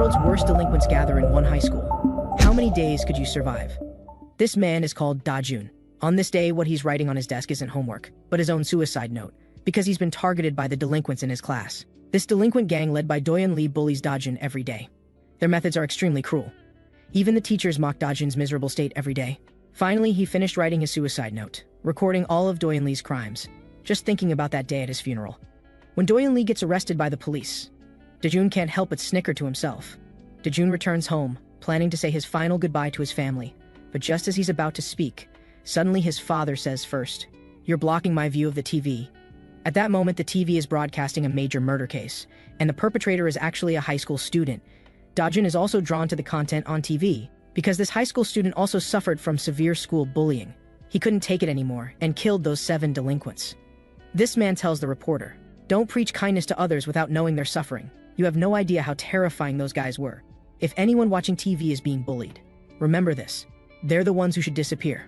world's worst delinquents gather in one high school. How many days could you survive? This man is called Dajun. On this day, what he's writing on his desk isn't homework, but his own suicide note, because he's been targeted by the delinquents in his class. This delinquent gang led by Doyun Lee bullies Dajun every day. Their methods are extremely cruel. Even the teachers mock Dajun's miserable state every day. Finally, he finished writing his suicide note, recording all of Doyun Lee's crimes, just thinking about that day at his funeral. When Doyun Lee gets arrested by the police, Dajun can't help but snicker to himself. Dajun returns home, planning to say his final goodbye to his family, but just as he's about to speak, suddenly his father says first, "You're blocking my view of the TV." At that moment, the TV is broadcasting a major murder case, and the perpetrator is actually a high school student. Dajun is also drawn to the content on TV, because this high school student also suffered from severe school bullying. He couldn't take it anymore and killed those 7 delinquents. This man tells the reporter, "Don't preach kindness to others without knowing their suffering. You have no idea how terrifying those guys were. If anyone watching TV is being bullied, remember this. They're the ones who should disappear."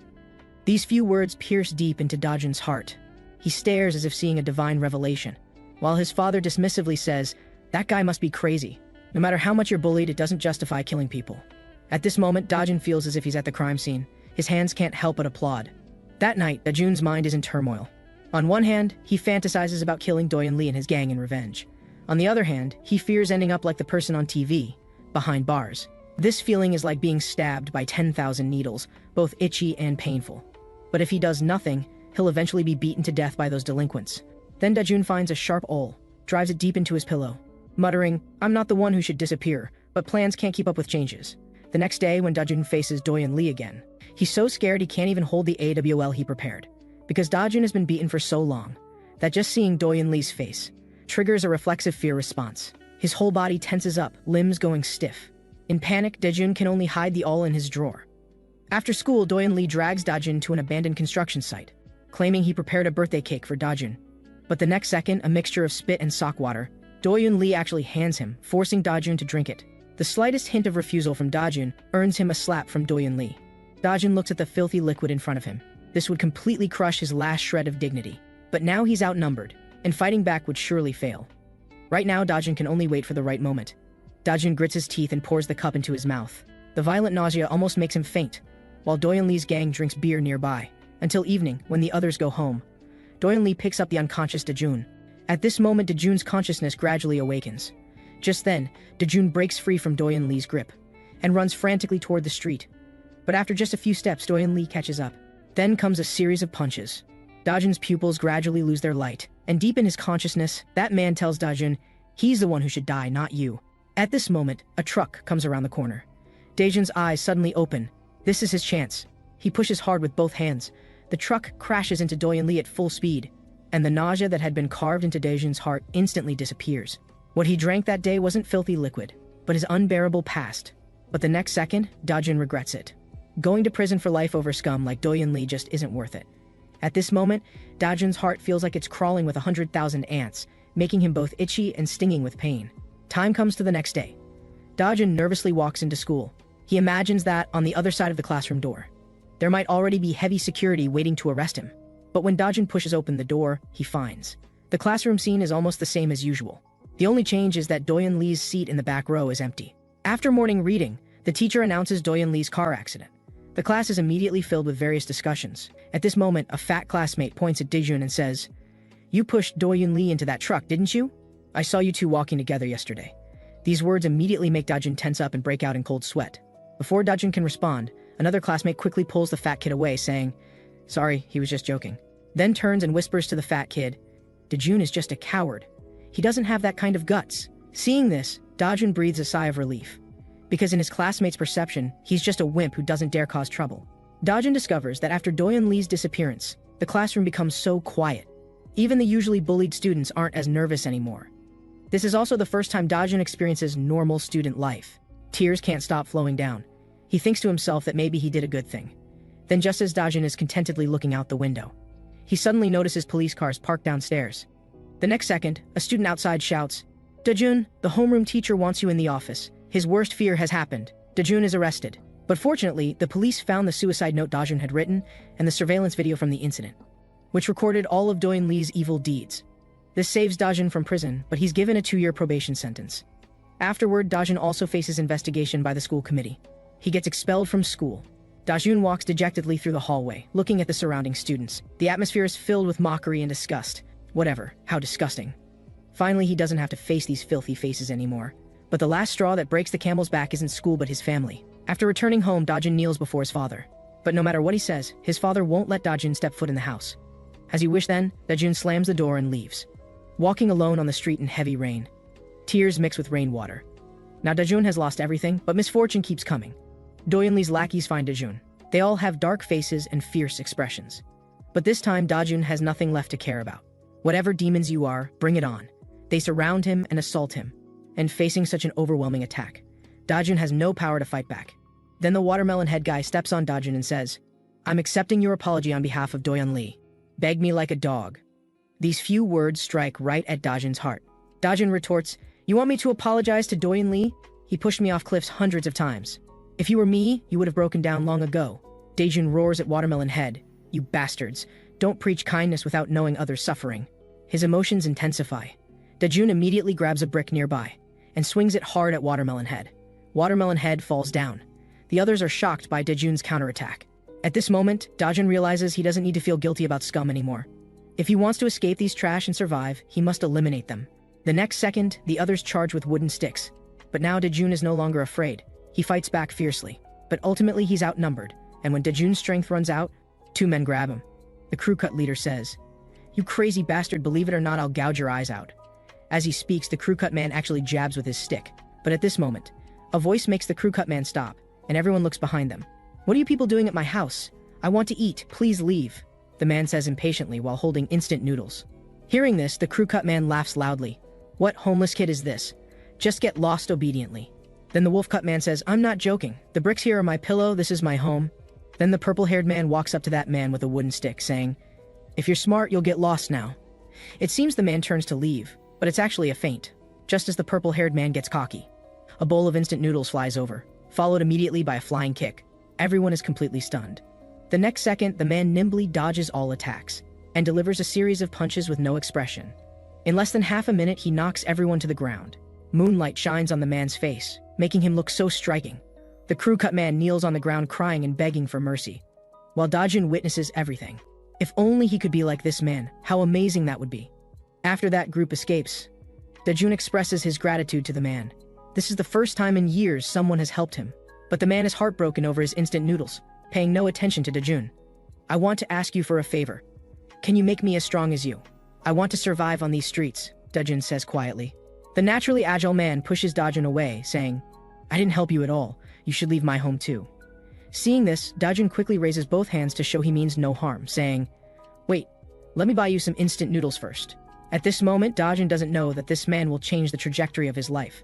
These few words pierce deep into Dajun's heart. He stares as if seeing a divine revelation, while his father dismissively says, "That guy must be crazy. No matter how much you're bullied, it doesn't justify killing people." At this moment, Dajun feels as if he's at the crime scene. His hands can't help but applaud. That night, Dajun's mind is in turmoil. On one hand, he fantasizes about killing Doyun Lee and his gang in revenge. On the other hand, he fears ending up like the person on TV, behind bars. This feeling is like being stabbed by 10,000 needles, both itchy and painful. But if he does nothing, he'll eventually be beaten to death by those delinquents. Then Dajun finds a sharp awl, drives it deep into his pillow, muttering, "I'm not the one who should disappear, but plans can't keep up with changes." The next day, when Dajun faces Doyun Lee again, he's so scared he can't even hold the AWL he prepared. Because Dajun has been beaten for so long, that just seeing Doyun Lee's face triggers a reflexive fear response. His whole body tenses up, limbs going stiff. In panic, Dajun can only hide the awl in his drawer. After school, Doyun Lee drags Dajun to an abandoned construction site, claiming he prepared a birthday cake for Dajun. But the next second, a mixture of spit and sock water, Doyun Lee actually hands him, forcing Dajun to drink it. The slightest hint of refusal from Dajun earns him a slap from Doyun Lee. Dajun looks at the filthy liquid in front of him. This would completely crush his last shred of dignity. But now he's outnumbered, and fighting back would surely fail. Right now, Dajun can only wait for the right moment. Dajun grits his teeth and pours the cup into his mouth. The violent nausea almost makes him faint, while Doyun Lee's gang drinks beer nearby. Until evening, when the others go home, Doyun Lee picks up the unconscious Dajun. At this moment, Dajun's consciousness gradually awakens. Just then, Dajun breaks free from Doyun Lee's grip and runs frantically toward the street. But after just a few steps, Doyun Lee catches up. Then comes a series of punches. Dajun's pupils gradually lose their light, and deep in his consciousness, that man tells Dajun, he's the one who should die, not you. At this moment, a truck comes around the corner. Dajun's eyes suddenly open. This is his chance. He pushes hard with both hands. The truck crashes into Doyun Lee at full speed, and the nausea that had been carved into Dajun's heart instantly disappears. What he drank that day wasn't filthy liquid, but his unbearable past. But the next second, Dajun regrets it. Going to prison for life over scum like Doyun Lee just isn't worth it. At this moment, Dajun's heart feels like it's crawling with 100,000 ants, making him both itchy and stinging with pain. Time comes to the next day. Dajun nervously walks into school. He imagines that, on the other side of the classroom door, there might already be heavy security waiting to arrest him. But when Dajun pushes open the door, he finds the classroom scene is almost the same as usual. The only change is that Doyun Lee's seat in the back row is empty. After morning reading, the teacher announces Doyun Lee's car accident. The class is immediately filled with various discussions. At this moment, a fat classmate points at Dajun and says, "You pushed Doyun Lee into that truck, didn't you? I saw you two walking together yesterday." These words immediately make Dajun tense up and break out in cold sweat. Before Dajun can respond, another classmate quickly pulls the fat kid away, saying, "Sorry, he was just joking." Then turns and whispers to the fat kid, "Dajun is just a coward. He doesn't have that kind of guts." Seeing this, Dajun breathes a sigh of relief. Because in his classmates' perception, he's just a wimp who doesn't dare cause trouble. Dajun discovers that after Doyun Lee's disappearance, the classroom becomes so quiet. Even the usually bullied students aren't as nervous anymore. This is also the first time Dajun experiences normal student life. Tears can't stop flowing down. He thinks to himself that maybe he did a good thing. Then just as Dajun is contentedly looking out the window, he suddenly notices police cars parked downstairs. The next second, a student outside shouts, "Dajun, the homeroom teacher wants you in the office. His worst fear has happened. Dajun is arrested." But fortunately, the police found the suicide note Dajun had written and the surveillance video from the incident, which recorded all of Doyun Lee's evil deeds. This saves Dajun from prison, but he's given a 2-year probation sentence. Afterward, Dajun also faces investigation by the school committee. He gets expelled from school. Dajun walks dejectedly through the hallway, looking at the surrounding students. The atmosphere is filled with mockery and disgust. Whatever, how disgusting. Finally, he doesn't have to face these filthy faces anymore. But the last straw that breaks the camel's back isn't school but his family. After returning home, Dajun kneels before his father. But no matter what he says, his father won't let Dajun step foot in the house. As he wished then, Dajun slams the door and leaves. Walking alone on the street in heavy rain. Tears mix with rainwater. Now Dajun has lost everything, but misfortune keeps coming. Doyeonlee's lackeys find Dajun. They all have dark faces and fierce expressions. But this time, Dajun has nothing left to care about. Whatever demons you are, bring it on. They surround him and assault him. And facing such an overwhelming attack, Dajun has no power to fight back. Then the watermelon head guy steps on Dajun and says, "I'm accepting your apology on behalf of Doyeonlee. Beg me like a dog." These few words strike right at Dajun's heart. Dajun retorts, "You want me to apologize to Doyeonlee? He pushed me off cliffs hundreds of times. If you were me, you would have broken down long ago." Dajun roars at Watermelon Head, "You bastards, don't preach kindness without knowing others' suffering." His emotions intensify. Dajun immediately grabs a brick nearby and swings it hard at Watermelon Head. Watermelon Head falls down. The others are shocked by Dajun's counterattack. At this moment, Dajun realizes he doesn't need to feel guilty about scum anymore. If he wants to escape these trash and survive, he must eliminate them. The next second, the others charge with wooden sticks. But now Dajun is no longer afraid. He fights back fiercely. But ultimately he's outnumbered, and when Dajun's strength runs out, two men grab him. The crew cut leader says, "You crazy bastard, believe it or not, I'll gouge your eyes out." As he speaks, the crew cut man actually jabs with his stick. But at this moment, a voice makes the crew cut man stop, and everyone looks behind them. "What are you people doing at my house? I want to eat, please leave," the man says impatiently while holding instant noodles. Hearing this, the crew cut man laughs loudly. "What homeless kid is this? Just get lost obediently." Then the wolf cut man says, "I'm not joking. The bricks here are my pillow, this is my home." Then the purple-haired man walks up to that man with a wooden stick, saying, "If you're smart, you'll get lost now." It seems the man turns to leave, but it's actually a feint. Just as the purple-haired man gets cocky, a bowl of instant noodles flies over, followed immediately by a flying kick. Everyone is completely stunned. The next second, the man nimbly dodges all attacks and delivers a series of punches with no expression. In less than half a minute, he knocks everyone to the ground. Moonlight shines on the man's face, making him look so striking. The crew cut man kneels on the ground crying and begging for mercy, while Dajun witnesses everything. If only he could be like this man, how amazing that would be. After that group escapes, Dajun expresses his gratitude to the man. This is the first time in years someone has helped him, but the man is heartbroken over his instant noodles, paying no attention to Dajun. "I want to ask you for a favor. Can you make me as strong as you? I want to survive on these streets," Dajun says quietly. The naturally agile man pushes Dajun away, saying, "I didn't help you at all. You should leave my home too." Seeing this, Dajun quickly raises both hands to show he means no harm, saying, "Wait, let me buy you some instant noodles first." At this moment, Dajun doesn't know that this man will change the trajectory of his life.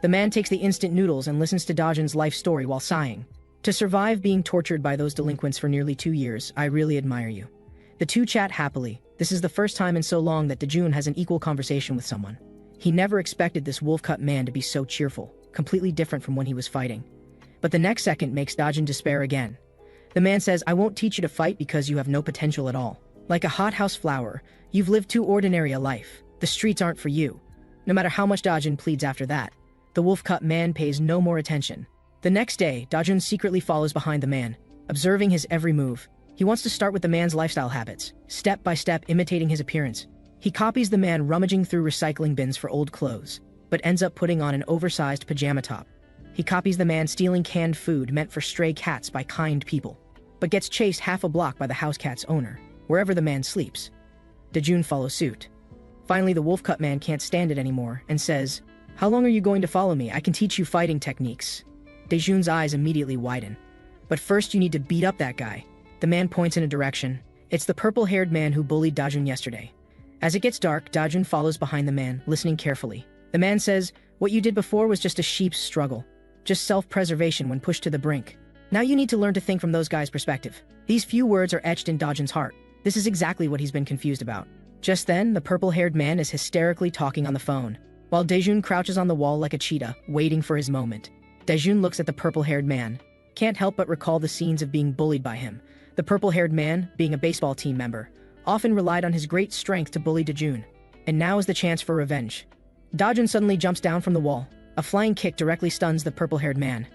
The man takes the instant noodles and listens to Dajun's life story while sighing. "To survive being tortured by those delinquents for nearly 2 years, I really admire you." The two chat happily. This is the first time in so long that Dajun has an equal conversation with someone. He never expected this wolf-cut man to be so cheerful, completely different from when he was fighting. But the next second makes Dajun despair again. The man says, "I won't teach you to fight because you have no potential at all. Like a hothouse flower, you've lived too ordinary a life. The streets aren't for you." No matter how much Dajun pleads after that, the wolf-cut man pays no more attention. The next day, Dajun secretly follows behind the man, observing his every move. He wants to start with the man's lifestyle habits, step by step imitating his appearance. He copies the man rummaging through recycling bins for old clothes, but ends up putting on an oversized pajama top. He copies the man stealing canned food meant for stray cats by kind people, but gets chased half a block by the house cat's owner, wherever the man sleeps. Dajun follows suit. Finally, the wolf-cut man can't stand it anymore and says, "How long are you going to follow me? I can teach you fighting techniques." Dajun's eyes immediately widen. "But first you need to beat up that guy." The man points in a direction. It's the purple-haired man who bullied Dajun yesterday. As it gets dark, Dajun follows behind the man, listening carefully. The man says, "What you did before was just a sheep's struggle. Just self-preservation when pushed to the brink. Now you need to learn to think from those guys' perspective." These few words are etched in Dajun's heart. This is exactly what he's been confused about. Just then, the purple-haired man is hysterically talking on the phone, while Dajun crouches on the wall like a cheetah, waiting for his moment. Dajun looks at the purple-haired man. Can't help but recall the scenes of being bullied by him. The purple-haired man, being a baseball team member, often relied on his great strength to bully Dajun. And now is the chance for revenge. Dajun suddenly jumps down from the wall, A flying kick directly stuns the purple-haired man.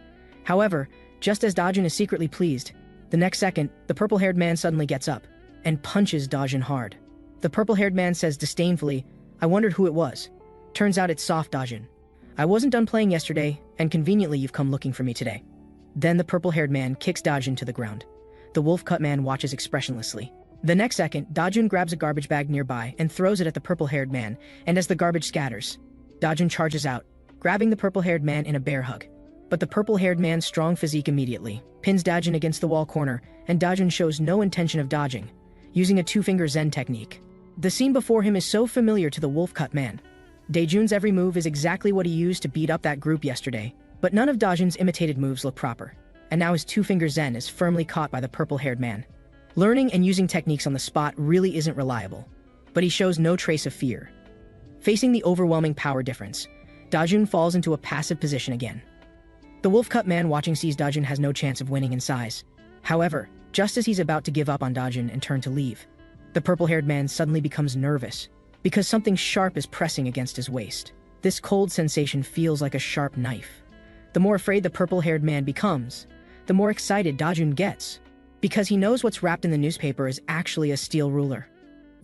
However, just as Dajun is secretly pleased, the next second, the purple-haired man suddenly gets up and punches Dajun hard. The purple-haired man says disdainfully, "I wondered who it was. Turns out it's soft, Dajun. I wasn't done playing yesterday, and conveniently you've come looking for me today." Then the purple-haired man kicks Dajun to the ground. The wolf-cut man watches expressionlessly. The next second, Dajun grabs a garbage bag nearby and throws it at the purple-haired man, and as the garbage scatters, Dajun charges out, grabbing the purple-haired man in a bear hug. But the purple-haired man's strong physique immediately pins Dajun against the wall corner, and Dajun shows no intention of dodging, using a two-finger Zen technique. The scene before him is so familiar to the wolf-cut man. Dajun's every move is exactly what he used to beat up that group yesterday, but none of Dajun's imitated moves look proper, and now his two-finger Zen is firmly caught by the purple-haired man. Learning and using techniques on the spot really isn't reliable, but he shows no trace of fear. Facing the overwhelming power difference, Dajun falls into a passive position again. The wolf-cut man watching sees Dajun has no chance of winning in size. However, just as he's about to give up on Dajun and turn to leave, the purple-haired man suddenly becomes nervous because something sharp is pressing against his waist. This cold sensation feels like a sharp knife. The more afraid the purple-haired man becomes, the more excited Dajun gets, because he knows what's wrapped in the newspaper is actually a steel ruler.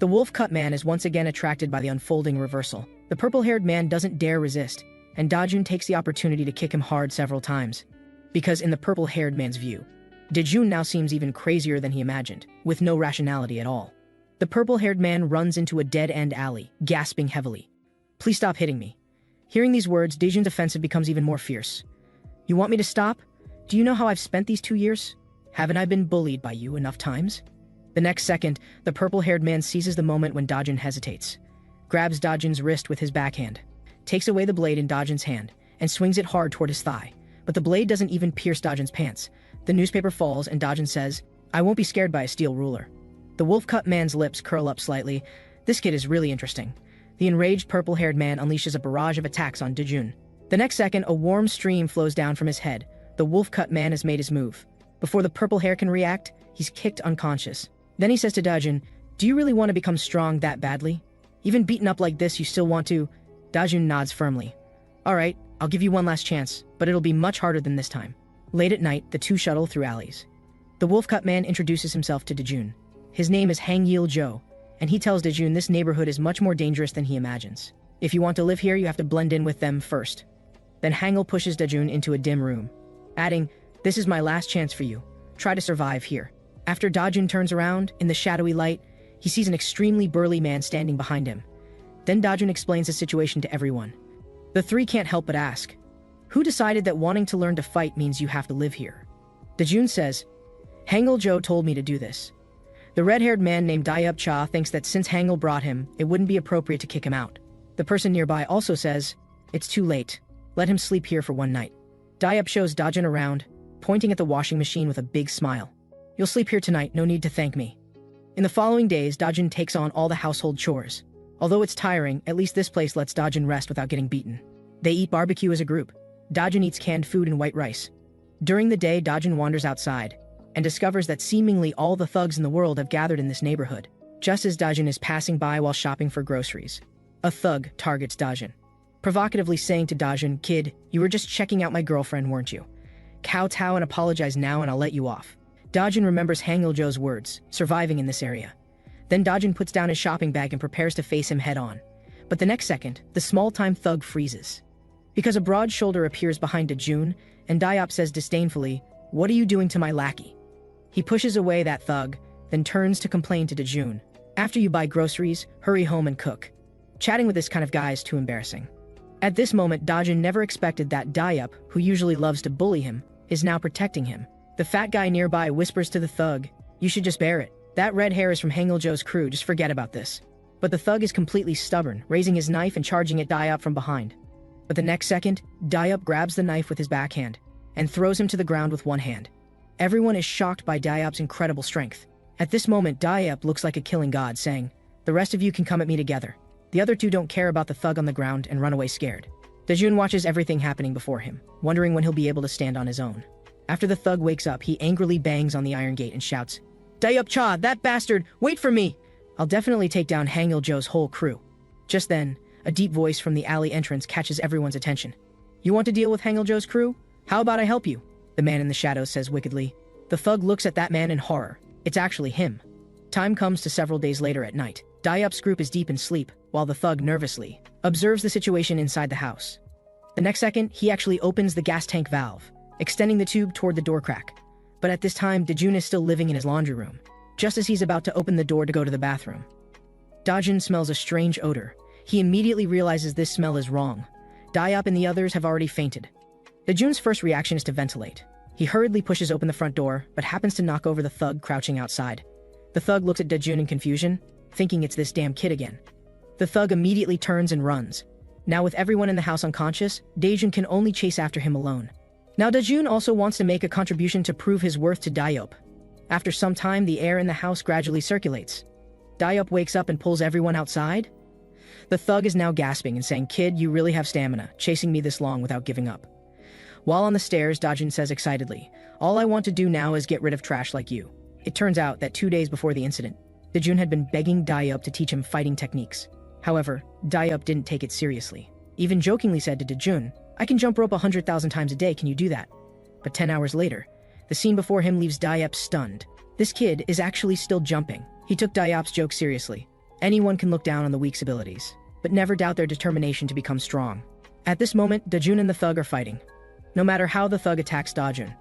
The wolf-cut man is once again attracted by the unfolding reversal. The purple-haired man doesn't dare resist, and Dajun takes the opportunity to kick him hard several times. Because in the purple-haired man's view, Dajun now seems even crazier than he imagined, with no rationality at all. The purple-haired man runs into a dead-end alley, gasping heavily. "Please stop hitting me." Hearing these words, Dajun's offensive becomes even more fierce. "You want me to stop? Do you know how I've spent these 2 years? Haven't I been bullied by you enough times?" The next second, the purple-haired man seizes the moment when Dajun hesitates, grabs Dajun's wrist with his backhand, takes away the blade in Dajun's hand, and swings it hard toward his thigh. But the blade doesn't even pierce Dajun's pants. The newspaper falls and Dajun says, "I won't be scared by a steel ruler." The wolf-cut man's lips curl up slightly. This kid is really interesting. The enraged purple-haired man unleashes a barrage of attacks on Dajun. The next second, a warm stream flows down from his head. The wolf-cut man has made his move. Before the purple hair can react, he's kicked unconscious. Then he says to Dajun, "Do you really want to become strong that badly? Even beaten up like this, you still want to?" Dajun nods firmly. "All right, I'll give you one last chance, but it'll be much harder than this time." Late at night, the two shuttle through alleys. The wolf-cut man introduces himself to Dajun. His name is Hangil Jo, and he tells Dajun this neighborhood is much more dangerous than he imagines. If you want to live here, you have to blend in with them first. Then Hangil pushes Dajun into a dim room, adding, "This is my last chance for you. Try to survive here." After Dajun turns around, in the shadowy light, he sees an extremely burly man standing behind him. Then Dajun explains the situation to everyone. The three can't help but ask, "Who decided that wanting to learn to fight means you have to live here?" Dajun says, "Hangil Jo told me to do this." The red-haired man named Dayup Cha thinks that since Hangil brought him, it wouldn't be appropriate to kick him out. The person nearby also says, "It's too late. Let him sleep here for one night." Dayup shows Dajun around, pointing at the washing machine with a big smile. "You'll sleep here tonight, no need to thank me." In the following days, Dajun takes on all the household chores. Although it's tiring, at least this place lets Dajun rest without getting beaten. They eat barbecue as a group. Dajun eats canned food and white rice. During the day, Dajun wanders outside and discovers that seemingly all the thugs in the world have gathered in this neighborhood. Just as Dajun is passing by while shopping for groceries, a thug targets Dajun, provocatively saying to Dajun, "Kid, you were just checking out my girlfriend, weren't you? Kowtow and apologize now and I'll let you off." Dajun remembers Hangil Jo's words, surviving in this area. Then Dajun puts down his shopping bag and prepares to face him head-on. But the next second, the small-time thug freezes, because a broad shoulder appears behind Dajun, and Dayup says disdainfully, "What are you doing to my lackey?" He pushes away that thug, then turns to complain to Dajun, "After you buy groceries, hurry home and cook. Chatting with this kind of guy is too embarrassing." At this moment, Dajun never expected that Dayup, who usually loves to bully him, is now protecting him. The fat guy nearby whispers to the thug, "You should just bear it. That red hair is from Hangil Jo's crew, just forget about this." But the thug is completely stubborn, raising his knife and charging at Dayup from behind. But the next second, Dayup grabs the knife with his backhand and throws him to the ground with one hand. Everyone is shocked by Dayup's incredible strength. At this moment, Dayup looks like a killing god, saying, "The rest of you can come at me together." The other two don't care about the thug on the ground and run away scared. Dajun watches everything happening before him, wondering when he'll be able to stand on his own. After the thug wakes up, he angrily bangs on the iron gate and shouts, "Dayup Cha, that bastard, wait for me! I'll definitely take down Hangil Jo's whole crew." Just then, a deep voice from the alley entrance catches everyone's attention. You want to deal with Hangeljo's crew? How about I help you? The man in the shadows says wickedly. The thug looks at that man in horror. It's actually him. Time comes to several days later at night. Dayup's group is deep in sleep, while the thug nervously observes the situation inside the house. The next second, he actually opens the gas tank valve, extending the tube toward the door crack. But at this time, Dajun is still living in his laundry room, just as he's about to open the door to go to the bathroom. Dajun smells a strange odor. He immediately realizes this smell is wrong. Dayup and the others have already fainted. Dajun's first reaction is to ventilate. He hurriedly pushes open the front door, but happens to knock over the thug crouching outside. The thug looks at Dajun in confusion, thinking it's this damn kid again. The thug immediately turns and runs. Now with everyone in the house unconscious, Dajun can only chase after him alone. Now Dajun also wants to make a contribution to prove his worth to Dayup. After some time, the air in the house gradually circulates. Dayup wakes up and pulls everyone outside. The thug is now gasping and saying, "Kid, you really have stamina, chasing me this long without giving up." While on the stairs, Dajun says excitedly, "All I want to do now is get rid of trash like you." It turns out that 2 days before the incident, Dajun had been begging Dayup to teach him fighting techniques. However, Dayup didn't take it seriously. Even jokingly said to Dajun, "I can jump rope 100,000 times a day, can you do that?" But 10 hours later, the scene before him leaves Dayup stunned. This kid is actually still jumping. He took Dayup's joke seriously. Anyone can look down on the weak's abilities, but never doubt their determination to become strong. At this moment, Dajun and the thug are fighting. No matter how the thug attacks Dajun,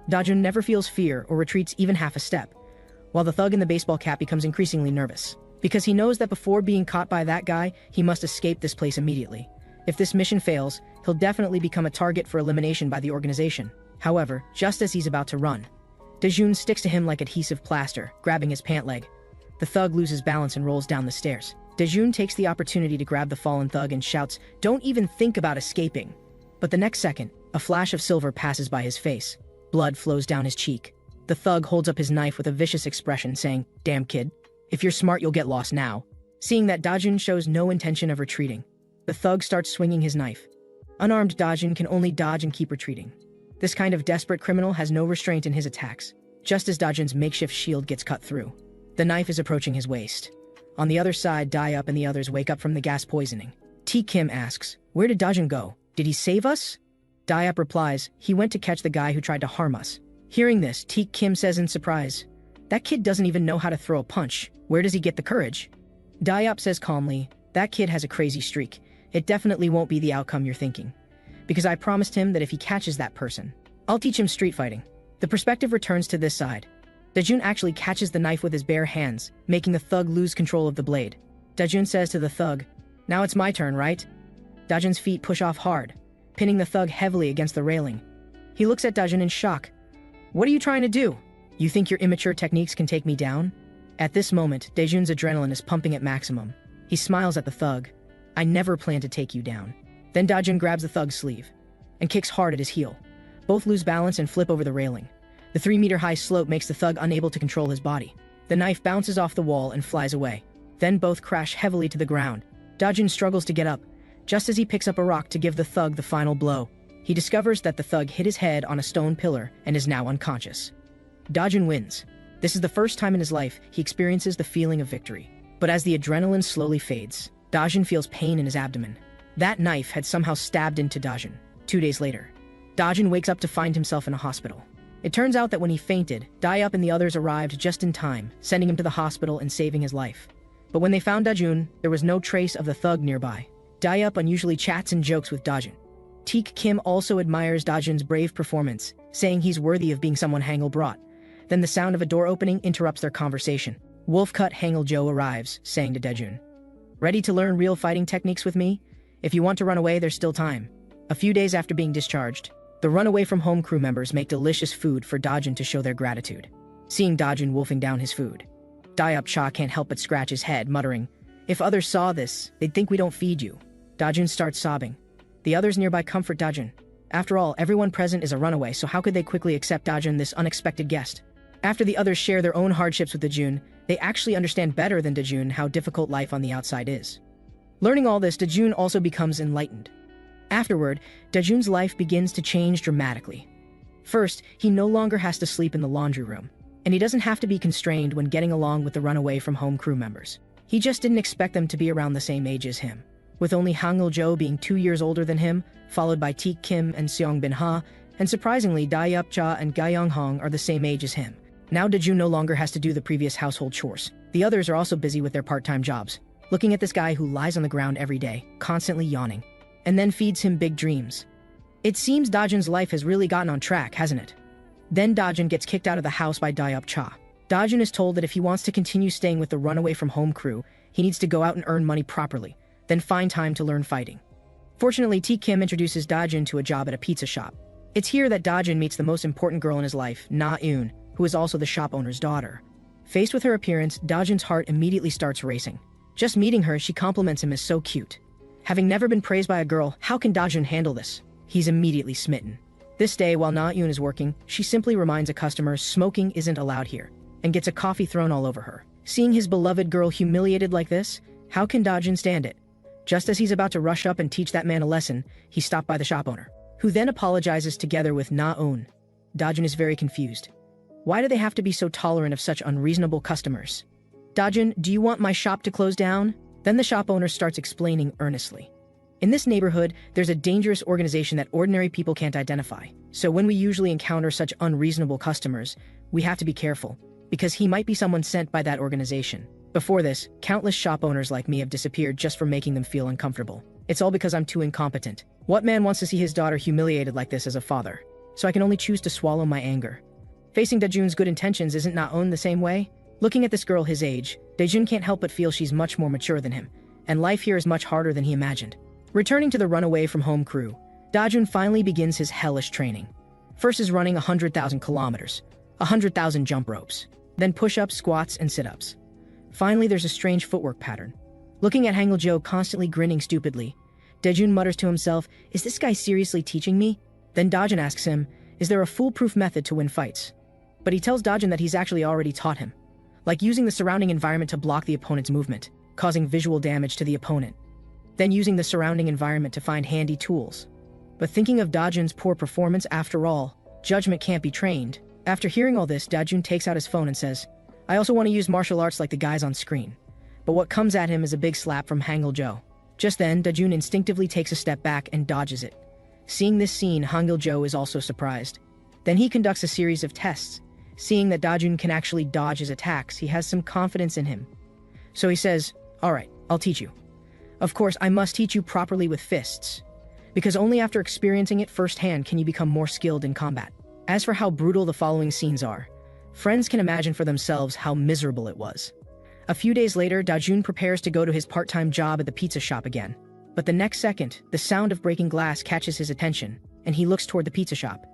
Dajun never feels fear or retreats even half a step, while the thug in the baseball cap becomes increasingly nervous, because he knows that before being caught by that guy, he must escape this place immediately. If this mission fails, he'll definitely become a target for elimination by the organization. However, just as he's about to run, Dajun sticks to him like adhesive plaster, grabbing his pant leg. The thug loses balance and rolls down the stairs. Dajun takes the opportunity to grab the fallen thug and shouts, "Don't even think about escaping." But the next second, a flash of silver passes by his face. Blood flows down his cheek. The thug holds up his knife with a vicious expression, saying, "Damn kid, if you're smart you'll get lost now." Seeing that Dajun shows no intention of retreating, the thug starts swinging his knife. Unarmed Dajun can only dodge and keep retreating. This kind of desperate criminal has no restraint in his attacks. Just as Dajun's makeshift shield gets cut through, the knife is approaching his waist. On the other side, Dayup and the others wake up from the gas poisoning. T. Kim asks, "Where did Dajun go? Did he save us?" Dayup replies, "He went to catch the guy who tried to harm us." Hearing this, T. Kim says in surprise, "That kid doesn't even know how to throw a punch. Where does he get the courage?" Dayup says calmly, "That kid has a crazy streak. It definitely won't be the outcome you're thinking. Because I promised him that if he catches that person, I'll teach him street fighting." The perspective returns to this side. Dajun actually catches the knife with his bare hands, making the thug lose control of the blade. Dajun says to the thug, "Now it's my turn, right?" Dajun's feet push off hard, pinning the thug heavily against the railing. He looks at Dajun in shock. "What are you trying to do? You think your immature techniques can take me down?" At this moment, Dajun's adrenaline is pumping at maximum. He smiles at the thug. "I never plan to take you down." Then Dajun grabs the thug's sleeve and kicks hard at his heel. Both lose balance and flip over the railing. The 3-meter-high slope makes the thug unable to control his body. The knife bounces off the wall and flies away. Then both crash heavily to the ground. Dajun struggles to get up, just as he picks up a rock to give the thug the final blow. He discovers that the thug hit his head on a stone pillar and is now unconscious. Dajun wins. This is the first time in his life he experiences the feeling of victory. But as the adrenaline slowly fades, Dajun feels pain in his abdomen. That knife had somehow stabbed into Dajun. 2 days later, Dajun wakes up to find himself in a hospital. It turns out that when he fainted, Dayup and the others arrived just in time, sending him to the hospital and saving his life. But when they found Dajun, there was no trace of the thug nearby. Dayup unusually chats and jokes with Dajun. Teek Kim also admires Dajun's brave performance, saying he's worthy of being someone Hangul brought. Then the sound of a door opening interrupts their conversation. Wolfcut Hangul Joe arrives, saying to Dajun, "Ready to learn real fighting techniques with me? If you want to run away, there's still time." A few days after being discharged, the runaway from home crew members make delicious food for Dajun to show their gratitude. Seeing Dajun wolfing down his food, Dayup Cha can't help but scratch his head, muttering, "If others saw this, they'd think we don't feed you." Dajun starts sobbing. The others nearby comfort Dajun. After all, everyone present is a runaway, so how could they quickly accept Dajun, this unexpected guest? After the others share their own hardships with Dajun, they actually understand better than Dajun how difficult life on the outside is. Learning all this, Dajun also becomes enlightened. Afterward, Dajun's life begins to change dramatically. First, he no longer has to sleep in the laundry room, and he doesn't have to be constrained when getting along with the runaway from home crew members. He just didn't expect them to be around the same age as him. with only Hangul-jo being 2 years older than him, followed by Taek Kim and Seong Bin-ha, and surprisingly, Dayup-cha and Ga-young-hong are the same age as him. Now Dajun no longer has to do the previous household chores. The others are also busy with their part-time jobs, looking at this guy who lies on the ground every day, constantly yawning, and then feeds him big dreams. It seems Dajun's life has really gotten on track, hasn't it? Then Dajun gets kicked out of the house by Dayup-cha. Dajun is told that if he wants to continue staying with the runaway from home crew, he needs to go out and earn money properly, then find time to learn fighting. Fortunately, Taek Kim introduces Dajun to a job at a pizza shop. It's here that Dajun meets the most important girl in his life, Na-eun, who is also the shop owner's daughter. Faced with her appearance, Dajun's heart immediately starts racing. Just meeting her, she compliments him as so cute. Having never been praised by a girl, how can Dajun handle this? He's immediately smitten. This day, while Na-eun is working, she simply reminds a customer smoking isn't allowed here, and gets a coffee thrown all over her. Seeing his beloved girl humiliated like this, how can Dajun stand it? Just as he's about to rush up and teach that man a lesson, he's stopped by the shop owner, who then apologizes together with Na-eun. Dajun is very confused. Why do they have to be so tolerant of such unreasonable customers? Dajun, do you want my shop to close down? Then the shop owner starts explaining earnestly. In this neighborhood, there's a dangerous organization that ordinary people can't identify. So when we usually encounter such unreasonable customers, we have to be careful, because he might be someone sent by that organization. Before this, countless shop owners like me have disappeared just for making them feel uncomfortable. It's all because I'm too incompetent. What man wants to see his daughter humiliated like this as a father? So I can only choose to swallow my anger. Facing Dajun's good intentions isn't Na-eun the same way? Looking at this girl his age, Dajun can't help but feel she's much more mature than him, and life here is much harder than he imagined. Returning to the runaway from home crew, Dajun finally begins his hellish training. First is running 100,000 kilometers, 100,000 jump ropes, then push-ups, squats, and sit-ups. Finally, there's a strange footwork pattern. Looking at Hangul-jo constantly grinning stupidly, Dajun mutters to himself, "Is this guy seriously teaching me?" Then Dajun asks him, "Is there a foolproof method to win fights?" But he tells Dajun that he's actually already taught him, like using the surrounding environment to block the opponent's movement, causing visual damage to the opponent. Then using the surrounding environment to find handy tools. But thinking of Dajun's poor performance, after all, judgment can't be trained. After hearing all this, Dajun takes out his phone and says, "I also want to use martial arts like the guys on screen." But what comes at him is a big slap from Hangul-jo. Just then, Dajun instinctively takes a step back and dodges it. Seeing this scene, Hangul-jo is also surprised. Then he conducts a series of tests. Seeing that Dajun can actually dodge his attacks, he has some confidence in him. So he says, "Alright, I'll teach you. Of course, I must teach you properly with fists, because only after experiencing it firsthand can you become more skilled in combat." As for how brutal the following scenes are, friends can imagine for themselves how miserable it was. A few days later, Dajun prepares to go to his part-time job at the pizza shop again. But the next second, the sound of breaking glass catches his attention, and he looks toward the pizza shop.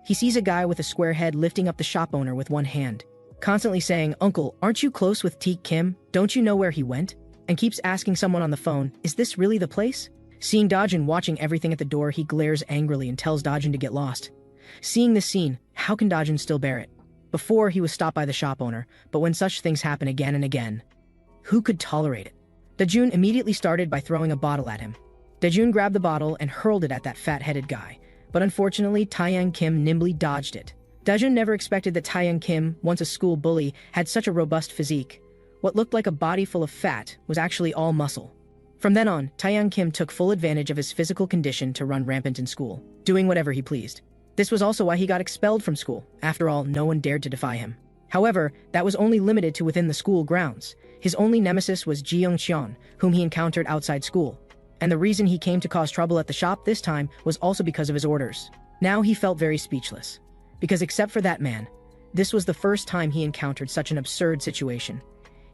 He sees a guy with a square head lifting up the shop owner with one hand, constantly saying, "Uncle, aren't you close with Taek Kim? Don't you know where he went?" And keeps asking someone on the phone, "Is this really the place?" Seeing Dajun watching everything at the door, he glares angrily and tells Dajun to get lost. Seeing this scene, how can Dajun still bear it? Before, he was stopped by the shop owner, but when such things happen again and again, who could tolerate it? Dajun immediately started by throwing a bottle at him. Dajun grabbed the bottle and hurled it at that fat-headed guy, but unfortunately, Taeyang Kim nimbly dodged it. Dajun never expected that Taeyang Kim, once a school bully, had such a robust physique. What looked like a body full of fat was actually all muscle. From then on, Taeyang Kim took full advantage of his physical condition to run rampant in school, doing whatever he pleased. This was also why he got expelled from school. After all, no one dared to defy him. However, that was only limited to within the school grounds. His only nemesis was Ji Young-cheon, whom he encountered outside school. And the reason he came to cause trouble at the shop this time was also because of his orders. Now he felt very speechless. Because except for that man, this was the first time he encountered such an absurd situation.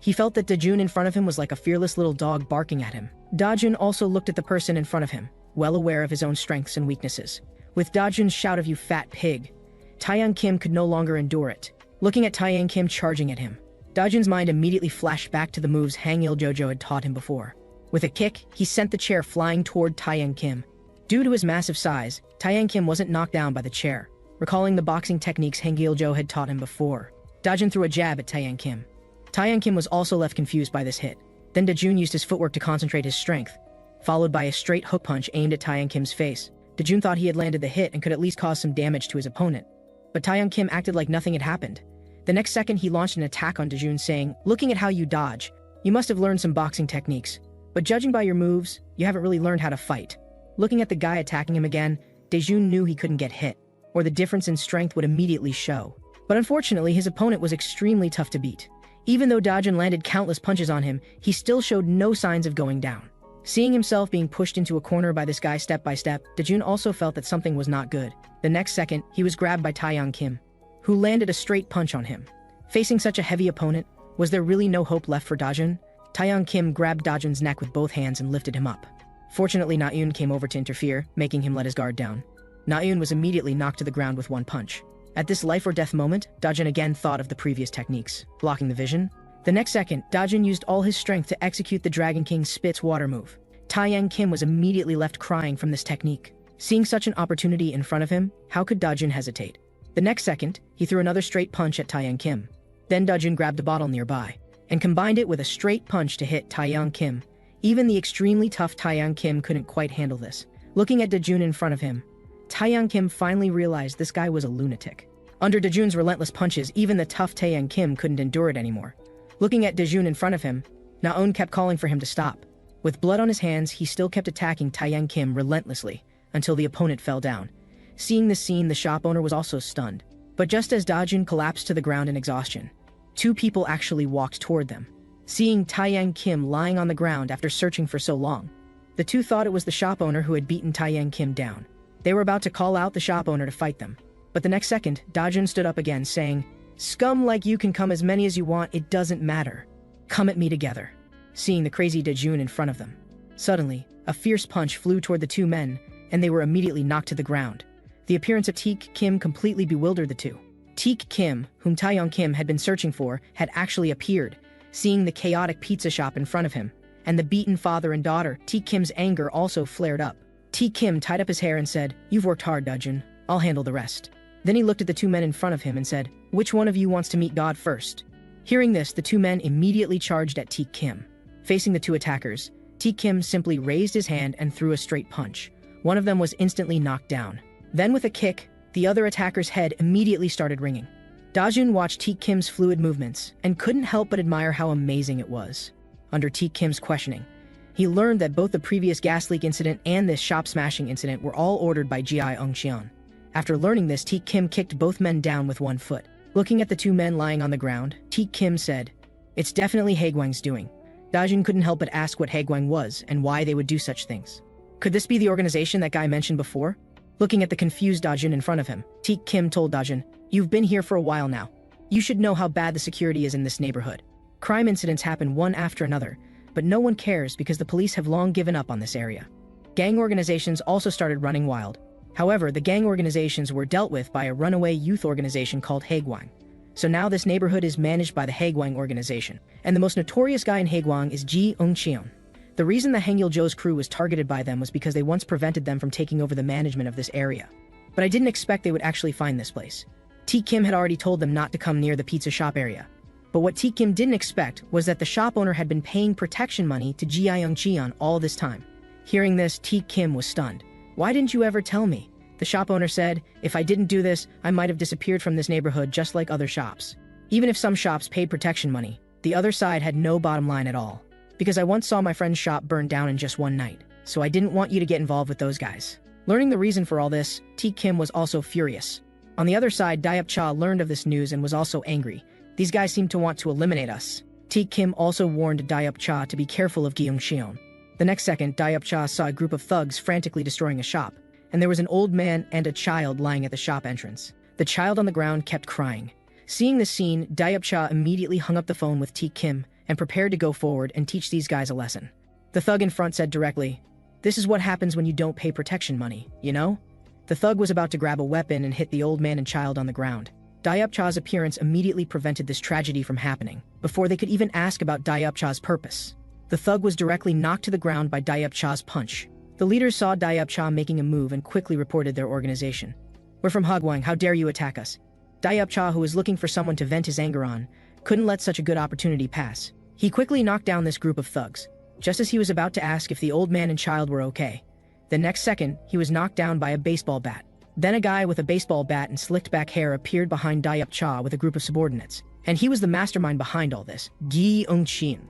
He felt that Dajun in front of him was like a fearless little dog barking at him. Dajun also looked at the person in front of him, well aware of his own strengths and weaknesses. With Dajun's shout of "you fat pig," Taeyang Kim could no longer endure it. Looking at Taeyang Kim charging at him, Dajun's mind immediately flashed back to the moves Hangul-jo had taught him before. With a kick, he sent the chair flying toward Taeyang Kim. Due to his massive size, Taeyang Kim wasn't knocked down by the chair, recalling the boxing techniques Hangul-jo had taught him before. Dajun threw a jab at Taeyang Kim. Taeyang Kim was also left confused by this hit. Then Dajun used his footwork to concentrate his strength, followed by a straight hook punch aimed at Taeyang Kim's face. Dajun thought he had landed the hit and could at least cause some damage to his opponent. But Taeyang Kim acted like nothing had happened. The next second, he launched an attack on Dajun, saying, "Looking at how you dodge, you must have learned some boxing techniques. But judging by your moves, you haven't really learned how to fight. Looking at the guy attacking him again, Dajun knew he couldn't get hit, or the difference in strength would immediately show. But unfortunately, his opponent was extremely tough to beat. Even though Dajun landed countless punches on him, he still showed no signs of going down. Seeing himself being pushed into a corner by this guy step by step, Dajun also felt that something was not good. The next second, he was grabbed by Taeyang Kim, who landed a straight punch on him. Facing such a heavy opponent, was there really no hope left for Dajun? Taeyang Kim grabbed Dajun's neck with both hands and lifted him up. Fortunately, Na-eun came over to interfere, making him let his guard down. Na-eun was immediately knocked to the ground with one punch. At this life-or-death moment, Dajun again thought of the previous techniques, blocking the vision. The next second, Dajun used all his strength to execute the Dragon King's Spit's water move. Taeyang Kim was immediately left crying from this technique. Seeing such an opportunity in front of him, how could Dajun hesitate? The next second, he threw another straight punch at Taeyang Kim. Then Dajun grabbed a bottle nearby, and combined it with a straight punch to hit Taeyang Kim. Even the extremely tough Taeyang Kim couldn't quite handle this. Looking at Dajun in front of him, Taeyang Kim finally realized this guy was a lunatic. Under Dajun's relentless punches, even the tough Taeyang Kim couldn't endure it anymore. Looking at Dajun in front of him, Na-eun kept calling for him to stop. With blood on his hands, he still kept attacking Taeyang Kim relentlessly, until the opponent fell down. Seeing this scene, the shop owner was also stunned. But just as Dajun collapsed to the ground in exhaustion, two people actually walked toward them. Seeing Taeyang Kim lying on the ground after searching for so long, the two thought it was the shop owner who had beaten Taeyang Kim down. They were about to call out the shop owner to fight them. But the next second, Dajun stood up again, saying, "Scum like you can come as many as you want, it doesn't matter. Come at me together." Seeing the crazy Dajun in front of them, suddenly, a fierce punch flew toward the two men, and they were immediately knocked to the ground. The appearance of Taek Kim completely bewildered the two. Taek Kim, whom Taeyang Kim had been searching for, had actually appeared. Seeing the chaotic pizza shop in front of him, and the beaten father and daughter, Taek Kim's anger also flared up. Taek Kim tied up his hair and said, "You've worked hard, Dajun. I'll handle the rest." Then he looked at the two men in front of him and said, "Which one of you wants to meet God first?" Hearing this, the two men immediately charged at Taek Kim. Facing the two attackers, Taek Kim simply raised his hand and threw a straight punch. One of them was instantly knocked down. Then with a kick, the other attacker's head immediately started ringing. Dajun watched Taek Kim's fluid movements and couldn't help but admire how amazing it was. Under Taek Kim's questioning, he learned that both the previous gas leak incident and this shop smashing incident were all ordered by Gi Eung-cheon. After learning this, Taek Kim kicked both men down with one foot. Looking at the two men lying on the ground, Taek Kim said, "It's definitely Haegwang's doing." Dajun couldn't help but ask what Haegwang was and why they would do such things. Could this be the organization that guy mentioned before? Looking at the confused Dajun in front of him, Taek Kim told Dajun, "You've been here for a while now. You should know how bad the security is in this neighborhood. Crime incidents happen one after another, but no one cares because the police have long given up on this area." Gang organizations also started running wild. However, the gang organizations were dealt with by a runaway youth organization called Haegwang. So now this neighborhood is managed by the Haegwang organization, and the most notorious guy in Haegwang is Gi Eung-cheon. The reason the Hangil-jo's crew was targeted by them was because they once prevented them from taking over the management of this area. But I didn't expect they would actually find this place. Taek Kim had already told them not to come near the pizza shop area. But what Taek Kim didn't expect was that the shop owner had been paying protection money to Gi Eung-cheon all this time. Hearing this, Taek Kim was stunned. "Why didn't you ever tell me?" The shop owner said, "If I didn't do this, I might have disappeared from this neighborhood just like other shops." Even if some shops paid protection money, the other side had no bottom line at all. "Because I once saw my friend's shop burn down in just one night, so I didn't want you to get involved with those guys." Learning the reason for all this, Taek Kim was also furious. On the other side, Dayap-cha learned of this news and was also angry. "These guys seem to want to eliminate us." Taek Kim also warned Dayap-cha to be careful of Gi Eung-cheon. The next second, Dayap-cha saw a group of thugs frantically destroying a shop, and there was an old man and a child lying at the shop entrance. The child on the ground kept crying. Seeing this scene, Dayap-cha immediately hung up the phone with Taek Kim and prepared to go forward and teach these guys a lesson. The thug in front said directly, "This is what happens when you don't pay protection money, you know?" The thug was about to grab a weapon and hit the old man and child on the ground. Dayap-cha's appearance immediately prevented this tragedy from happening, before they could even ask about Dayap-cha's purpose. The thug was directly knocked to the ground by Dayap-cha's punch. The leaders saw Dayap-cha making a move and quickly reported their organization. "We're from Haegwang, how dare you attack us?" Dayap-cha, who was looking for someone to vent his anger on, couldn't let such a good opportunity pass. He quickly knocked down this group of thugs, just as he was about to ask if the old man and child were okay. The next second, he was knocked down by a baseball bat. Then a guy with a baseball bat and slicked back hair appeared behind Dayap-cha with a group of subordinates, and he was the mastermind behind all this, Gi Eung-cheon.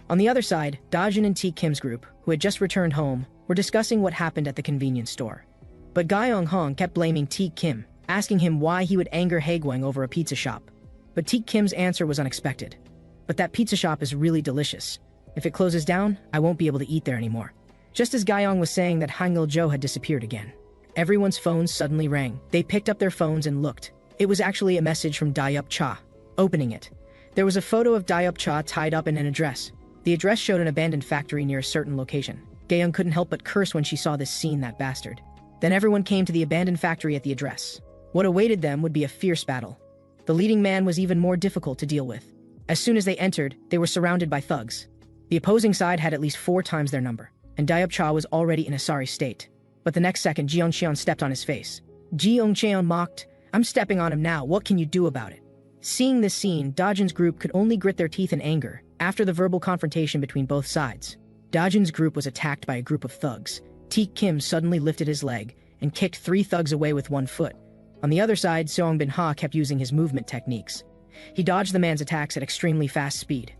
On the other side, Dajun and T. Kim's group, who had just returned home, were discussing what happened at the convenience store. But Gyeong Hong kept blaming T. Kim, asking him why he would anger Haegwang over a pizza shop. But T. Kim's answer was unexpected. But that pizza shop is really delicious. If it closes down, I won't be able to eat there anymore. Just as Gyeong was saying that Hangil-jo had disappeared again. Everyone's phones suddenly rang. They picked up their phones and looked. It was actually a message from Dayup Cha. Opening it, there was a photo of Dayup Cha tied up in an address. The address showed an abandoned factory near a certain location. Gyeong couldn't help but curse when she saw this scene, that bastard. Then everyone came to the abandoned factory at the address. What awaited them would be a fierce battle. The leading man was even more difficult to deal with. As soon as they entered, they were surrounded by thugs. The opposing side had at least 4 times their number, and Dayup Cha was already in a sorry state. But the next second, Jeong Cheon stepped on his face. Jeong Cheon mocked, "I'm stepping on him now, what can you do about it?" Seeing this scene, Dajun's group could only grit their teeth in anger after the verbal confrontation between both sides. Dajun's group was attacked by a group of thugs. T. Kim suddenly lifted his leg and kicked 3 thugs away with 1 foot. On the other side, Seong Bin Ha kept using his movement techniques. He dodged the man's attacks at extremely fast speed.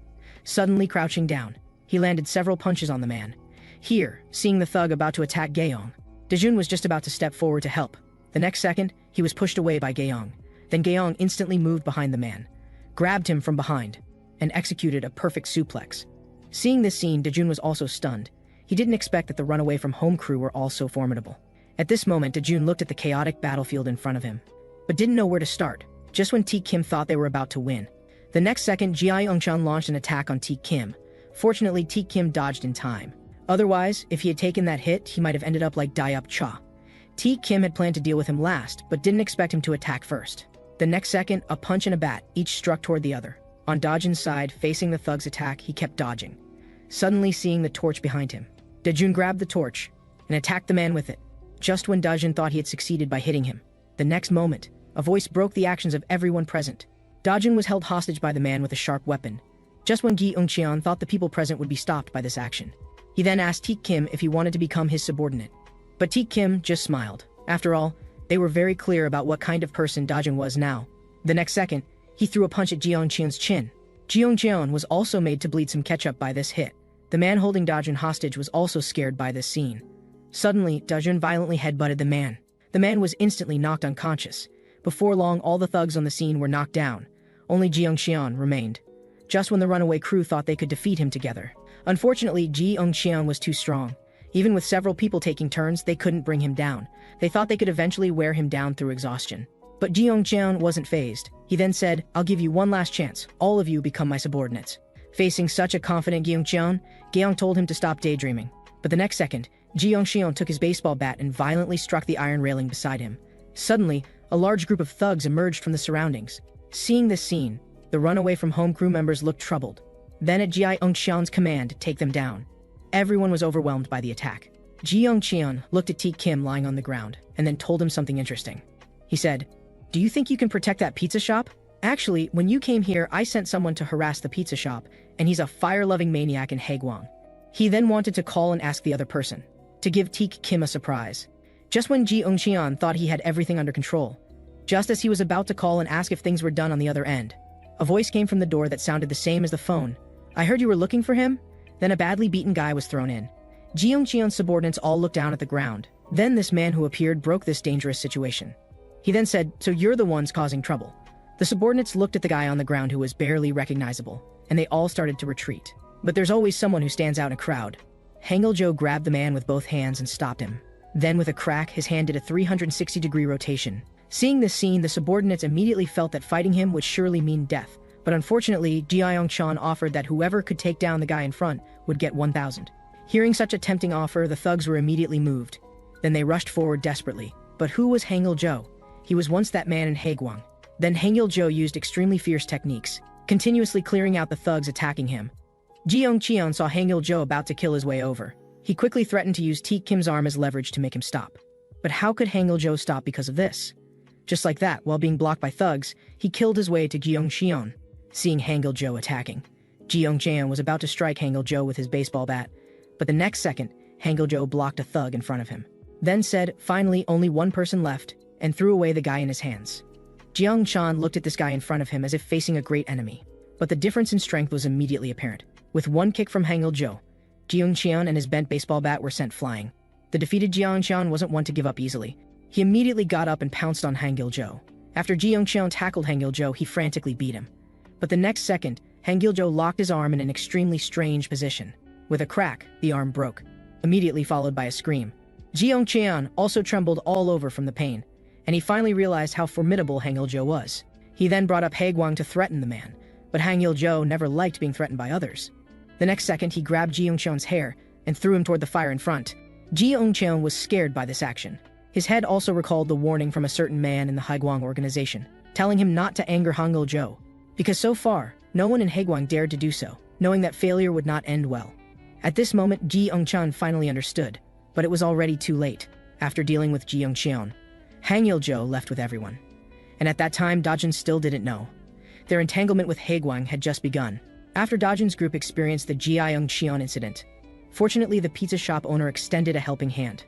Suddenly crouching down, he landed several punches on the man. Here, seeing the thug about to attack Gyeong, Dajun was just about to step forward to help. The next second, he was pushed away by Gyeong. Then Gyeong instantly moved behind the man, grabbed him from behind, and executed a perfect suplex. Seeing this scene, Dajun was also stunned. He didn't expect that the runaway from home crew were all so formidable. At this moment, Dajun looked at the chaotic battlefield in front of him, but didn't know where to start, just when T. Kim thought they were about to win. The next second, Ji Eung-chan launched an attack on T. Kim. Fortunately, T. Kim dodged in time. Otherwise, if he had taken that hit, he might have ended up like Dayup Cha. T. Kim had planned to deal with him last, but didn't expect him to attack first. The next second, a punch and a bat, each struck toward the other. On Dajun's side, facing the thug's attack, he kept dodging. Suddenly seeing the torch behind him, Dajun grabbed the torch and attacked the man with it, just when Dajun thought he had succeeded by hitting him. The next moment, a voice broke the actions of everyone present. Dajun was held hostage by the man with a sharp weapon, just when Gi Eung-cheon thought the people present would be stopped by this action. He then asked T. Kim if he wanted to become his subordinate. But T. Kim just smiled. After all, they were very clear about what kind of person Dajun was now. The next second, he threw a punch at Ji Eung-cheon's chin. Ji Eung-cheon was also made to bleed some ketchup by this hit. The man holding Dajun hostage was also scared by this scene. Suddenly, Dajun violently headbutted the man. The man was instantly knocked unconscious. Before long, all the thugs on the scene were knocked down. Only Ji Eung-cheon remained, just when the runaway crew thought they could defeat him together. Unfortunately, Ji Eung-cheon was too strong. Even with several people taking turns, they couldn't bring him down. They thought they could eventually wear him down through exhaustion. But Ji Eung-cheon wasn't fazed. He then said, "I'll give you one last chance. All of you become my subordinates." Facing such a confident Gi Eung-cheon, Gyeong told him to stop daydreaming. But the next second, Ji Eung-cheon took his baseball bat and violently struck the iron railing beside him. Suddenly, a large group of thugs emerged from the surroundings. Seeing this scene, the runaway from home crew members looked troubled. Then at Ji Eung-cheon's command, take them down. Everyone was overwhelmed by the attack. Ji Eung-cheon looked at T. Kim lying on the ground and then told him something interesting. He said, "Do you think you can protect that pizza shop? Actually, when you came here, I sent someone to harass the pizza shop, and he's a fire-loving maniac in Haegwang." He then wanted to call and ask the other person, to give T. Kim a surprise. Just when Ji Eung-cheon thought he had everything under control, just as he was about to call and ask if things were done on the other end, a voice came from the door that sounded the same as the phone. "I heard you were looking for him?" Then a badly beaten guy was thrown in. Ji Eung-cheon's subordinates all looked down at the ground. Then this man who appeared broke this dangerous situation. He then said, "So you're the ones causing trouble." The subordinates looked at the guy on the ground who was barely recognizable, and they all started to retreat. But there's always someone who stands out in a crowd. Hangil-jo grabbed the man with both hands and stopped him. Then with a crack, his hand did a 360-degree rotation. Seeing this scene, the subordinates immediately felt that fighting him would surely mean death. But unfortunately, Ji Eung-cheon offered that whoever could take down the guy in front would get 1,000. Hearing such a tempting offer, the thugs were immediately moved. Then they rushed forward desperately. But who was Hangil-jo? He was once that man in Haegwang. Then Hangil-jo used extremely fierce techniques, continuously clearing out the thugs attacking him. Ji Eung-cheon saw Hangil-jo about to kill his way over. He quickly threatened to use T. Kim's arm as leverage to make him stop. But how could Hangil-jo stop because of this? Just like that, while being blocked by thugs, he killed his way to Gi Eung-cheon. Seeing Hangil-jo attacking, Ji Eung-cheon was about to strike Hangil-jo with his baseball bat, but the next second, Hangil-jo blocked a thug in front of him. Then said, "Finally, only one person left," and threw away the guy in his hands. Ji Eung-cheon looked at this guy in front of him as if facing a great enemy. But the difference in strength was immediately apparent. With one kick from Hangil-jo, Jeong-cheon and his bent baseball bat were sent flying. The defeated Jeong-cheon wasn't one to give up easily. He immediately got up and pounced on Hangil-jo. After Jeong-cheon tackled Hangil-jo, he frantically beat him. But the next second, Hangil-jo locked his arm in an extremely strange position. With a crack, the arm broke, immediately followed by a scream. Jeong-cheon also trembled all over from the pain, and he finally realized how formidable Hangil-jo was. He then brought up Haegwang to threaten the man, but Hangil-jo never liked being threatened by others. The next second, he grabbed Jeong-cheon's hair and threw him toward the fire in front. Jeong-cheon was scared by this action. His head also recalled the warning from a certain man in the Haegwang organization, telling him not to anger Hangil-jo, because so far, no one in Haegwang dared to do so, knowing that failure would not end well. At this moment, Jeong-cheon finally understood, but it was already too late. After dealing with Jeong-cheon, Hangil-jo left with everyone. And at that time, Dajun still didn't know. Their entanglement with Haegwang had just begun. After Dajun's group experienced the Jeong-cheon incident, fortunately the pizza shop owner extended a helping hand.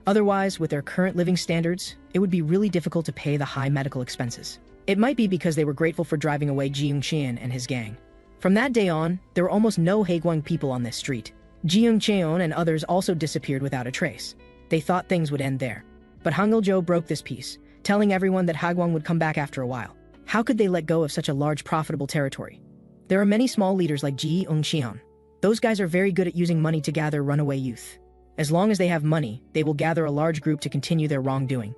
Otherwise, with their current living standards, it would be really difficult to pay the high medical expenses. It might be because they were grateful for driving away Jeong-cheon and his gang. From that day on, there were almost no Haegwang people on this street. Jeong-cheon and others also disappeared without a trace. They thought things would end there. But Hangil-jo broke this peace, telling everyone that Haegwang would come back after a while. How could they let go of such a large profitable territory? There are many small leaders like Jeong-cheon. Those guys are very good at using money to gather runaway youth. As long as they have money, they will gather a large group to continue their wrongdoing.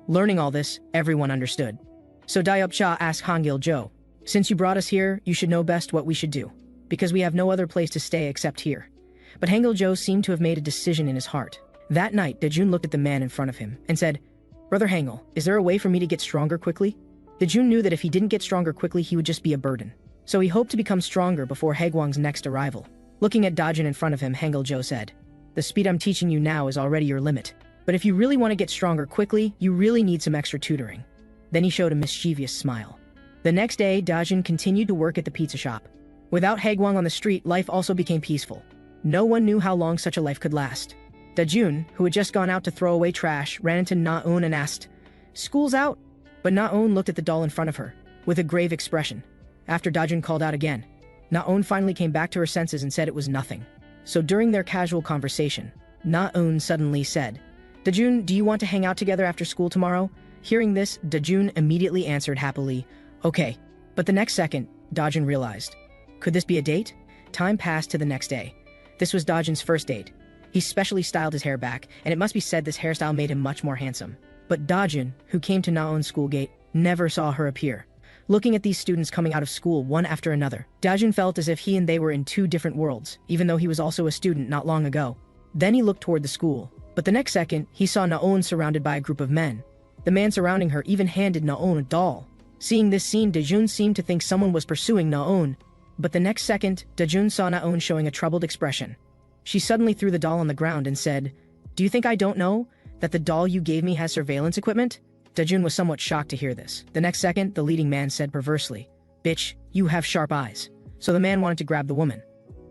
Learning all this, everyone understood. So Dayop-cha asked Hangil-jo, "Since you brought us here, you should know best what we should do, because we have no other place to stay except here." But Hangil-jo seemed to have made a decision in his heart. That night, Dajun looked at the man in front of him and said, "Brother Hangil, is there a way for me to get stronger quickly?" Dajun knew that if he didn't get stronger quickly, he would just be a burden. So he hoped to become stronger before Haegwang's next arrival. Looking at Dajun in front of him, Hangil-jo said, "The speed I'm teaching you now is already your limit. But if you really want to get stronger quickly, you really need some extra tutoring." Then he showed a mischievous smile. The next day, Dajun continued to work at the pizza shop. Without Haegwang on the street, life also became peaceful. No one knew how long such a life could last. Dajun, who had just gone out to throw away trash, ran into Na-eun and asked, "School's out?" But Na-eun looked at the doll in front of her, with a grave expression. After Dajun called out again, Na-eun finally came back to her senses and said it was nothing. So during their casual conversation, Na-eun suddenly said, "Dajun, do you want to hang out together after school tomorrow?" Hearing this, Dajun immediately answered happily, "Okay." But the next second, Dajun realized, could this be a date? Time passed to the next day. This was Dajun's first date. He specially styled his hair back, and it must be said this hairstyle made him much more handsome. But Dajun, who came to Na-eun's school gate, never saw her appear. Looking at these students coming out of school one after another, Dajun felt as if he and they were in two different worlds, even though he was also a student not long ago. Then he looked toward the school, but the next second, he saw Na-eun surrounded by a group of men. The man surrounding her even handed Na-eun a doll. Seeing this scene, Dajun seemed to think someone was pursuing Na-eun. But the next second, Dajun saw Na-eun showing a troubled expression. She suddenly threw the doll on the ground and said, "Do you think I don't know that the doll you gave me has surveillance equipment?" Dajun was somewhat shocked to hear this. The next second, the leading man said perversely, "Bitch, you have sharp eyes." So the man wanted to grab the woman.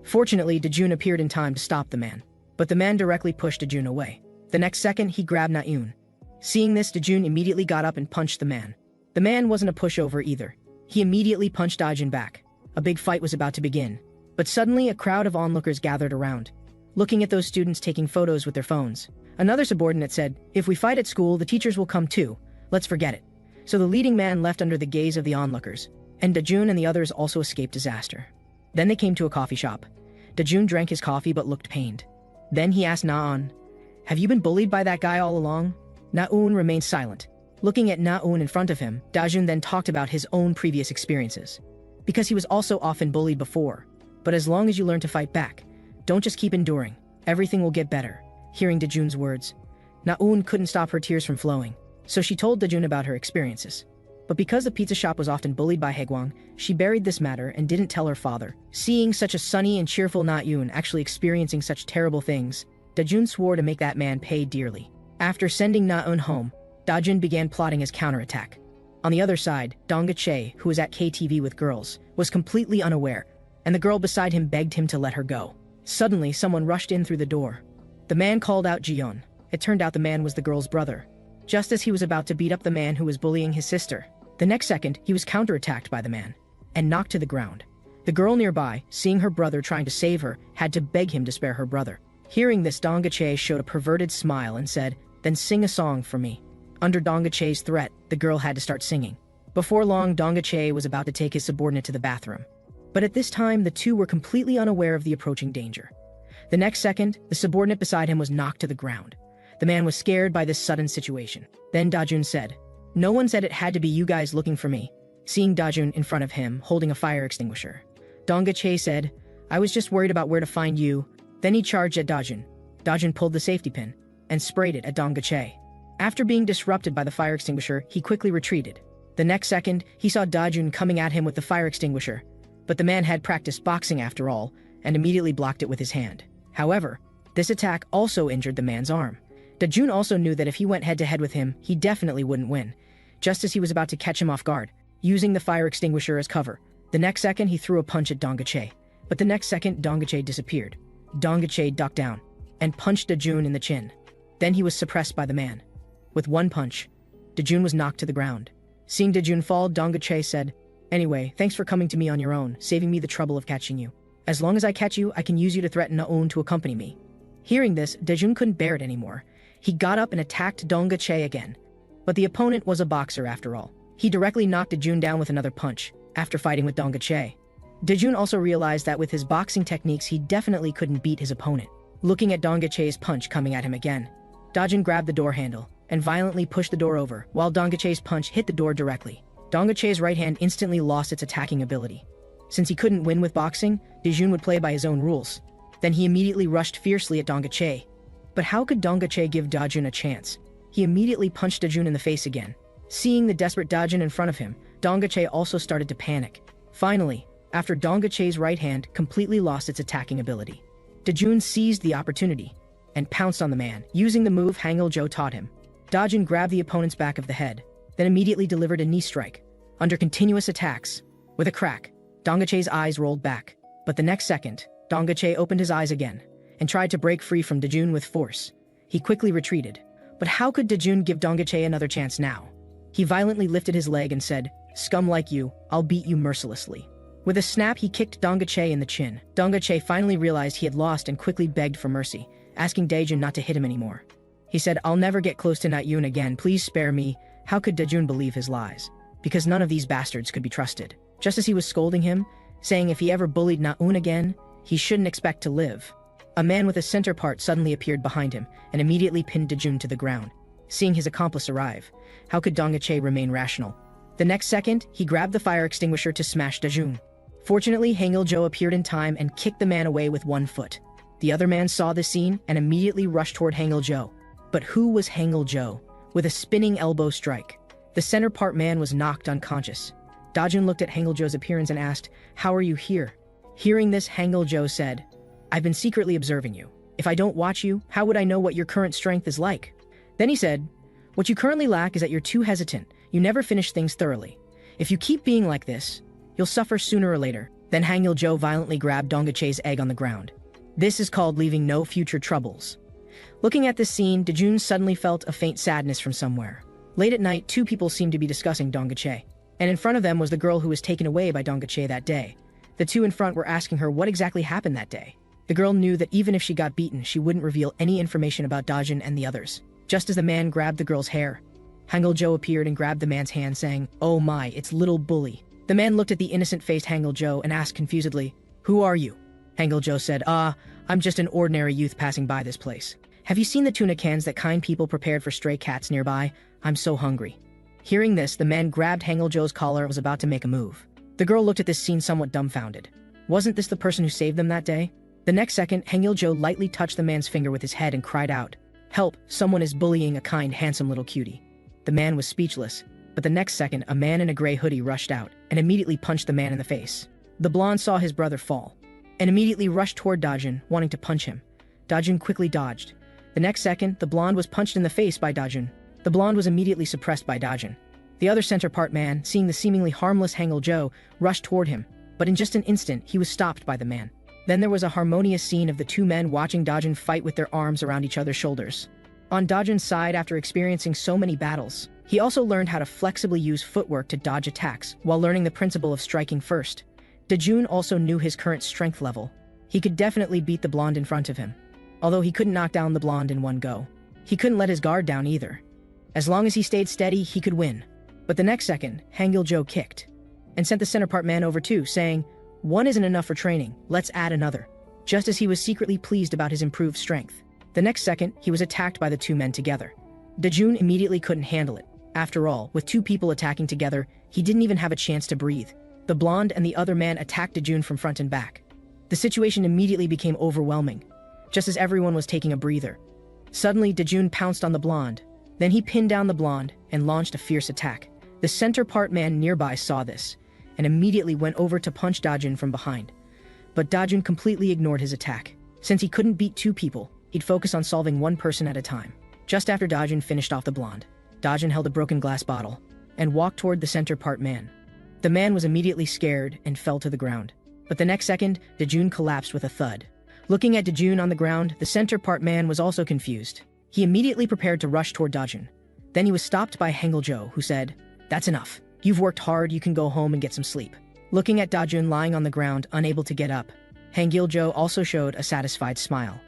Fortunately, Dajun appeared in time to stop the man. But the man directly pushed Dajun away. The next second, he grabbed Na-eun. Seeing this, Dajun immediately got up and punched the man. The man wasn't a pushover either. He immediately punched Dajun back. A big fight was about to begin. But suddenly, a crowd of onlookers gathered around, looking at those students taking photos with their phones. Another subordinate said, "If we fight at school, the teachers will come too. Let's forget it." So the leading man left under the gaze of the onlookers, and Dajun and the others also escaped disaster. Then they came to a coffee shop. Dajun drank his coffee but looked pained. Then he asked Na-eun, "Have you been bullied by that guy all along?" Na-eun remained silent. Looking at Na-eun in front of him, Dajun then talked about his own previous experiences. Because he was also often bullied before. But as long as you learn to fight back, don't just keep enduring, everything will get better. Hearing Dajun's words, Na-eun couldn't stop her tears from flowing. So she told Dajun about her experiences. But because the pizza shop was often bullied by Haegwang, she buried this matter and didn't tell her father. Seeing such a sunny and cheerful Na-eun actually experiencing such terrible things, Dajun swore to make that man pay dearly. After sending Na-eun home, Dajun began plotting his counterattack. On the other side, Dong Che, who was at KTV with girls, was completely unaware, and the girl beside him begged him to let her go. Suddenly, someone rushed in through the door. The man called out Jiyeon. It turned out the man was the girl's brother. Just as he was about to beat up the man who was bullying his sister, the next second, he was counterattacked by the man and knocked to the ground. The girl nearby, seeing her brother trying to save her, had to beg him to spare her brother. Hearing this, Donghae showed a perverted smile and said, "Then sing a song for me." Under Donghae's threat, the girl had to start singing. Before long, Donghae was about to take his subordinate to the bathroom. But at this time, the two were completely unaware of the approaching danger. The next second, the subordinate beside him was knocked to the ground. The man was scared by this sudden situation. Then Dajun said, "No one said it had to be you guys looking for me." Seeing Dajun in front of him, holding a fire extinguisher, Donghae said, "I was just worried about where to find you." Then he charged at Dajun. Dajun pulled the safety pin and sprayed it at Donghae. After being disrupted by the fire extinguisher, he quickly retreated. The next second, he saw Dajun coming at him with the fire extinguisher, but the man had practiced boxing after all, and immediately blocked it with his hand. However, this attack also injured the man's arm. Dajun also knew that if he went head-to-head with him, he definitely wouldn't win. Just as he was about to catch him off guard, using the fire extinguisher as cover, the next second he threw a punch at Donghae. But the next second, Donghae disappeared. Donghae ducked down and punched Dajun in the chin. Then he was suppressed by the man. With one punch, Dajun was knocked to the ground. Seeing Dajun fall, Donghae said, "Anyway, thanks for coming to me on your own, saving me the trouble of catching you. As long as I catch you, I can use you to threaten Naon to accompany me." Hearing this, Dajun couldn't bear it anymore. He got up and attacked Donghae again. But the opponent was a boxer after all. He directly knocked Dajun down with another punch, after fighting with Donghae. Dajun also realized that with his boxing techniques, he definitely couldn't beat his opponent. Looking at Donghae's punch coming at him again, Dajun grabbed the door handle and violently pushed the door over, while Donghae's punch hit the door directly. Donghae's right hand instantly lost its attacking ability. Since he couldn't win with boxing, Dajun would play by his own rules. Then he immediately rushed fiercely at Donghae. But how could Donghae give Dajun a chance? He immediately punched Dajun in the face again. Seeing the desperate Dajun in front of him, Donghae also started to panic. Finally, after Donghae's right hand completely lost its attacking ability, Dajun seized the opportunity and pounced on the man, using the move Hangul-jo taught him. Dajun grabbed the opponent's back of the head, then immediately delivered a knee strike. Under continuous attacks, with a crack, Donghae's eyes rolled back. But the next second, Donghae opened his eyes again and tried to break free from Dajun with force. He quickly retreated. But how could Dajun give Donghae another chance now? He violently lifted his leg and said, "Scum like you, I'll beat you mercilessly." With a snap, he kicked Donghae in the chin. Donghae finally realized he had lost and quickly begged for mercy, asking Dajun not to hit him anymore. He said, "I'll never get close to Naon again, please spare me." How could Dajun believe his lies? Because none of these bastards could be trusted. Just as he was scolding him, saying if he ever bullied Naon again, he shouldn't expect to live, a man with a center part suddenly appeared behind him and immediately pinned Dajun to the ground. Seeing his accomplice arrive, how could Donghae remain rational? The next second, he grabbed the fire extinguisher to smash Dajun. Fortunately, Hangul-jo appeared in time and kicked the man away with one foot. The other man saw the scene and immediately rushed toward Hangul-jo. But who was Hangul-jo? With a spinning elbow strike, the center part man was knocked unconscious. Dajun looked at Hangul-jo's appearance and asked, "How are you here?" Hearing this, Hangul-jo said, "I've been secretly observing you. If I don't watch you, how would I know what your current strength is like?" Then he said, "What you currently lack is that you're too hesitant. You never finish things thoroughly. If you keep being like this, you'll suffer sooner or later." Then Hangul-jo violently grabbed Donghae's egg on the ground. This is called leaving no future troubles. Looking at this scene, Dajun suddenly felt a faint sadness from somewhere. Late at night, two people seemed to be discussing Donghae, and in front of them was the girl who was taken away by Donghae that day. The two in front were asking her what exactly happened that day. The girl knew that even if she got beaten, she wouldn't reveal any information about Dajun and the others. Just as the man grabbed the girl's hair, Hangul-jo appeared and grabbed the man's hand, saying, "Oh my, it's little bully." The man looked at the innocent-faced Hangul-jo and asked confusedly, "Who are you?" Hangul-jo said, I'm just an ordinary youth passing by this place. Have you seen the tuna cans that kind people prepared for stray cats nearby? I'm so hungry." Hearing this, the man grabbed Hangul-jo's collar and was about to make a move. The girl looked at this scene somewhat dumbfounded. Wasn't this the person who saved them that day? The next second, Hangul-jo lightly touched the man's finger with his head and cried out, "Help, someone is bullying a kind, handsome little cutie." The man was speechless, but the next second, a man in a gray hoodie rushed out and immediately punched the man in the face. The blonde saw his brother fall and immediately rushed toward Dajun, wanting to punch him. Dajun quickly dodged. The next second, the blonde was punched in the face by Dajun. The blonde was immediately suppressed by Dajun. The other center part man, seeing the seemingly harmless Hangul-jo, rushed toward him, but in just an instant, he was stopped by the man. Then there was a harmonious scene of the two men watching Dajun fight with their arms around each other's shoulders. On Dajun's side, after experiencing so many battles, he also learned how to flexibly use footwork to dodge attacks, while learning the principle of striking first, Dajun also knew his current strength level. He could definitely beat the blonde in front of him. Although he couldn't knock down the blonde in one go. He couldn't let his guard down either. As long as he stayed steady, he could win. But the next second, Hangil-jo kicked and sent the center part man over too, saying, "One isn't enough for training, let's add another." Just as he was secretly pleased about his improved strength. The next second, he was attacked by the two men together. Dajun immediately couldn't handle it. After all, with two people attacking together, he didn't even have a chance to breathe. The blonde and the other man attacked Dajun from front and back. The situation immediately became overwhelming, just as everyone was taking a breather. Suddenly, Dajun pounced on the blonde. Then he pinned down the blonde and launched a fierce attack. The center part man nearby saw this and immediately went over to punch Dajun from behind. But Dajun completely ignored his attack. Since he couldn't beat two people, he'd focus on solving one person at a time. Just after Dajun finished off the blonde, Dajun held a broken glass bottle and walked toward the center part man. The man was immediately scared and fell to the ground. But the next second, Dajun collapsed with a thud. Looking at Dajun on the ground, the center part man was also confused. He immediately prepared to rush toward Dajun. Then he was stopped by Hangil-jo, who said, "That's enough. You've worked hard, you can go home and get some sleep." Looking at Dajun lying on the ground, unable to get up, Hangil-jo also showed a satisfied smile.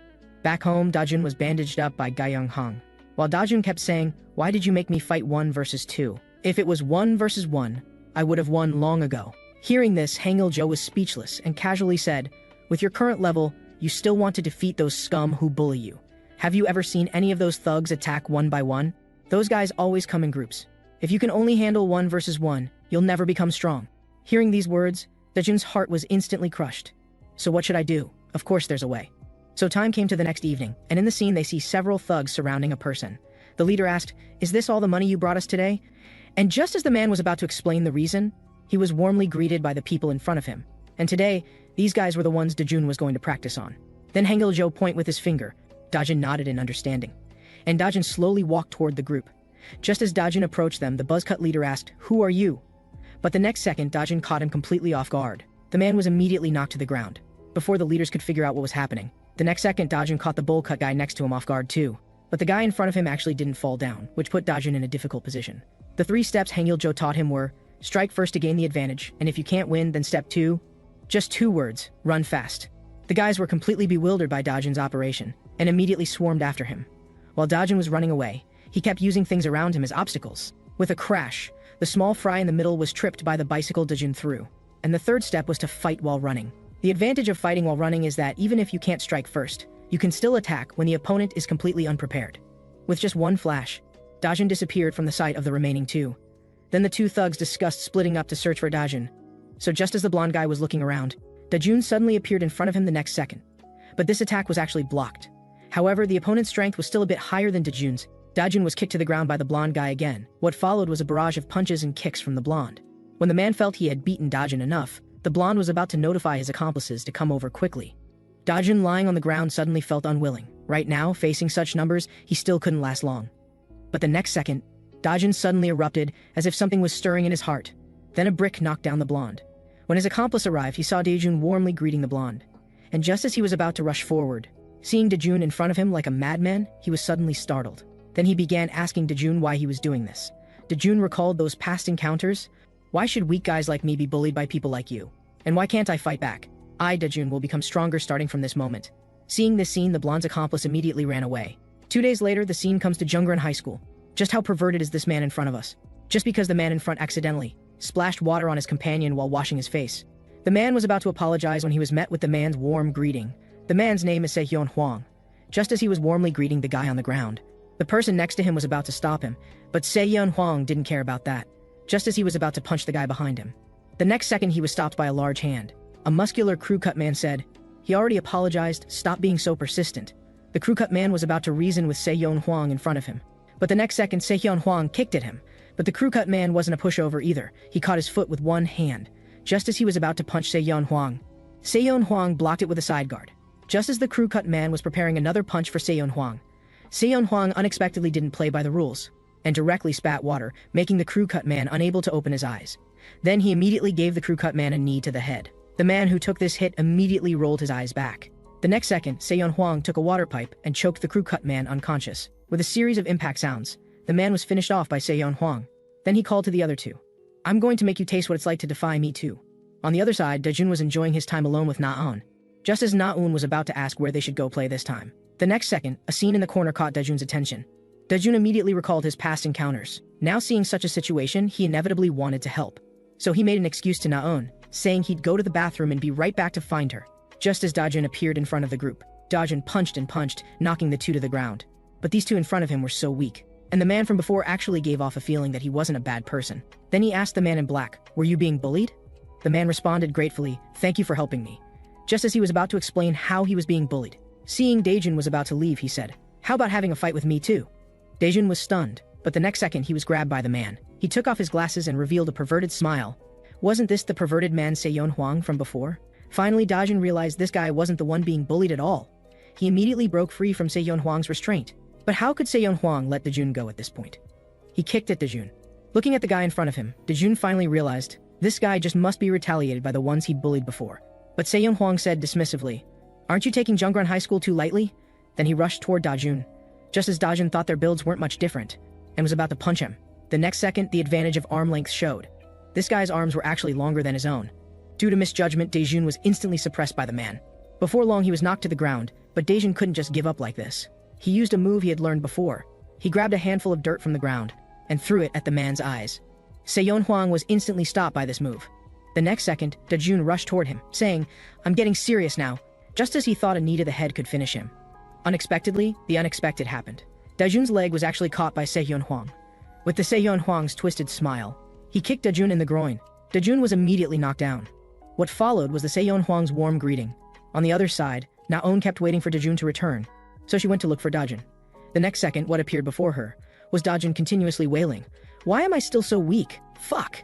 Back home, Dajun was bandaged up by Ga-young-hong, while Dajun kept saying, "Why did you make me fight 1 versus 2? If it was 1 versus 1, I would have won long ago." Hearing this, Hangil-jo was speechless and casually said, "With your current level, you still want to defeat those scum who bully you. Have you ever seen any of those thugs attack one by one? Those guys always come in groups. If you can only handle 1 versus 1, you'll never become strong." Hearing these words, Dajun's heart was instantly crushed. So what should I do? Of course there's a way. So time came to the next evening, and in the scene they see several thugs surrounding a person. The leader asked, "Is this all the money you brought us today?" And just as the man was about to explain the reason, he was warmly greeted by the people in front of him. And today, these guys were the ones Dajun was going to practice on. Then Hangil-jo pointed with his finger. Dajun nodded in understanding. And Dajun slowly walked toward the group. Just as Dajun approached them, the buzzcut leader asked, "Who are you?" But the next second, Dajun caught him completely off guard. The man was immediately knocked to the ground, before the leaders could figure out what was happening. The next second, Dajun caught the bowl-cut guy next to him off guard too. But the guy in front of him actually didn't fall down, which put Dajun in a difficult position. The 3 steps Hangil-jo taught him were, strike first to gain the advantage, and if you can't win, then step 2. Just 2 words, run fast. The guys were completely bewildered by Dajun's operation, and immediately swarmed after him. While Dajun was running away, he kept using things around him as obstacles. With a crash, the small fry in the middle was tripped by the bicycle Dajun threw. And the 3rd step was to fight while running. The advantage of fighting while running is that even if you can't strike first, you can still attack when the opponent is completely unprepared. With just one flash, Dajun disappeared from the sight of the remaining 2. Then the 2 thugs discussed splitting up to search for Dajun. So just as the blonde guy was looking around, Dajun suddenly appeared in front of him the next second. But this attack was actually blocked. However, the opponent's strength was still a bit higher than Dajun's. Dajun was kicked to the ground by the blonde guy again. What followed was a barrage of punches and kicks from the blonde. When the man felt he had beaten Dajun enough, the blonde was about to notify his accomplices to come over quickly. Dajun, lying on the ground, suddenly felt unwilling. Right now, facing such numbers, he still couldn't last long. But the next second, Dajun suddenly erupted as if something was stirring in his heart. Then a brick knocked down the blonde. When his accomplice arrived, he saw Dajun warmly greeting the blonde. And just as he was about to rush forward, seeing Dajun in front of him like a madman, he was suddenly startled. Then he began asking Dajun why he was doing this. Dajun recalled those past encounters. "Why should weak guys like me be bullied by people like you? And why can't I fight back? I, Dajun, will become stronger starting from this moment." Seeing this scene, the blonde's accomplice immediately ran away. 2 days later, the scene comes to Jungran High School. Just how perverted is this man in front of us? Just because the man in front accidentally splashed water on his companion while washing his face. The man was about to apologize when he was met with the man's warm greeting. The man's name is Se-hyun Hwang. Just as he was warmly greeting the guy on the ground, the person next to him was about to stop him, but Se-hyun Hwang didn't care about that. Just as he was about to punch the guy behind him, the next second he was stopped by a large hand. A muscular crew-cut man said, "He already apologized, stop being so persistent." The crew-cut man was about to reason with Se-hyun Hwang in front of him. But the next second, Se-hyun Hwang kicked at him. But the crew-cut man wasn't a pushover either. He caught his foot with one hand, just as he was about to punch Se-hyun Hwang. Se-hyun Hwang blocked it with a side guard. Just as the crew-cut man was preparing another punch for Se-hyun Hwang, Se-hyun Hwang unexpectedly didn't play by the rules, and directly spat water, making the crew-cut man unable to open his eyes. Then he immediately gave the crew-cut man a knee to the head. The man who took this hit immediately rolled his eyes back. The next second, Se-hyun Hwang took a water pipe and choked the crew-cut man unconscious. With a series of impact sounds, the man was finished off by Se-hyun Hwang. Then he called to the other 2. "I'm going to make you taste what it's like to defy me too." On the other side, Dajun was enjoying his time alone with Na-eun. Just as Na-eun was about to ask where they should go play this time, the next second, a scene in the corner caught Dajun's attention. Dajun immediately recalled his past encounters. Now seeing such a situation, he inevitably wanted to help. So he made an excuse to Na-eun, saying he'd go to the bathroom and be right back to find her. Just as Dajun appeared in front of the group, Dajun punched and punched, knocking the two to the ground. But these two in front of him were so weak. And the man from before actually gave off a feeling that he wasn't a bad person. Then he asked the man in black, "Were you being bullied?" The man responded gratefully, "Thank you for helping me." Just as he was about to explain how he was being bullied. Seeing Dajun was about to leave, he said, "How about having a fight with me too?" Dajun was stunned, but the next second he was grabbed by the man. He took off his glasses and revealed a perverted smile. Wasn't this the perverted man Se-yeon Hwang from before? Finally, Dajun realized this guy wasn't the one being bullied at all. He immediately broke free from Se-yeon Hwang's restraint. But how could Se-yeon Hwang let Dajun go at this point? He kicked at Dajun. Looking at the guy in front of him, Dajun finally realized this guy just must be retaliated by the ones he'd bullied before. But Se-yeon Hwang said dismissively, "Aren't you taking Jungran High School too lightly?" Then he rushed toward Dajun, just as Dajun thought their builds weren't much different, and was about to punch him. The next second, the advantage of arm length showed. This guy's arms were actually longer than his own. Due to misjudgment, Dajun was instantly suppressed by the man. Before long, he was knocked to the ground, but Dajun couldn't just give up like this. He used a move he had learned before. He grabbed a handful of dirt from the ground and threw it at the man's eyes. Se-yeon Hwang was instantly stopped by this move. The next second, Dajun rushed toward him, saying, "I'm getting serious now," just as he thought a knee to the head could finish him. Unexpectedly, the unexpected happened. Dajun's leg was actually caught by Se-yeon Hwang. With the Se-yeon Hwang's twisted smile, he kicked Dajun in the groin. Dajun was immediately knocked down. What followed was the Se-yeon Hwang's warm greeting. On the other side, Na-eun kept waiting for Dajun to return, so she went to look for Dajun. The next second, what appeared before her was Dajun continuously wailing, "Why am I still so weak? Fuck!"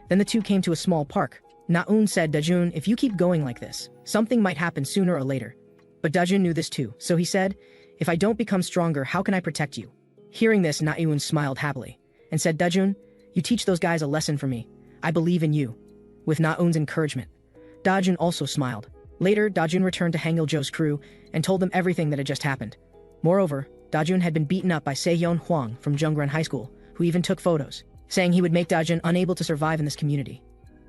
Then the two came to a small park. Na-eun said, "Dajun, if you keep going like this, something might happen sooner or later." But Dajun knew this too, so he said, "If I don't become stronger, how can I protect you?" Hearing this, Na-eun smiled happily and said, "Dajun, you teach those guys a lesson for me. I believe in you." With Na-eun's encouragement, Dajun also smiled. Later, Dajun returned to Hangil-jo's crew and told them everything that had just happened. Moreover, Dajun had been beaten up by Se-yeon Hwang from Jungran High School, who even took photos, saying he would make Dajun unable to survive in this community.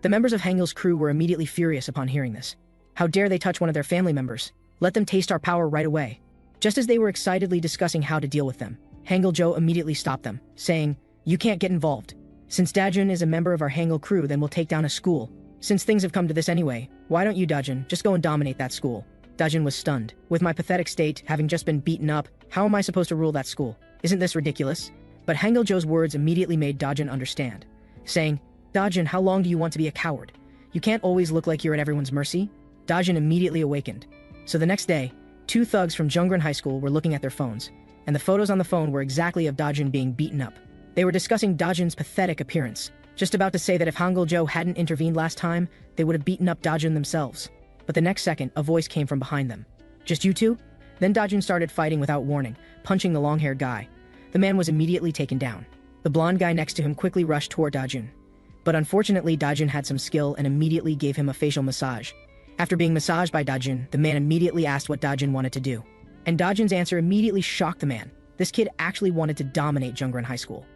The members of Hangil's crew were immediately furious upon hearing this. How dare they touch one of their family members? Let them taste our power right away. Just as they were excitedly discussing how to deal with them, Hangil-jo immediately stopped them, saying, "You can't get involved. Since Dajun is a member of our Hangil crew, then we'll take down a school. Since things have come to this anyway, why don't you, Dajun, just go and dominate that school?" Dajun was stunned. With my pathetic state, having just been beaten up, how am I supposed to rule that school? Isn't this ridiculous? But Hangil-jo's words immediately made Dajun understand, saying, "Dajun, how long do you want to be a coward? You can't always look like you're at everyone's mercy." Dajun immediately awakened. So the next day, two thugs from Jungran High School were looking at their phones, and the photos on the phone were exactly of Dajun being beaten up. They were discussing Dajun's pathetic appearance, just about to say that if Hangil-jo hadn't intervened last time, they would have beaten up Dajun themselves. But the next second, a voice came from behind them. "Just you two?" Then Dajun started fighting without warning, punching the long-haired guy. The man was immediately taken down. The blonde guy next to him quickly rushed toward Dajun. But unfortunately, Dajun had some skill and immediately gave him a facial massage. After being massaged by Dajun, the man immediately asked what Dajun wanted to do. And Dajun's answer immediately shocked the man. This kid actually wanted to dominate Jungran High School.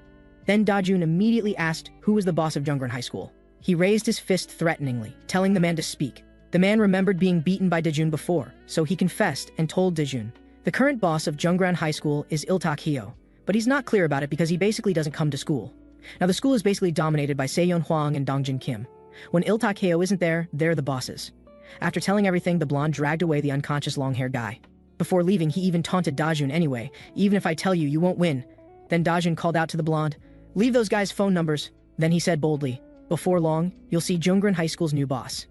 Then Dajun immediately asked who was the boss of Jungran High School. He raised his fist threateningly, telling the man to speak. The man remembered being beaten by Dajun before, so he confessed and told Dajun. The current boss of Jungran High School is Il-tak Hyo, but he's not clear about it because he basically doesn't come to school. Now the school is basically dominated by Se-yeon Hwang and Dongjin Kim. When Il-tak Hyo isn't there, they're the bosses. After telling everything, the blonde dragged away the unconscious long-haired guy. Before leaving, he even taunted Dajun anyway, "Even if I tell you, you won't win." Then Dajun called out to the blonde, "Leave those guys' phone numbers." Then he said boldly, "Before long, you'll see Jungran High School's new boss."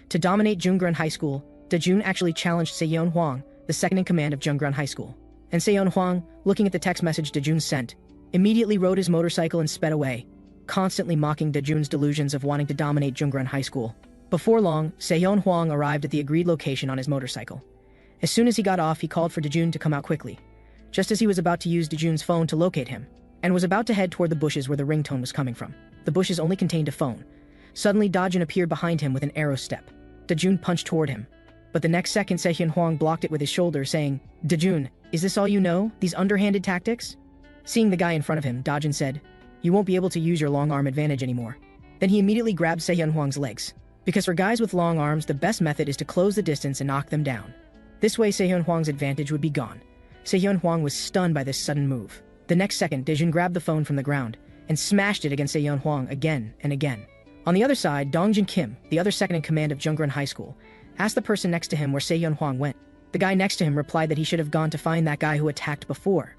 To dominate Jungran High School, Dajun actually challenged Se-yeon Hwang, the second in command of Jungran High School. And Se-yeon Hwang, looking at the text message Dajun sent, immediately rode his motorcycle and sped away, constantly mocking Dajun's delusions of wanting to dominate Jungran High School. Before long, Se-yeon Hwang arrived at the agreed location on his motorcycle. As soon as he got off, he called for Dajun to come out quickly, just as he was about to use Dajun's phone to locate him, and was about to head toward the bushes where the ringtone was coming from. The bushes only contained a phone. Suddenly, Dajun appeared behind him with an arrow step. Dajun punched toward him. But the next second, Se-yeon Hwang blocked it with his shoulder, saying, "Dajun, is this all you know? These underhanded tactics?" Seeing the guy in front of him, Dajun said, "You won't be able to use your long arm advantage anymore." Then he immediately grabbed Se-yeon Hwang's legs. Because for guys with long arms, the best method is to close the distance and knock them down. This way, Sehyun Hwang's advantage would be gone. Sehyun Hwang was stunned by this sudden move. The next second, Dajun grabbed the phone from the ground and smashed it against Sehyun Hwang again and again. On the other side, Dongjin Kim, the other second in command of Jungran High School, asked the person next to him where Sehyun Hwang went. The guy next to him replied that he should have gone to find that guy who attacked before.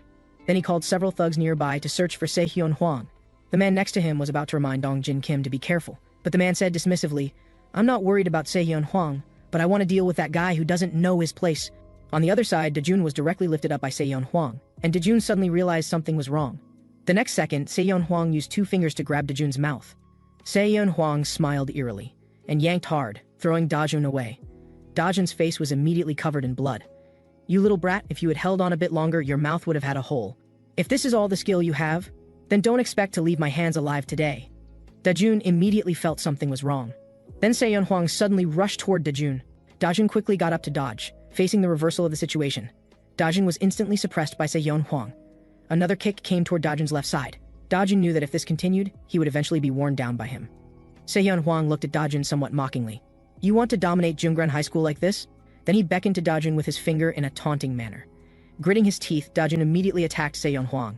Then he called several thugs nearby to search for Sehyun Hwang. The man next to him was about to remind Dongjin Kim to be careful, but the man said dismissively, "I'm not worried about Sehyun Hwang, but I want to deal with that guy who doesn't know his place." On the other side, Dajun was directly lifted up by Sehyun Hwang, and Dajun suddenly realized something was wrong. The next second, Sehyun Hwang used 2 fingers to grab Dajun's mouth. Sehyun Hwang smiled eerily and yanked hard, throwing Dajun away. Dajun's face was immediately covered in blood. "You little brat, if you had held on a bit longer, your mouth would have had a hole. If this is all the skill you have, then don't expect to leave my hands alive today." Dajun immediately felt something was wrong. Then Sehyun Hwang suddenly rushed toward Dajun. Dajun quickly got up to dodge, facing the reversal of the situation. Dajun was instantly suppressed by Sehyun Hwang. Another kick came toward Dajun's left side. Dajun knew that if this continued, he would eventually be worn down by him. Sehyun Hwang looked at Dajun somewhat mockingly. "You want to dominate Jungran High School like this?" Then he beckoned to Dajun with his finger in a taunting manner. Gritting his teeth, Dajun immediately attacked Sehyun Hwang,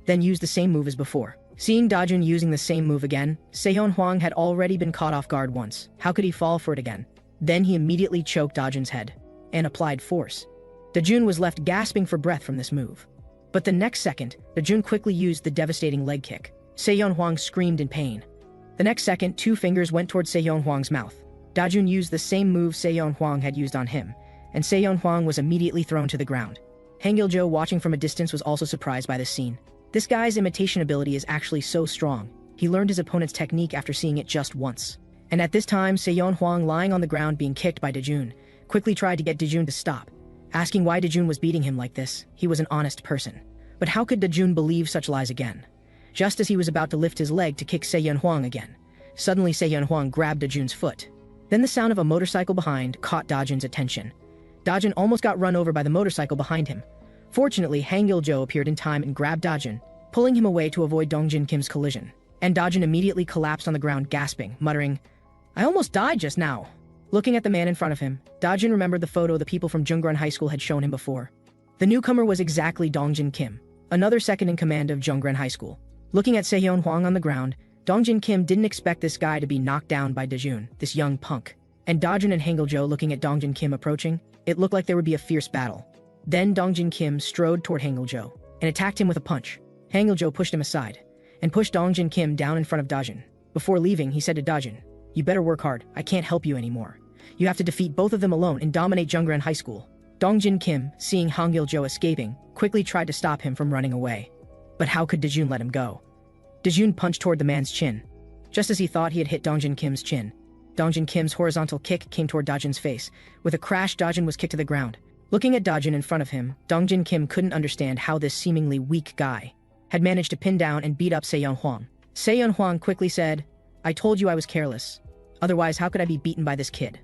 then used the same move as before. Seeing Dajun using the same move again, Sehyun Hwang had already been caught off guard once. How could he fall for it again? Then he immediately choked Dajun's head and applied force. Dajun was left gasping for breath from this move. But the next second, Dajun quickly used the devastating leg kick. Sehyun Hwang screamed in pain. The next second, 2 fingers went towards Sehyun Hwang's mouth. Dajun used the same move Sehyun Hwang had used on him, and Sehyun Hwang was immediately thrown to the ground. Hangil-jo, watching from a distance, was also surprised by this scene. This guy's imitation ability is actually so strong. He learned his opponent's technique after seeing it just once. And at this time, Sehyun Hwang, lying on the ground being kicked by Dajun, quickly tried to get Dajun to stop, asking why Dajun was beating him like this. He was an honest person. But how could Dajun believe such lies again? Just as he was about to lift his leg to kick Sehyun Hwang again, suddenly Sehyun Hwang grabbed Dajun's foot. Then the sound of a motorcycle behind caught Dajun's attention. Dajun almost got run over by the motorcycle behind him. Fortunately, Hangil-jo appeared in time and grabbed Dajun, pulling him away to avoid Dongjin Kim's collision. And Dajun immediately collapsed on the ground, gasping, muttering, "I almost died just now." Looking at the man in front of him, Dajun remembered the photo the people from Jungran High School had shown him before. The newcomer was exactly Dongjin Kim, another second in command of Jungran High School. Looking at Sehyun Hwang on the ground, Dongjin Kim didn't expect this guy to be knocked down by Dajun, this young punk. And Dajun and Hangil-jo, looking at Dongjin Kim approaching, it looked like there would be a fierce battle. Then Dongjin Kim strode toward Hangil-jo and attacked him with a punch. Hangil-jo pushed him aside and pushed Dongjin Kim down in front of Dajun. Before leaving, he said to Dajun, "You better work hard. I can't help you anymore. You have to defeat both of them alone and dominate Jungran High School." Dongjin Kim, seeing Hangil-jo escaping, quickly tried to stop him from running away. But how could Dajun let him go? Dajun punched toward the man's chin. Just as he thought he had hit Dongjin Kim's chin, Dongjin Kim's horizontal kick came toward Dajun's face. With a crash, Dajun was kicked to the ground. Looking at Dajun in front of him, Dongjin Kim couldn't understand how this seemingly weak guy had managed to pin down and beat up Sehyun Hwang. Sehyun Hwang quickly said, "I told you I was careless. Otherwise, how could I be beaten by this kid?"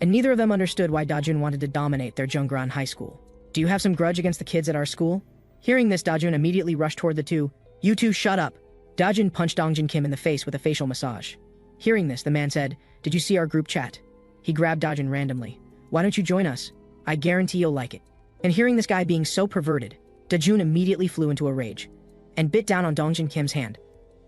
And neither of them understood why Dajun wanted to dominate their Jungran High School. "Do you have some grudge against the kids at our school?" Hearing this, Dajun immediately rushed toward the two. "You two shut up." Dajun punched Dongjin Kim in the face with a facial massage. Hearing this, the man said, "Did you see our group chat?" He grabbed Dajun randomly. "Why don't you join us? I guarantee you'll like it." And hearing this guy being so perverted, Dajun immediately flew into a rage and bit down on Dongjin Kim's hand.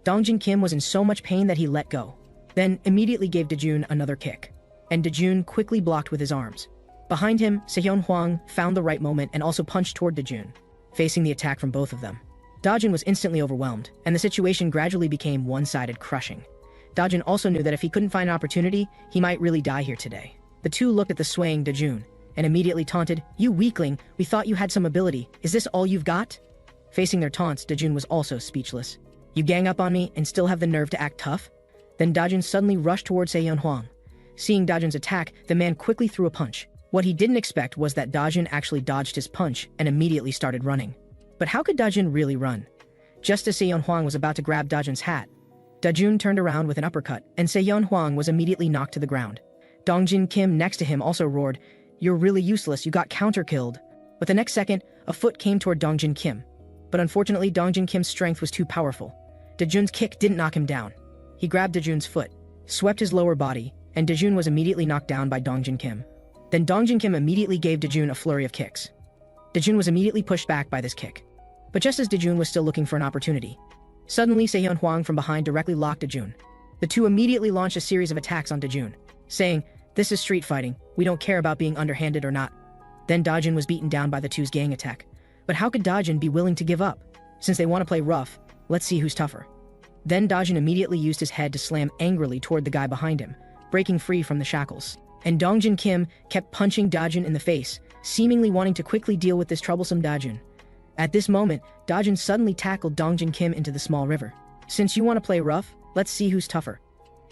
Dongjin Kim was in so much pain that he let go, then immediately gave Dajun another kick. And Dajun quickly blocked with his arms. Behind him, Sehyun Hwang found the right moment and also punched toward Dajun, facing the attack from both of them. Dajun was instantly overwhelmed, and the situation gradually became one-sided, crushing. Dajun also knew that if he couldn't find an opportunity, he might really die here today. The two looked at the swaying Dajun and immediately taunted, "You weakling, we thought you had some ability. Is this all you've got?" Facing their taunts, Dajun was also speechless. "You gang up on me and still have the nerve to act tough?" Then Dajun suddenly rushed towards Sehyun Hwang. Seeing Dajun's attack, the man quickly threw a punch. What he didn't expect was that Dajun actually dodged his punch and immediately started running. But how could Dajun really run? Just as Sehyun Hwang was about to grab Dajun's hat, Dajun turned around with an uppercut, and Sehyun Hwang was immediately knocked to the ground. Dongjin Kim next to him also roared, "You're really useless, you got counter-killed." But the next second, a foot came toward Dongjin Kim. But unfortunately, Dongjin Kim's strength was too powerful. Dajun's kick didn't knock him down. He grabbed Dajun's foot, swept his lower body, and Dajun was immediately knocked down by Dongjin Kim. Then Dongjin Kim immediately gave Dajun a flurry of kicks. Dajun was immediately pushed back by this kick. But just as Dajun was still looking for an opportunity, suddenly Sehyun Hwang from behind directly locked Dajun. The two immediately launched a series of attacks on Dajun, saying, "This is street fighting, we don't care about being underhanded or not." Then Dajun was beaten down by the two's gang attack. But how could Dajun be willing to give up? Since they want to play rough, let's see who's tougher. Then Dajun immediately used his head to slam angrily toward the guy behind him, breaking free from the shackles. And Dongjin Kim kept punching Dajun in the face, seemingly wanting to quickly deal with this troublesome Dajun. At this moment, Dajun suddenly tackled Dongjin Kim into the small river. "Since you want to play rough, let's see who's tougher.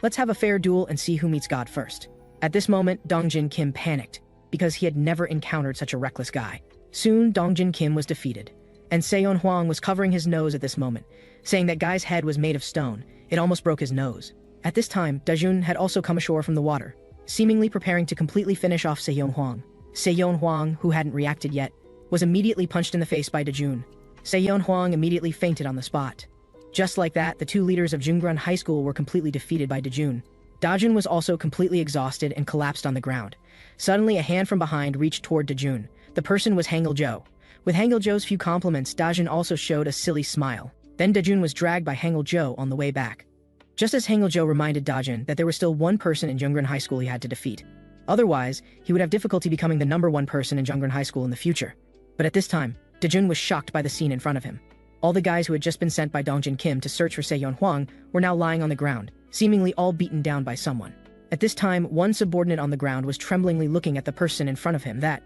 Let's have a fair duel and see who meets God first." At this moment, Dongjin Kim panicked, because he had never encountered such a reckless guy. Soon, Dongjin Kim was defeated, and Sehyun Hwang was covering his nose at this moment, saying that guy's head was made of stone. It almost broke his nose. At this time, Dajun had also come ashore from the water, seemingly preparing to completely finish off Sehyun Hwang. Sehyun Hwang, who hadn't reacted yet, was immediately punched in the face by Dajun. Sehyun Hwang immediately fainted on the spot. Just like that, the two leaders of Jungran High School were completely defeated by Dajun. Dajun was also completely exhausted and collapsed on the ground. Suddenly, a hand from behind reached toward Dajun. The person was Hangul-jo. With Hangul-jo's few compliments, Dajun also showed a silly smile. Then Dajun was dragged by Hangul-jo on the way back. Just as Hangul-jo reminded Dajun that there was still one person in Jungran High School he had to defeat. Otherwise, he would have difficulty becoming the #1 person in Jungran High School in the future. But at this time, Dajun was shocked by the scene in front of him. All the guys who had just been sent by Dongjin Kim to search for Sehyun Hwang were now lying on the ground, seemingly all beaten down by someone. At this time, one subordinate on the ground was tremblingly looking at the person in front of him. That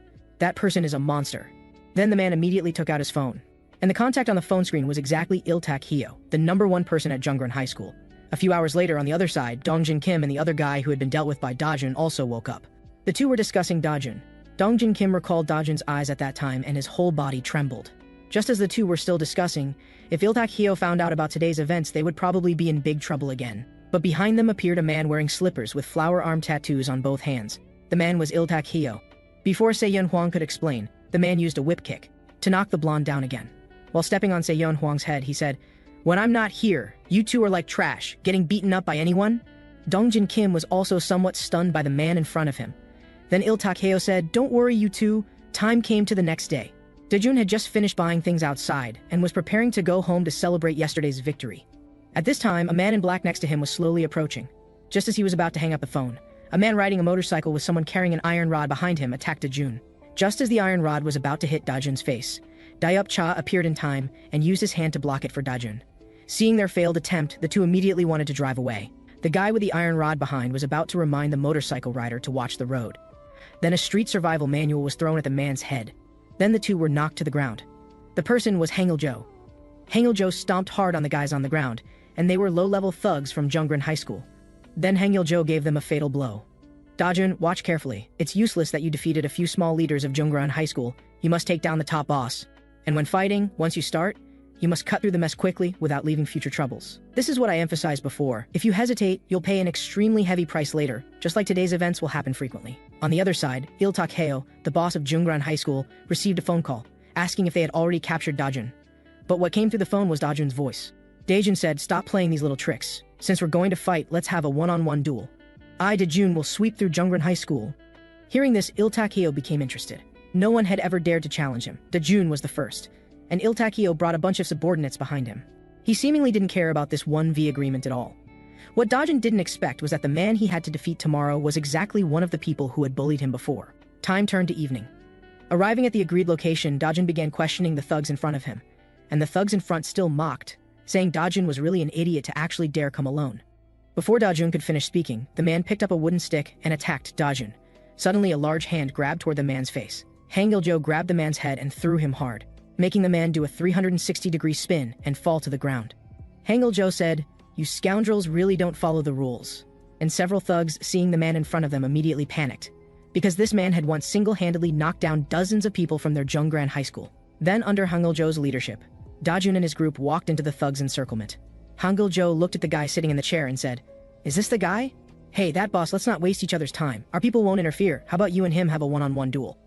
person is a monster. Then the man immediately took out his phone. And the contact on the phone screen was exactly Il-tak Hyo, the #1 person at Jungran High School. A few hours later, on the other side, Dongjin Kim and the other guy who had been dealt with by Dajun also woke up. The two were discussing Dajun. Dongjin Kim recalled Dajun's eyes at that time and his whole body trembled. Just as the two were still discussing, if Il-tak Hyo found out about today's events, they would probably be in big trouble again. But behind them appeared a man wearing slippers with flower arm tattoos on both hands. The man was Il-tak Hyo. Before Sehyun Hwang could explain, the man used a whip kick to knock the blonde down again. While stepping on Sehyun Hwang's head, he said, "When I'm not here, you two are like trash, getting beaten up by anyone?" Dongjin Kim was also somewhat stunned by the man in front of him. Then Il-tak Hyo said, "Don't worry, you two." Time came to the next day. Dajun had just finished buying things outside and was preparing to go home to celebrate yesterday's victory. At this time, a man in black next to him was slowly approaching. Just as he was about to hang up the phone, a man riding a motorcycle with someone carrying an iron rod behind him attacked Dajun. Just as the iron rod was about to hit Dajun's face, Dayup Cha appeared in time and used his hand to block it for Dajun. Seeing their failed attempt, the two immediately wanted to drive away. The guy with the iron rod behind was about to remind the motorcycle rider to watch the road. Then a street survival manual was thrown at the man's head. Then the two were knocked to the ground. The person was Hangul-jo. Hangul-jo stomped hard on the guys on the ground, and they were low-level thugs from Jungran High School. Then Hangul-jo gave them a fatal blow. "Dajun, watch carefully. It's useless that you defeated a few small leaders of Jungran High School. You must take down the top boss. And when fighting, once you start, you must cut through the mess quickly without leaving future troubles. This is what I emphasized before. If you hesitate, you'll pay an extremely heavy price later, just like today's events will happen frequently." On the other side, Il-tak Hyo, the boss of Jungran High School, received a phone call, asking if they had already captured Dajun. But what came through the phone was Dajun's voice. Dajun said, "Stop playing these little tricks. Since we're going to fight, let's have a one-on-one duel. I, Dajun, will sweep through Jungran High School." Hearing this, Il-tak Hyo became interested. No one had ever dared to challenge him. Dajun was the first, and Il-tak Hyo brought a bunch of subordinates behind him. He seemingly didn't care about this 1v agreement at all. What Dajun didn't expect was that the man he had to defeat tomorrow was exactly one of the people who had bullied him before. Time turned to evening. Arriving at the agreed location, Dajun began questioning the thugs in front of him, and the thugs in front still mocked, saying Dajun was really an idiot to actually dare come alone. Before Dajun could finish speaking, the man picked up a wooden stick and attacked Dajun. Suddenly, a large hand grabbed toward the man's face. Hangul-jo grabbed the man's head and threw him hard, making the man do a 360-degree spin and fall to the ground. Hangul-jo said, "You scoundrels really don't follow the rules." And several thugs, seeing the man in front of them, immediately panicked, because this man had once single-handedly knocked down dozens of people from their Jungran High School. Then, under Hangul-jo's leadership, Dajun and his group walked into the thugs' encirclement. Hangul-jo looked at the guy sitting in the chair and said, "Is this the guy? Hey, that boss, let's not waste each other's time. Our people won't interfere. How about you and him have a one-on-one duel?"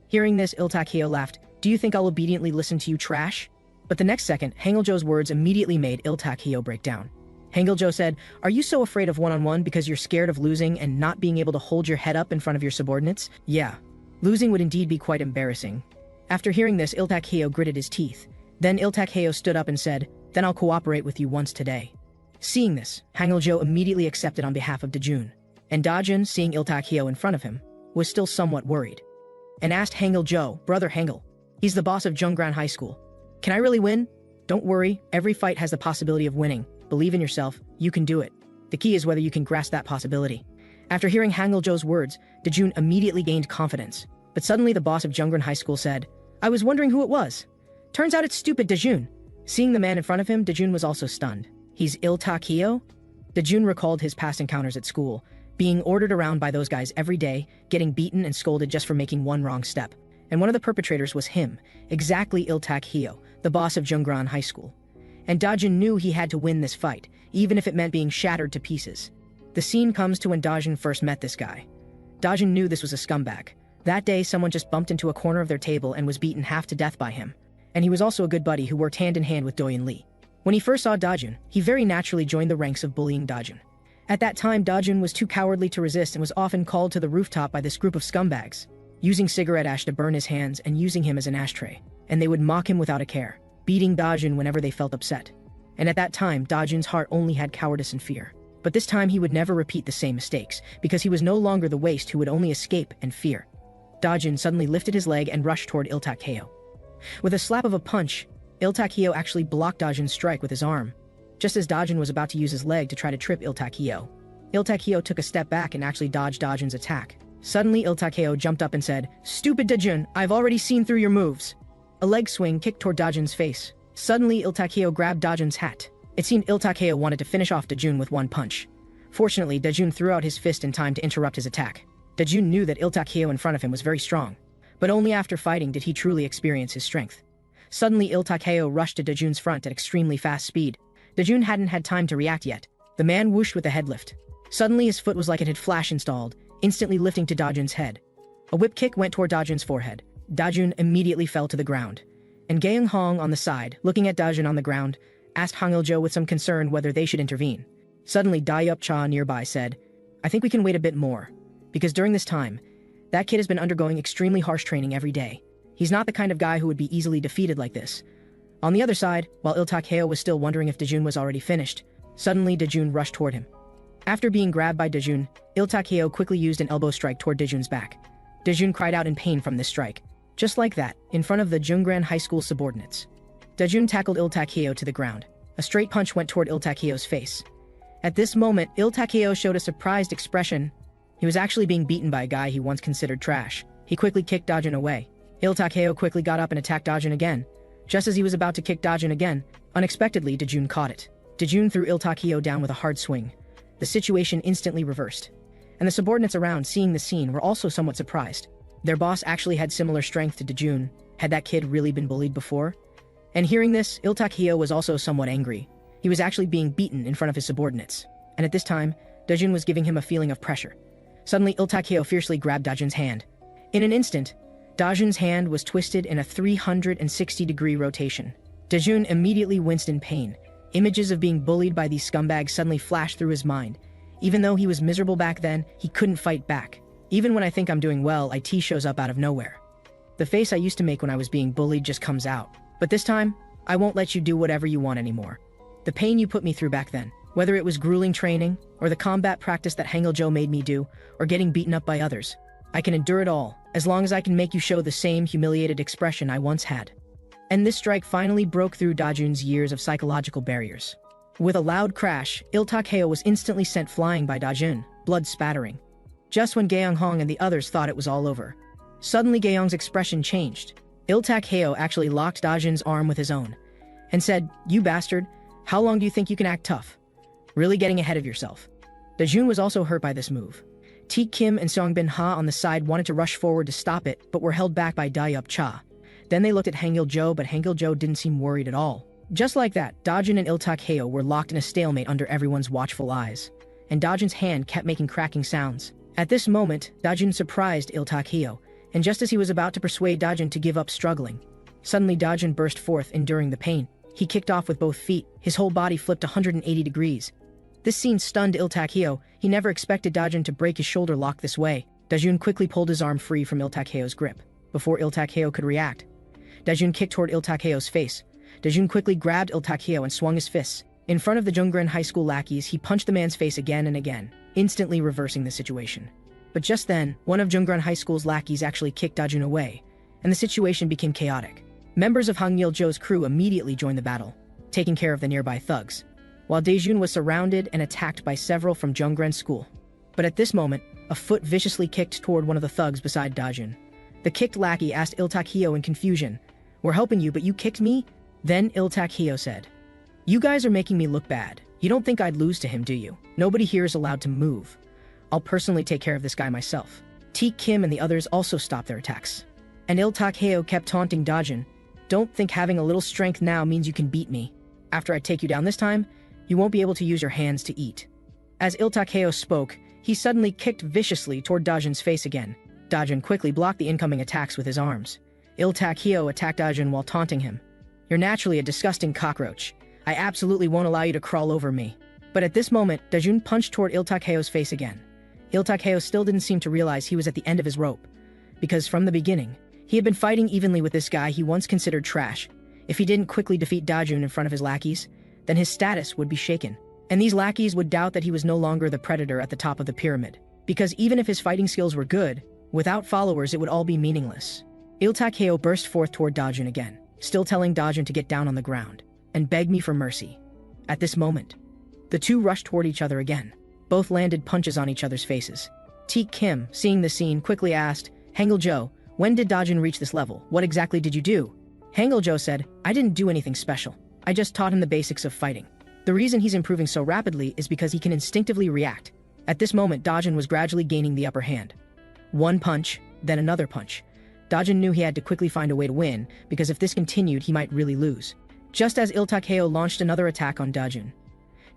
Hearing this, Il-tak Hyo laughed. "Do you think I'll obediently listen to you, trash?" But the next second, Hangul-jo's words immediately made Il-tak Hyo break down. Hangul-jo said, "Are you so afraid of one-on-one because you're scared of losing and not being able to hold your head up in front of your subordinates? Yeah. Losing would indeed be quite embarrassing." After hearing this, Il-tak-hyo gritted his teeth. Then Il-tak-hyo stood up and said, "Then I'll cooperate with you once today." Seeing this, Hangul-jo immediately accepted on behalf of Dajun. And Dajun, seeing Il-tak-hyo in front of him, was still somewhat worried, and asked Hangul-jo, "Brother Hangul, he's the boss of Junggran High School. Can I really win?" "Don't worry, every fight has the possibility of winning. Believe in yourself, you can do it. The key is whether you can grasp that possibility." After hearing Hangul-jo's words, Dajun immediately gained confidence. But suddenly the boss of Junggran High School said, "I was wondering who it was. Turns out it's stupid Dajun." Seeing the man in front of him, Dajun was also stunned. He's Il-tak-hyo? Dajun recalled his past encounters at school, being ordered around by those guys every day, getting beaten and scolded just for making one wrong step. And one of the perpetrators was him, exactly Il-tak-hyo, the boss of Junggran High School. And Dajun knew he had to win this fight, even if it meant being shattered to pieces. The scene comes to when Dajun first met this guy. Dajun knew this was a scumbag. That day, someone just bumped into a corner of their table and was beaten half to death by him. And he was also a good buddy who worked hand in hand with Doyen Lee. When he first saw Dajun, he very naturally joined the ranks of bullying Dajun. At that time, Dajun was too cowardly to resist and was often called to the rooftop by this group of scumbags, using cigarette ash to burn his hands and using him as an ashtray. And they would mock him without a care, beating Dajun whenever they felt upset. And at that time, Dajun's heart only had cowardice and fear. But this time he would never repeat the same mistakes, because he was no longer the waste who would only escape and fear. Dajun suddenly lifted his leg and rushed toward Il-tak-hyo. With a slap of a punch, Il-tak-hyo actually blocked Dajun's strike with his arm. Just as Dajun was about to use his leg to try to trip Il-tak-hyo, Il-tak-hyo took a step back and actually dodged Dajun's attack. Suddenly Il-tak-hyo jumped up and said, "Stupid Dajun, I've already seen through your moves." A leg swing kicked toward Dajun's face. Suddenly Il-tak-hyo grabbed Dajun's hat. It seemed Il-tak-hyo wanted to finish off Dajun with one punch. Fortunately, Dajun threw out his fist in time to interrupt his attack. Dajun knew that Il-tak-hyo in front of him was very strong, but only after fighting did he truly experience his strength. Suddenly Il-tak-hyo rushed to Dajun's front at extremely fast speed. Dajun hadn't had time to react yet. The man whooshed with a head lift. Suddenly his foot was like it had flash installed, instantly lifting to Dajun's head. A whip kick went toward Dajun's forehead. Dajun immediately fell to the ground. And Gaeung Hong on the side, looking at Dajun on the ground, asked Hangul-jo with some concern whether they should intervene. Suddenly Dayup Cha nearby said, "I think we can wait a bit more, because during this time, that kid has been undergoing extremely harsh training every day. He's not the kind of guy who would be easily defeated like this." On the other side, while Il-tak-hyo was still wondering if Dajun was already finished, suddenly Dajun rushed toward him. After being grabbed by Dajun, Il-tak-hyo quickly used an elbow strike toward Dajun's back. Dajun cried out in pain from this strike. Just like that, in front of the Junggran High School subordinates, Dajun tackled Il-tak-hyo to the ground. A straight punch went toward Il-tak-hyo's face. At this moment, Il-tak-hyo showed a surprised expression. He was actually being beaten by a guy he once considered trash. He quickly kicked Dajun away. Il-tak-hyo quickly got up and attacked Dajun again. Just as he was about to kick Dajun again, unexpectedly Dajun caught it. Dajun threw Il-tak-hyo down with a hard swing. The situation instantly reversed. And the subordinates around seeing the scene were also somewhat surprised. Their boss actually had similar strength to Dajun. Had that kid really been bullied before? And hearing this, Il-tak-hyo was also somewhat angry. He was actually being beaten in front of his subordinates. And at this time, Dajun was giving him a feeling of pressure. Suddenly, Il-tak-hyo fiercely grabbed Dajun's hand. In an instant, Dajun's hand was twisted in a 360-degree rotation. Dajun immediately winced in pain. Images of being bullied by these scumbags suddenly flashed through his mind. Even though he was miserable back then, he couldn't fight back. Even when I think I'm doing well, IT shows up out of nowhere. The face I used to make when I was being bullied just comes out. But this time, I won't let you do whatever you want anymore. The pain you put me through back then, whether it was grueling training, or the combat practice that Hangul-jo made me do, or getting beaten up by others, I can endure it all, as long as I can make you show the same humiliated expression I once had. And this strike finally broke through Dajun's years of psychological barriers. With a loud crash, Il-tak-hyo was instantly sent flying by Dajun, blood spattering. Just when Gaeung Hong and the others thought it was all over, suddenly Gaeung's expression changed. Il-tak-hyo actually locked Dajun's arm with his own, and said, "You bastard, how long do you think you can act tough? Really getting ahead of yourself." Dajun was also hurt by this move. Teak Kim and Seongbin Ha on the side wanted to rush forward to stop it, but were held back by Dayup Cha. Then they looked at Hangul-jo, but Hangul-jo didn't seem worried at all. Just like that, Dajun and Il-tak-hyo were locked in a stalemate under everyone's watchful eyes, and Dajun's hand kept making cracking sounds. At this moment, Dajun surprised Il-tak-hyo, and just as he was about to persuade Dajun to give up struggling, suddenly Dajun burst forth, enduring the pain. He kicked off with both feet, his whole body flipped 180 degrees. This scene stunned Il Tak-hyo. He never expected Dajun to break his shoulder lock this way. Dajun quickly pulled his arm free from Il Tak-hyo's grip. Before Il Tak-hyo could react, Dajun kicked toward Il Tak-hyo's face. Dajun quickly grabbed Il Tak-hyo and swung his fists. In front of the Jungran High School lackeys, he punched the man's face again and again, instantly reversing the situation. But just then, one of Jungran High School's lackeys actually kicked Dajun away, and the situation became chaotic. Members of Hang Il-jo's crew immediately joined the battle, taking care of the nearby thugs, while Dajun was surrounded and attacked by several from Jungran School. But at this moment, a foot viciously kicked toward one of the thugs beside Dajun. The kicked lackey asked Il Tak-hyo in confusion, "We're helping you, but you kicked me?" Then Il Tak-hyo said, "You guys are making me look bad. You don't think I'd lose to him, do you? Nobody here is allowed to move. I'll personally take care of this guy myself." Teak Kim and the others also stopped their attacks. And Il Tak-hyo kept taunting Dajun, "Don't think having a little strength now means you can beat me. After I take you down this time, you won't be able to use your hands to eat." As Il Tak-hyo spoke, he suddenly kicked viciously toward Dajun's face again. Dajun quickly blocked the incoming attacks with his arms. Il Tak-hyo attacked Dajun while taunting him. "You're naturally a disgusting cockroach. I absolutely won't allow you to crawl over me." But at this moment, Dajun punched toward Il Tak-hyo's face again. Il Tak-hyo still didn't seem to realize he was at the end of his rope, because from the beginning, he had been fighting evenly with this guy he once considered trash. If he didn't quickly defeat Dajun in front of his lackeys, then his status would be shaken. And these lackeys would doubt that he was no longer the predator at the top of the pyramid. Because even if his fighting skills were good, without followers it would all be meaningless. Il Tak-hyo burst forth toward Dajun again, still telling Dajun to get down on the ground and beg me for mercy. At this moment, the two rushed toward each other again. Both landed punches on each other's faces. Teak Kim, seeing the scene, quickly asked, "Hang Il-jo, when did Dajun reach this level? What exactly did you do?" Hang Il-jo said, "I didn't do anything special. I just taught him the basics of fighting. The reason he's improving so rapidly is because he can instinctively react." At this moment, Dajun was gradually gaining the upper hand. One punch, then another punch. Dajun knew he had to quickly find a way to win, because if this continued, he might really lose. Just as Il Tak-hyo launched another attack on Dajun,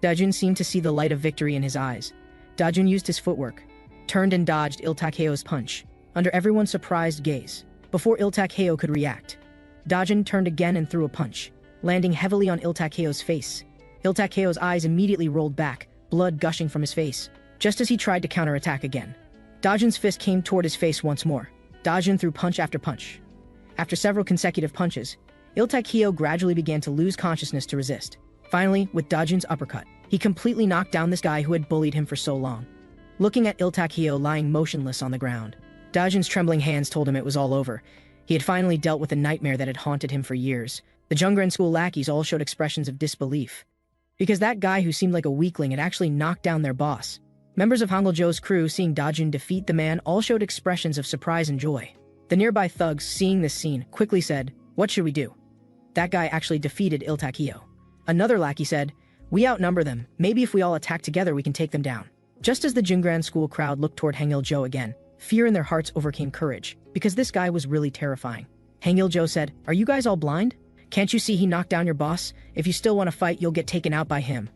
Dajun seemed to see the light of victory in his eyes. Dajun used his footwork, turned and dodged Il Tak-hyo's punch, under everyone's surprised gaze. Before Il Tak-hyo could react, Dajun turned again and threw a punch, landing heavily on Il Tak-hyo's face. Il Tak-hyo's eyes immediately rolled back, blood gushing from his face, just as he tried to counterattack again. Dajun's fist came toward his face once more. Dajun threw punch after punch. After several consecutive punches, Il Tak-hyo gradually began to lose consciousness to resist. Finally, with Dajun's uppercut, he completely knocked down this guy who had bullied him for so long. Looking at Il Tak-hyo lying motionless on the ground, Dajun's trembling hands told him it was all over. He had finally dealt with a nightmare that had haunted him for years. The Jungran School lackeys all showed expressions of disbelief, because that guy who seemed like a weakling had actually knocked down their boss. Members of Hang Il-jo's crew, seeing Dajun defeat the man, all showed expressions of surprise and joy. The nearby thugs, seeing this scene, quickly said, "What should we do? That guy actually defeated Il Tak-hyo." Another lackey said, "We outnumber them. Maybe if we all attack together we can take them down." Just as the Jungran School crowd looked toward Hang Il-jo again, fear in their hearts overcame courage, because this guy was really terrifying. Hang Il-jo said, "Are you guys all blind? Can't you see he knocked down your boss? If you still want to fight, you'll get taken out by him."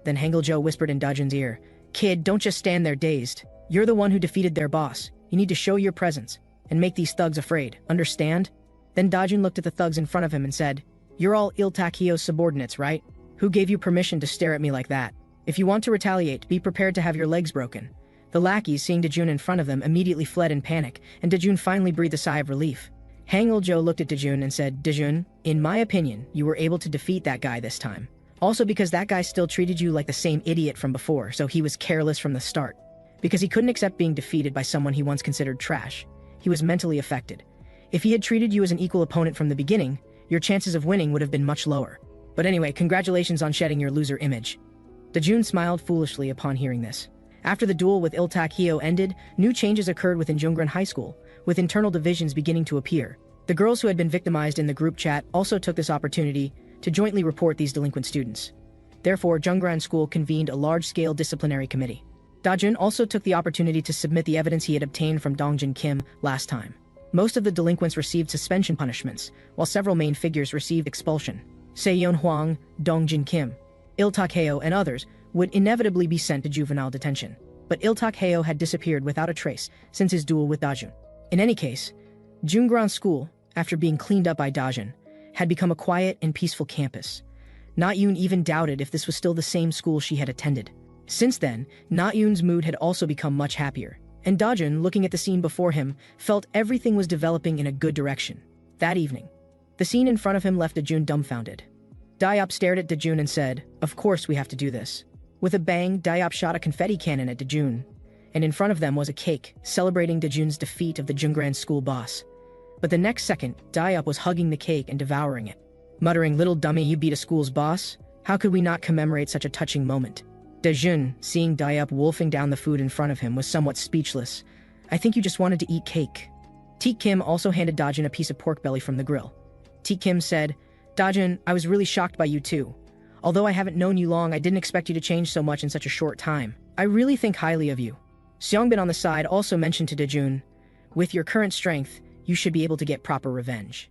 Then Hang Il-jo whispered in Dajun's ear, "Kid, don't just stand there dazed. You're the one who defeated their boss. You need to show your presence and make these thugs afraid. Understand?" Then Dajun looked at the thugs in front of him and said, "You're all Il Tak-hyo's subordinates, right? Who gave you permission to stare at me like that? If you want to retaliate, be prepared to have your legs broken." The lackeys, seeing Dajun in front of them, immediately fled in panic, and Dajun finally breathed a sigh of relief. Hang Il-jo looked at Dajun and said, "Dajun, in my opinion, you were able to defeat that guy this time. Also because that guy still treated you like the same idiot from before, so he was careless from the start. Because he couldn't accept being defeated by someone he once considered trash. He was mentally affected. If he had treated you as an equal opponent from the beginning, your chances of winning would have been much lower. But anyway, congratulations on shedding your loser image." Dajun smiled foolishly upon hearing this. After the duel with Il Tak-hyo ended, new changes occurred within Jungran High School, with internal divisions beginning to appear. The girls who had been victimized in the group chat also took this opportunity to jointly report these delinquent students. Therefore, Jungran School convened a large-scale disciplinary committee. Dajun also took the opportunity to submit the evidence he had obtained from Dongjin Kim last time. Most of the delinquents received suspension punishments, while several main figures received expulsion. Seyeon Hwang, Dongjin Kim, Il Tak-hyo, and others would inevitably be sent to juvenile detention. But Il Tak-hyo had disappeared without a trace since his duel with Dajun. In any case, Jungran School, after being cleaned up by Dajun, had become a quiet and peaceful campus. Na Yoon even doubted if this was still the same school she had attended. Since then, Na-eun's mood had also become much happier, and Dajun, looking at the scene before him, felt everything was developing in a good direction. That evening, the scene in front of him left Dajun dumbfounded. Dayop stared at Dajun and said, "Of course we have to do this." With a bang, Dayop shot a confetti cannon at Dajun, and in front of them was a cake, celebrating Dajun's defeat of the Jungran school boss. But the next second, Dayop was hugging the cake and devouring it, muttering, "Little dummy, you beat a school's boss? How could we not commemorate such a touching moment?" Dajun, seeing Dayop wolfing down the food in front of him, was somewhat speechless. "I think you just wanted to eat cake." Teak Kim also handed Dajun a piece of pork belly from the grill. Teak Kim said, "Dajun, I was really shocked by you too. Although I haven't known you long, I didn't expect you to change so much in such a short time. I really think highly of you." Seongbin on the side also mentioned to Dajun, "With your current strength, you should be able to get proper revenge."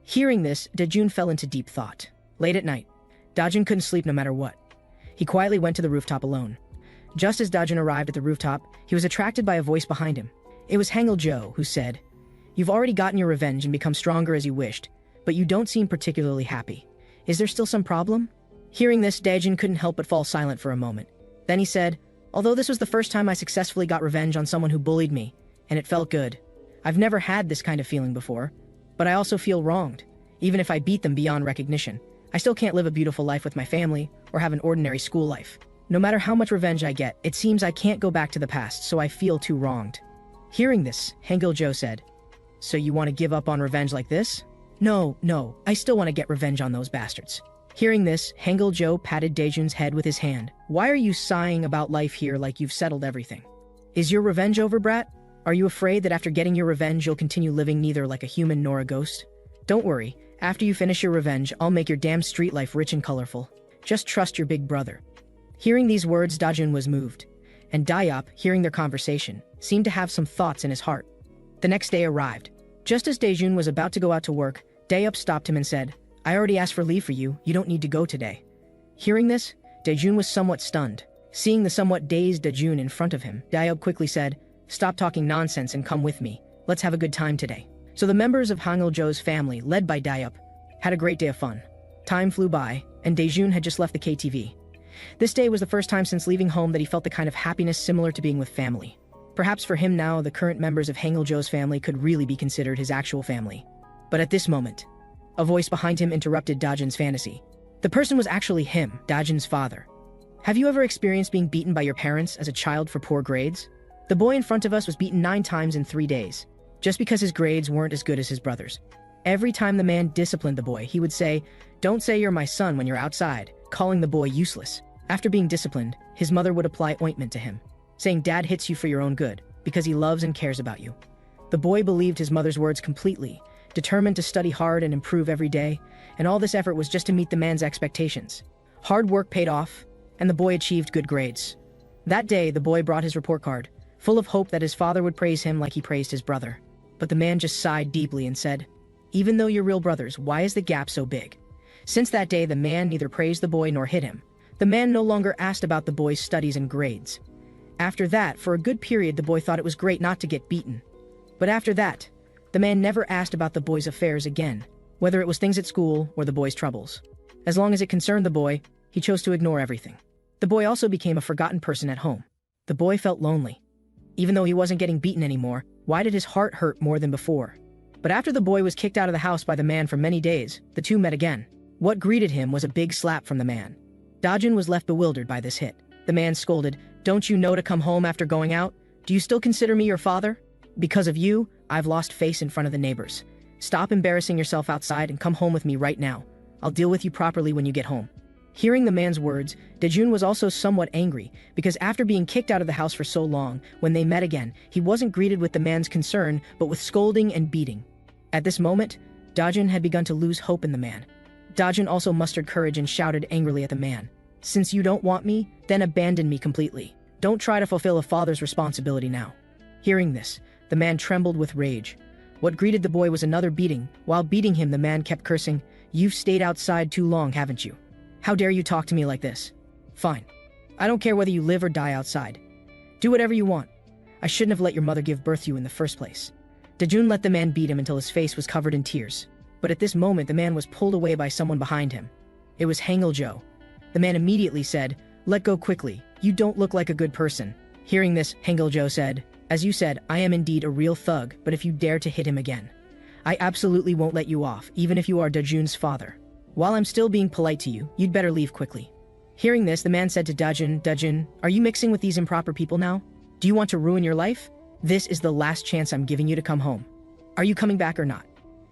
Hearing this, Dajun fell into deep thought. Late at night, Dajun couldn't sleep no matter what. He quietly went to the rooftop alone. Just as Dajun arrived at the rooftop, he was attracted by a voice behind him. It was Hangul-jo, who said, "You've already gotten your revenge and become stronger as you wished, but you don't seem particularly happy. Is there still some problem?" Hearing this, Dajun couldn't help but fall silent for a moment. Then he said, "Although this was the first time I successfully got revenge on someone who bullied me, and it felt good. I've never had this kind of feeling before, but I also feel wronged. Even if I beat them beyond recognition, I still can't live a beautiful life with my family or have an ordinary school life. No matter how much revenge I get, it seems I can't go back to the past, so I feel too wronged." Hearing this, Hangul-jo said, "So you want to give up on revenge like this?" No, I still want to get revenge on those bastards." Hearing this, Hangul-jo patted Dajun's head with his hand. "Why are you sighing about life here like you've settled everything? Is your revenge over, brat? Are you afraid that after getting your revenge you'll continue living neither like a human nor a ghost? Don't worry, after you finish your revenge, I'll make your damn street life rich and colorful. Just trust your big brother." Hearing these words, Dajun was moved, and Dayop, hearing their conversation, seemed to have some thoughts in his heart. The next day arrived. Just as Dajun was about to go out to work, Dayop stopped him and said, "I already asked for leave for you, you don't need to go today." Hearing this, Dajun was somewhat stunned. Seeing the somewhat dazed Dajun in front of him, Dayop quickly said, "Stop talking nonsense and come with me. Let's have a good time today." So the members of Hangul-jo's family, led by Dayop, had a great day of fun. Time flew by, and Dajun had just left the KTV. This day was the first time since leaving home that he felt the kind of happiness similar to being with family. Perhaps for him now, the current members of Hangul-jo's family could really be considered his actual family. But at this moment, a voice behind him interrupted Dajun's fantasy. The person was actually him, Dajun's father. "Have you ever experienced being beaten by your parents as a child for poor grades? The boy in front of us was beaten 9 times in 3 days, just because his grades weren't as good as his brother's. Every time the man disciplined the boy, he would say, 'Don't say you're my son when you're outside,' calling the boy useless. After being disciplined, his mother would apply ointment to him, saying, 'Dad hits you for your own good, because he loves and cares about you.' The boy believed his mother's words completely, determined to study hard and improve every day, and all this effort was just to meet the man's expectations. Hard work paid off, and the boy achieved good grades. That day, the boy brought his report card, full of hope that his father would praise him like he praised his brother. But the man just sighed deeply and said, 'Even though you're real brothers, why is the gap so big?' Since that day, the man neither praised the boy nor hit him. The man no longer asked about the boy's studies and grades. After that, for a good period, the boy thought it was great not to get beaten. But after that, the man never asked about the boy's affairs again, whether it was things at school or the boy's troubles. As long as it concerned the boy, he chose to ignore everything. The boy also became a forgotten person at home. The boy felt lonely. Even though he wasn't getting beaten anymore, why did his heart hurt more than before? But after the boy was kicked out of the house by the man for many days, the two met again. What greeted him was a big slap from the man. Dajun was left bewildered by this hit. The man scolded, "Don't you know to come home after going out? Do you still consider me your father? Because of you, I've lost face in front of the neighbors. Stop embarrassing yourself outside and come home with me right now. I'll deal with you properly when you get home." Hearing the man's words, Dajun was also somewhat angry, because after being kicked out of the house for so long, when they met again, he wasn't greeted with the man's concern, but with scolding and beating. At this moment, Dajun had begun to lose hope in the man. Dajun also mustered courage and shouted angrily at the man, "Since you don't want me, then abandon me completely. Don't try to fulfill a father's responsibility now." Hearing this, the man trembled with rage. What greeted the boy was another beating. While beating him, the man kept cursing, "You've stayed outside too long, haven't you? How dare you talk to me like this? Fine. I don't care whether you live or die outside. Do whatever you want. I shouldn't have let your mother give birth to you in the first place." Dajun let the man beat him until his face was covered in tears. But at this moment, the man was pulled away by someone behind him. It was Hangul-jo. The man immediately said, "Let go quickly, You don't look like a good person." Hearing this, Hangul-jo said, "As you said, I am indeed a real thug, but if you dare to hit him again, I absolutely won't let you off, even if you are Dajun's father. While I'm still being polite to you, you'd better leave quickly." Hearing this, the man said to Dajun, "Dajun, are you mixing with these improper people now? Do you want to ruin your life? This is the last chance I'm giving you to come home. Are you coming back or not?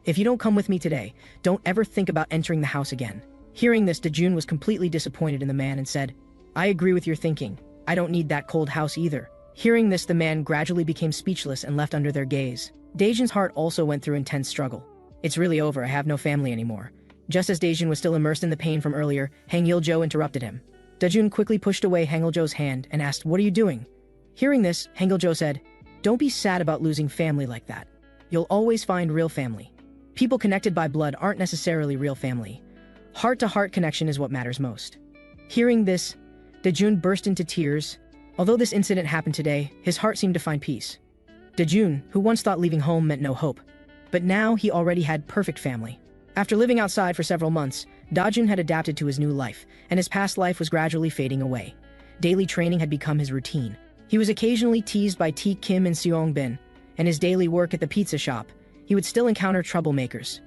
If you don't come with me today, don't ever think about entering the house again." Hearing this, Dajun was completely disappointed in the man and said, "I agree with your thinking. I don't need that cold house either." Hearing this, the man gradually became speechless and left under their gaze. Dajun's heart also went through intense struggle. "It's really over, I have no family anymore." Just as Dajun was still immersed in the pain from earlier, Hangul-jo interrupted him. Dajun quickly pushed away Hangul-jo's hand and asked, "What are you doing?" Hearing this, Hangul-jo said, "Don't be sad about losing family like that. You'll always find real family. People connected by blood aren't necessarily real family. Heart-to-heart connection is what matters most." Hearing this, Dajun burst into tears. Although this incident happened today, his heart seemed to find peace. Dajun, who once thought leaving home meant no hope, but now he already had perfect family. After living outside for several months, Dajun had adapted to his new life, and his past life was gradually fading away. Daily training had become his routine. He was occasionally teased by T. Kim and Seong Bin, and his daily work at the pizza shop. He would still encounter troublemakers.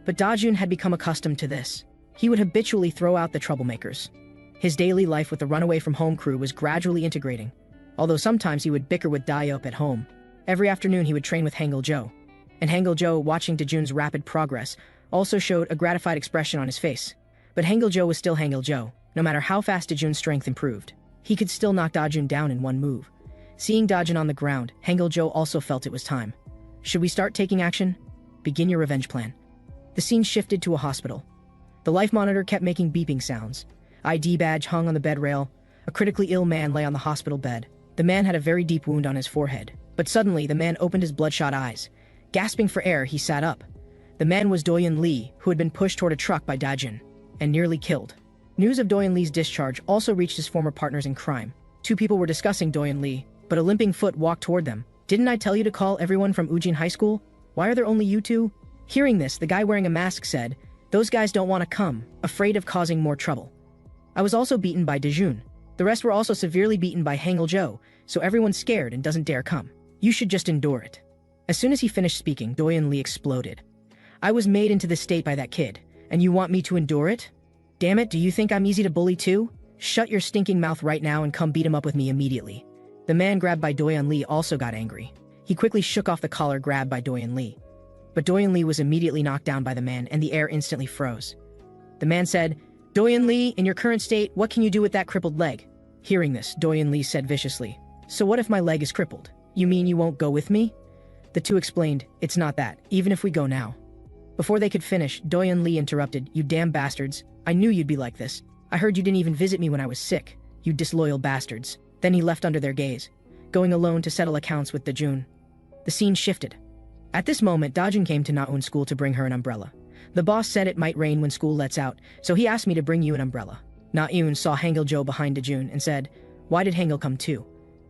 But Dajun had become accustomed to this. He would habitually throw out the troublemakers. His daily life with the runaway from home crew was gradually integrating, although sometimes he would bicker with Dayop at home. Every afternoon he would train with Hangul-jo, and Hangul-jo, watching Dajun's rapid progress, also showed a gratified expression on his face. But Hangul-jo was still Hangul-jo. No matter how fast Dajun's strength improved, he could still knock Dajun down in one move. Seeing Dajun on the ground, Hangul-jo also felt it was time. "Should we start taking action? Begin your revenge plan." The scene shifted to a hospital. The life monitor kept making beeping sounds. ID badge hung on the bed rail. A critically ill man lay on the hospital bed. The man had a very deep wound on his forehead. But suddenly, the man opened his bloodshot eyes. Gasping for air, he sat up. The man was Doyun Lee, who had been pushed toward a truck by Dajun and nearly killed. News of Doyun Lee's discharge also reached his former partners in crime. Two people were discussing Doyun Lee, but a limping foot walked toward them. "Didn't I tell you to call everyone from Ujin High School? Why are there only you two?" Hearing this, the guy wearing a mask said, "Those guys don't want to come, afraid of causing more trouble." I was also beaten by Dajun. The rest were also severely beaten by Hangul-jo, so everyone's scared and doesn't dare come. You should just endure it. As soon as he finished speaking, Doyun Lee exploded. "I was made into this state by that kid, and you want me to endure it? Damn it, do you think I'm easy to bully too? Shut your stinking mouth right now and come beat him up with me immediately." The man grabbed by Doyun Lee also got angry. He quickly shook off the collar grabbed by Doyun Lee. But Doyun Lee was immediately knocked down by the man, and the air instantly froze. The man said, "Doyun Lee, in your current state, what can you do with that crippled leg?" Hearing this, Doyun Lee said viciously, "So what if my leg is crippled? You mean you won't go with me?" The two explained, "It's not that, even if we go now." Before they could finish, Doyun Lee interrupted, "You damn bastards. I knew you'd be like this. I heard you didn't even visit me when I was sick. You disloyal bastards." Then he left under their gaze, going alone to settle accounts with Dajun. The scene shifted. At this moment, Dajun came to Na-eun's school to bring her an umbrella. The boss said it might rain when school lets out, so he asked me to bring you an umbrella. Na-eun saw Hangul-jo behind Dajun and said, "Why did Hangul come too?"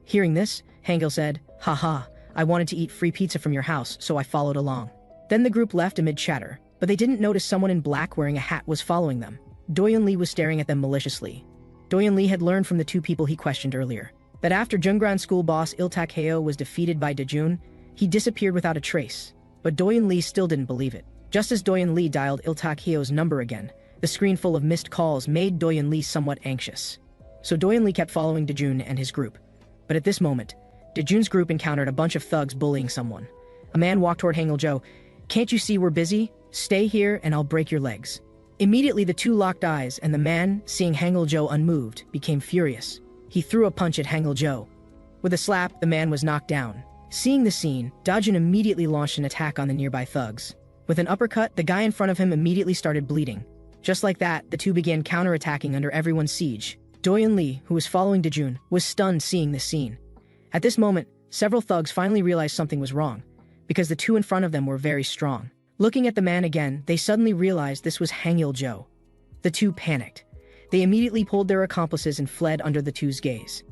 Hearing this, Hangul said, "Haha, I wanted to eat free pizza from your house, so I followed along." Then the group left amid chatter, but they didn't notice someone in black wearing a hat was following them. Doyun Lee was staring at them maliciously. Doyun Lee had learned from the two people he questioned earlier that after Jungran school boss Il-tak Heo was defeated by Dajun, he disappeared without a trace. But Doyun Lee still didn't believe it. Just as Doyun Lee dialed Il-tak Heo's number again, the screen full of missed calls made Doyun Lee somewhat anxious. So Doyun Lee kept following Dajun and his group. But at this moment, Dajun's group encountered a bunch of thugs bullying someone. A man walked toward Hangul-jo. "Can't you see we're busy? Stay here and I'll break your legs." Immediately the two locked eyes, and the man, seeing Hangul-jo unmoved, became furious. He threw a punch at Hangul-jo. With a slap, the man was knocked down. Seeing the scene, Dajun immediately launched an attack on the nearby thugs. With an uppercut, the guy in front of him immediately started bleeding. Just like that, the two began counterattacking under everyone's siege. Doyun Lee, who was following Dajun, was stunned seeing this scene. At this moment, several thugs finally realized something was wrong, because the two in front of them were very strong. Looking at the man again, they suddenly realized this was Hangul-jo. The two panicked. They immediately pulled their accomplices and fled under the two's gaze.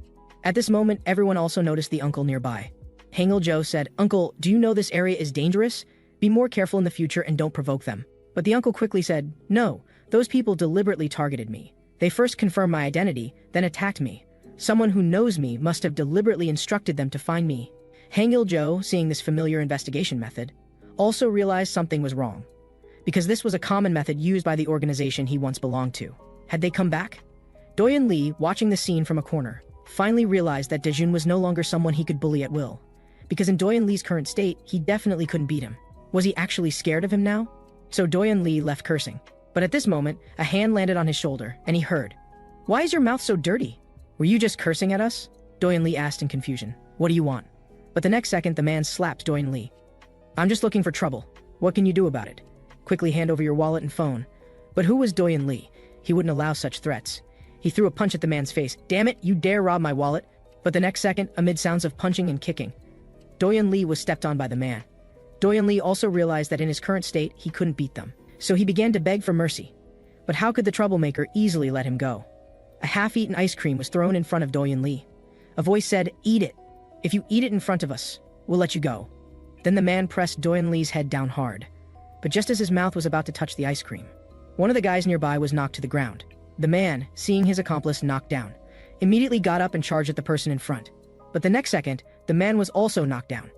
At this moment, everyone also noticed the uncle nearby. Hangul-jo said, "Uncle, do you know this area is dangerous? Be more careful in the future and don't provoke them." But the uncle quickly said, "No, those people deliberately targeted me. They first confirmed my identity, then attacked me. Someone who knows me must have deliberately instructed them to find me. Hang Il-jo, seeing this familiar investigation method, also realized something was wrong, because this was a common method used by the organization he once belonged to. Had they come back? Doyun Lee, watching the scene from a corner, finally realized that Dajun was no longer someone he could bully at will, because in Doyun Lee's current state, he definitely couldn't beat him. Was he actually scared of him now? So Doyun Lee left cursing. But at this moment, a hand landed on his shoulder, and he heard, "Why is your mouth so dirty? Were you just cursing at us?" Doyun Lee asked in confusion. "What do you want?" But the next second, the man slapped Doyun Lee. "I'm just looking for trouble. What can you do about it? Quickly hand over your wallet and phone." But who was Doyun Lee? He wouldn't allow such threats. He threw a punch at the man's face. "Damn it, you dare rob my wallet?" But the next second, amid sounds of punching and kicking, Doyun Lee was stepped on by the man. Doyun Lee also realized that in his current state, he couldn't beat them. So he began to beg for mercy. But how could the troublemaker easily let him go? A half-eaten ice cream was thrown in front of Doyun Lee. A voice said, "Eat it. If you eat it in front of us, we'll let you go." Then the man pressed Doyun Lee's head down hard. But just as his mouth was about to touch the ice cream, one of the guys nearby was knocked to the ground. The man, seeing his accomplice knocked down, immediately got up and charged at the person in front. But the next second, the man was also knocked down.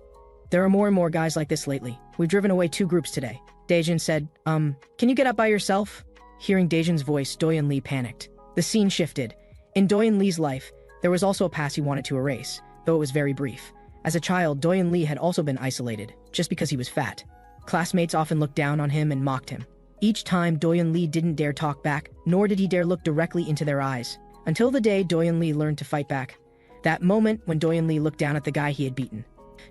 "There are more and more guys like this lately. We've driven away 2 groups today." Dajun said, Can you get up by yourself?" Hearing Dajun's voice, Doyun Lee panicked. The scene shifted. In Doyun Lee's life, there was also a past he wanted to erase, though it was very brief. As a child, Doyun Lee had also been isolated, just because he was fat. Classmates often looked down on him and mocked him. Each time, Doyun Lee didn't dare talk back, nor did he dare look directly into their eyes, until the day Doyun Lee learned to fight back. That moment when Doyun Lee looked down at the guy he had beaten,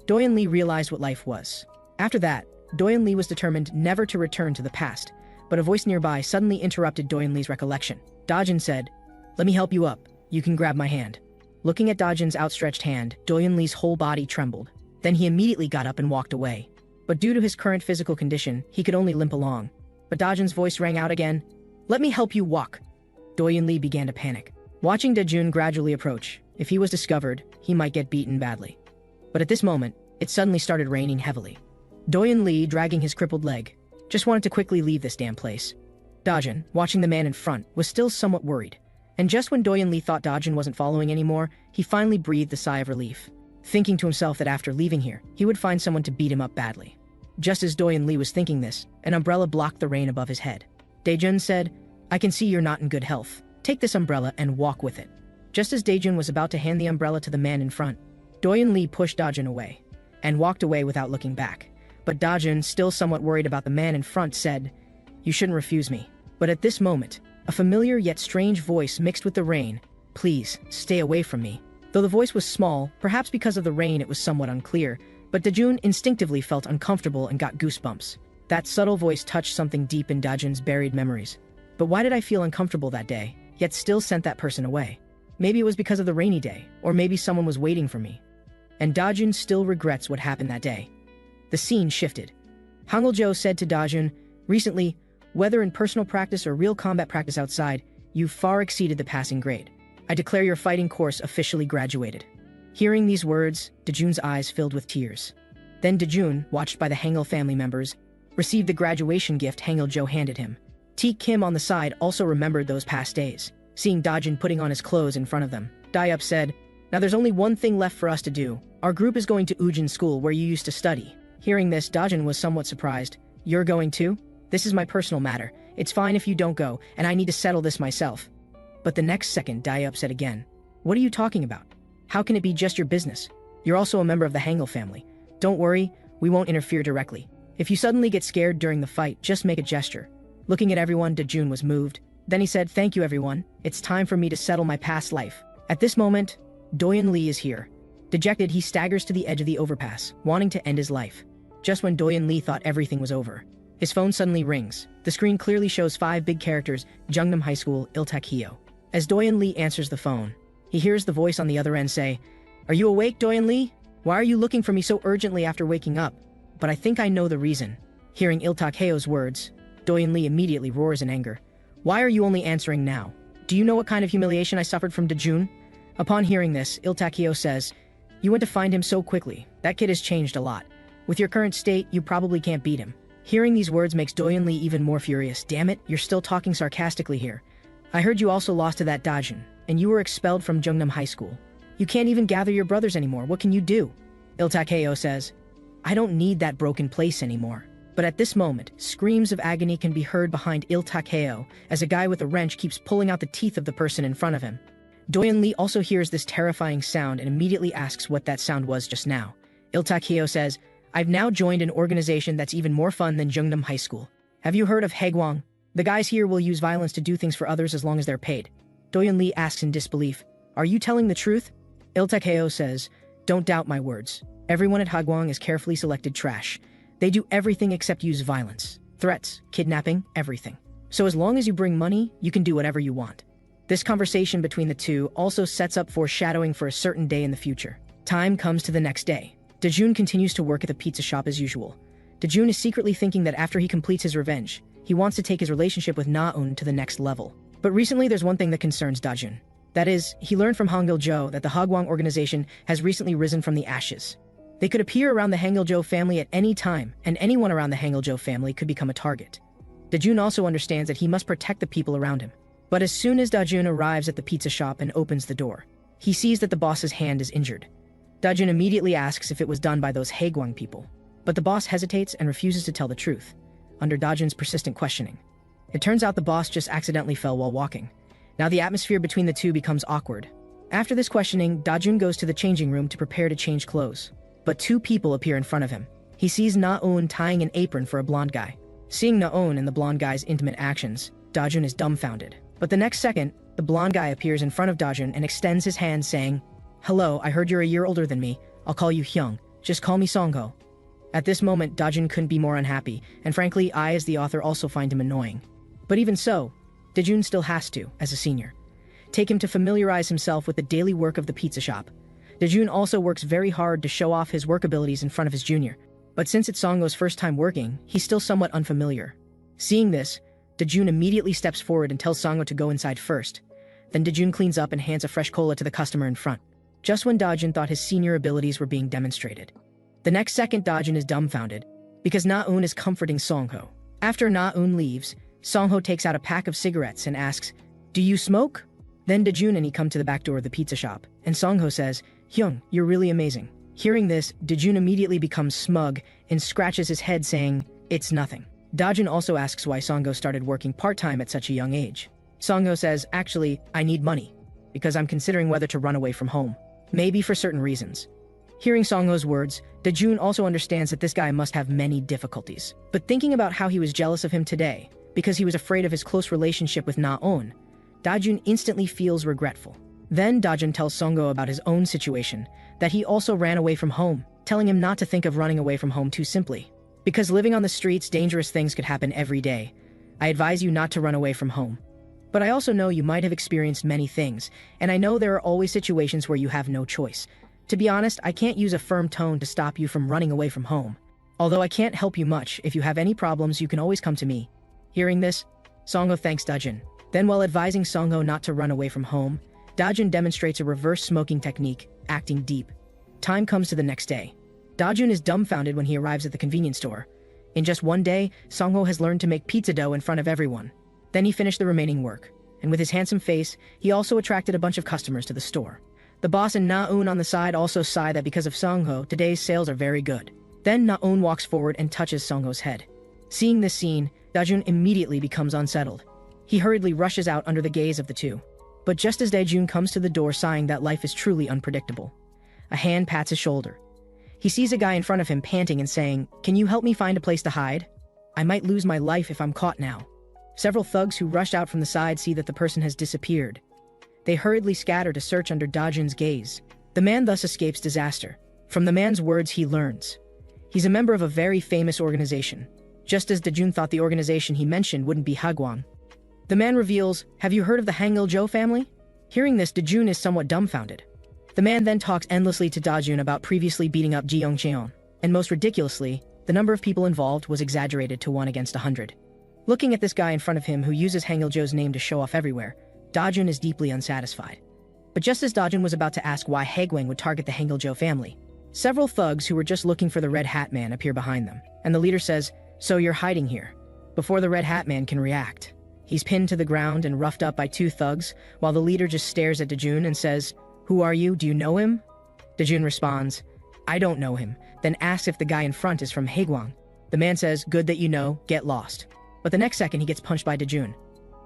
Doyun Lee realized what life was. After that, Doyun Lee was determined never to return to the past, but a voice nearby suddenly interrupted Doyun Lee's recollection. Dajun said, "Let me help you up. You can grab my hand." Looking at Dajun's outstretched hand, Doyun Lee's whole body trembled. Then he immediately got up and walked away. But due to his current physical condition, he could only limp along. But Dajun's voice rang out again, "Let me help you walk." Doyun Lee began to panic. Watching Dajun gradually approach, if he was discovered, he might get beaten badly. But at this moment, it suddenly started raining heavily. Doyun Lee, dragging his crippled leg, just wanted to quickly leave this damn place. Dajun, watching the man in front, was still somewhat worried. And just when Doyun Lee thought Dajun wasn't following anymore, he finally breathed a sigh of relief, thinking to himself that after leaving here, he would find someone to beat him up badly. Just as Doyun Lee was thinking this, an umbrella blocked the rain above his head. Dajun said, "I can see you're not in good health. Take this umbrella and walk with it." Just as Dajun was about to hand the umbrella to the man in front, Doyun Lee pushed Dajun away, and walked away without looking back. But Dajun, still somewhat worried about the man in front, said, "You shouldn't refuse me." But at this moment, a familiar yet strange voice mixed with the rain, "Please, stay away from me." Though the voice was small, perhaps because of the rain it was somewhat unclear, but Dajun instinctively felt uncomfortable and got goosebumps. That subtle voice touched something deep in Dajun's buried memories. But why did I feel uncomfortable that day, yet still sent that person away? Maybe it was because of the rainy day, or maybe someone was waiting for me. And Dajun still regrets what happened that day. The scene shifted. Hang Il-jo said to Dajun, "Recently, whether in personal practice or real combat practice outside, you far exceeded the passing grade. I declare your fighting course officially graduated." Hearing these words, Dajun's eyes filled with tears. Then Dajun, watched by the Hangil family members, received the graduation gift Hang Il-jo handed him. T. Kim on the side also remembered those past days. Seeing Dajun putting on his clothes in front of them, Dayup said, "Now there's only one thing left for us to do. Our group is going to Ujin School where you used to study." Hearing this, Dajun was somewhat surprised. "You're going too? This is my personal matter. It's fine if you don't go, and I need to settle this myself." But the next second, Dayup said again, "What are you talking about? How can it be just your business? You're also a member of the Hangil family. Don't worry, we won't interfere directly. If you suddenly get scared during the fight, just make a gesture." Looking at everyone, Dajun was moved. Then he said, "Thank you everyone. It's time for me to settle my past life." At this moment, Doyun Lee is here. Dejected, he staggers to the edge of the overpass, wanting to end his life. Just when Doyun Lee thought everything was over, his phone suddenly rings. The screen clearly shows 5 big characters, Jungnam High School, Iltak-hyo. As Doyun Lee answers the phone, he hears the voice on the other end say, "Are you awake, Doyun Lee? Why are you looking for me so urgently after waking up? But I think I know the reason." Hearing Iltak-hyo's words, Doyun Lee immediately roars in anger. "Why are you only answering now? Do you know what kind of humiliation I suffered from Dajun?" Upon hearing this, Iltak-hyo says, "You went to find him so quickly. That kid has changed a lot. With your current state, you probably can't beat him." Hearing these words makes Doyun Lee even more furious. "Damn it, you're still talking sarcastically here. I heard you also lost to that Dajun. and you were expelled from Jungnam High School. You can't even gather your brothers anymore. What can you do? Il-Takeo says, I don't need that broken place anymore. But at this moment, screams of agony can be heard behind Il-Takeo as a guy with a wrench keeps pulling out the teeth of the person in front of him. Doyeon Lee also hears this terrifying sound and immediately asks what that sound was just now. Il-Takeo says, I've now joined an organization that's even more fun than Jungnam High School. Have you heard of Haegwang? The guys here will use violence to do things for others as long as they're paid. Doyeon Lee asks in disbelief, Are you telling the truth? Il-Takeo says, Don't doubt my words. Everyone at Haegwang is carefully selected trash. They do everything except use violence, threats, kidnapping, everything. So as long as you bring money, you can do whatever you want. This conversation between the two also sets up foreshadowing for a certain day in the future. Time comes to the next day. Dajun continues to work at the pizza shop as usual. Dajun is secretly thinking that after he completes his revenge, he wants to take his relationship with Na-eun to the next level. But recently there's one thing that concerns Dajun. That is, he learned from Hangil-jo that the Haegwang organization has recently risen from the ashes. They could appear around the Hangil-jo family at any time, and anyone around the Hangil-jo family could become a target. Dajun also understands that he must protect the people around him. But as soon as Dajun arrives at the pizza shop and opens the door, he sees that the boss's hand is injured. Dajun immediately asks if it was done by those Haegwang people. But the boss hesitates and refuses to tell the truth, under Dajun's persistent questioning. It turns out the boss just accidentally fell while walking. Now the atmosphere between the two becomes awkward. After this questioning, Dajun goes to the changing room to prepare to change clothes. But two people appear in front of him. He sees Na-eun tying an apron for a blonde guy. Seeing Na-eun and the blonde guy's intimate actions, Dajun is dumbfounded. But the next second, the blonde guy appears in front of Dajun and extends his hand saying, Hello, I heard you're a year older than me. I'll call you Hyung. Just call me Songho. At this moment, Dajun couldn't be more unhappy, and frankly, I as the author also find him annoying. But even so, Dajun still has to, as a senior, take him to familiarize himself with the daily work of the pizza shop. Dajun also works very hard to show off his work abilities in front of his junior. But since it's Songho's first time working, he's still somewhat unfamiliar. Seeing this, Dajun immediately steps forward and tells Songho to go inside first. Then Dajun cleans up and hands a fresh cola to the customer in front, just when Dajun thought his senior abilities were being demonstrated. The next second, Dajun is dumbfounded, because Na-eun is comforting Songho. After Na-eun leaves, Songho takes out a pack of cigarettes and asks, Do you smoke? Then Dajun and he come to the back door of the pizza shop, and Songho says, Hyung, you're really amazing. Hearing this, Dajun immediately becomes smug and scratches his head saying, It's nothing. Dajun also asks why Songho started working part-time at such a young age. Songho says, Actually, I need money, because I'm considering whether to run away from home. Maybe for certain reasons. Hearing Songho's words, Dajun also understands that this guy must have many difficulties. But thinking about how he was jealous of him today, because he was afraid of his close relationship with Na-eun, Dajun instantly feels regretful. Then Dajun tells Songho about his own situation, that he also ran away from home, telling him not to think of running away from home too simply. Because living on the streets, dangerous things could happen every day. I advise you not to run away from home. But I also know you might have experienced many things, and I know there are always situations where you have no choice. To be honest, I can't use a firm tone to stop you from running away from home. Although I can't help you much, if you have any problems, you can always come to me. Hearing this, Songho thanks Dajun. Then while advising Songho not to run away from home, Dajun demonstrates a reverse smoking technique, acting deep. Time comes to the next day. Dajun is dumbfounded when he arrives at the convenience store. In just one day, Songho has learned to make pizza dough in front of everyone. Then he finished the remaining work, and with his handsome face, he also attracted a bunch of customers to the store. The boss and Na-eun on the side also sigh that because of Songho, today's sales are very good. Then Na-eun walks forward and touches Songho's head. Seeing this scene, Dajun immediately becomes unsettled. He hurriedly rushes out under the gaze of the two. But just as Dajun comes to the door sighing that life is truly unpredictable, a hand pats his shoulder. He sees a guy in front of him panting and saying, Can you help me find a place to hide? I might lose my life if I'm caught now. Several thugs who rush out from the side see that the person has disappeared. They hurriedly scatter to search under Dajun's gaze. The man thus escapes disaster. From the man's words, he learns he's a member of a very famous organization, just as Dajun thought the organization he mentioned wouldn't be Haegwang. The man reveals, Have you heard of the Hangil-jo family? Hearing this, Dajun is somewhat dumbfounded. The man then talks endlessly to Dajun about previously beating up Jeong-cheon, and most ridiculously, the number of people involved was exaggerated to 1 against 100. Looking at this guy in front of him who uses Hangil-jo's name to show off everywhere, Dajun is deeply unsatisfied. But just as Dajun was about to ask why Haegwang would target the Hangil-jo family, several thugs who were just looking for the Red Hat Man appear behind them, and the leader says, So you're hiding here. Before the Red Hat Man can react, He's pinned to the ground and roughed up by two thugs, while the leader just stares at Dajun and says, "Who are you? Do you know him?" Dajun responds, "I don't know him," then asks if the guy in front is from Haegwang. The man says, "Good that you know, get lost." But the next second he gets punched by Dajun.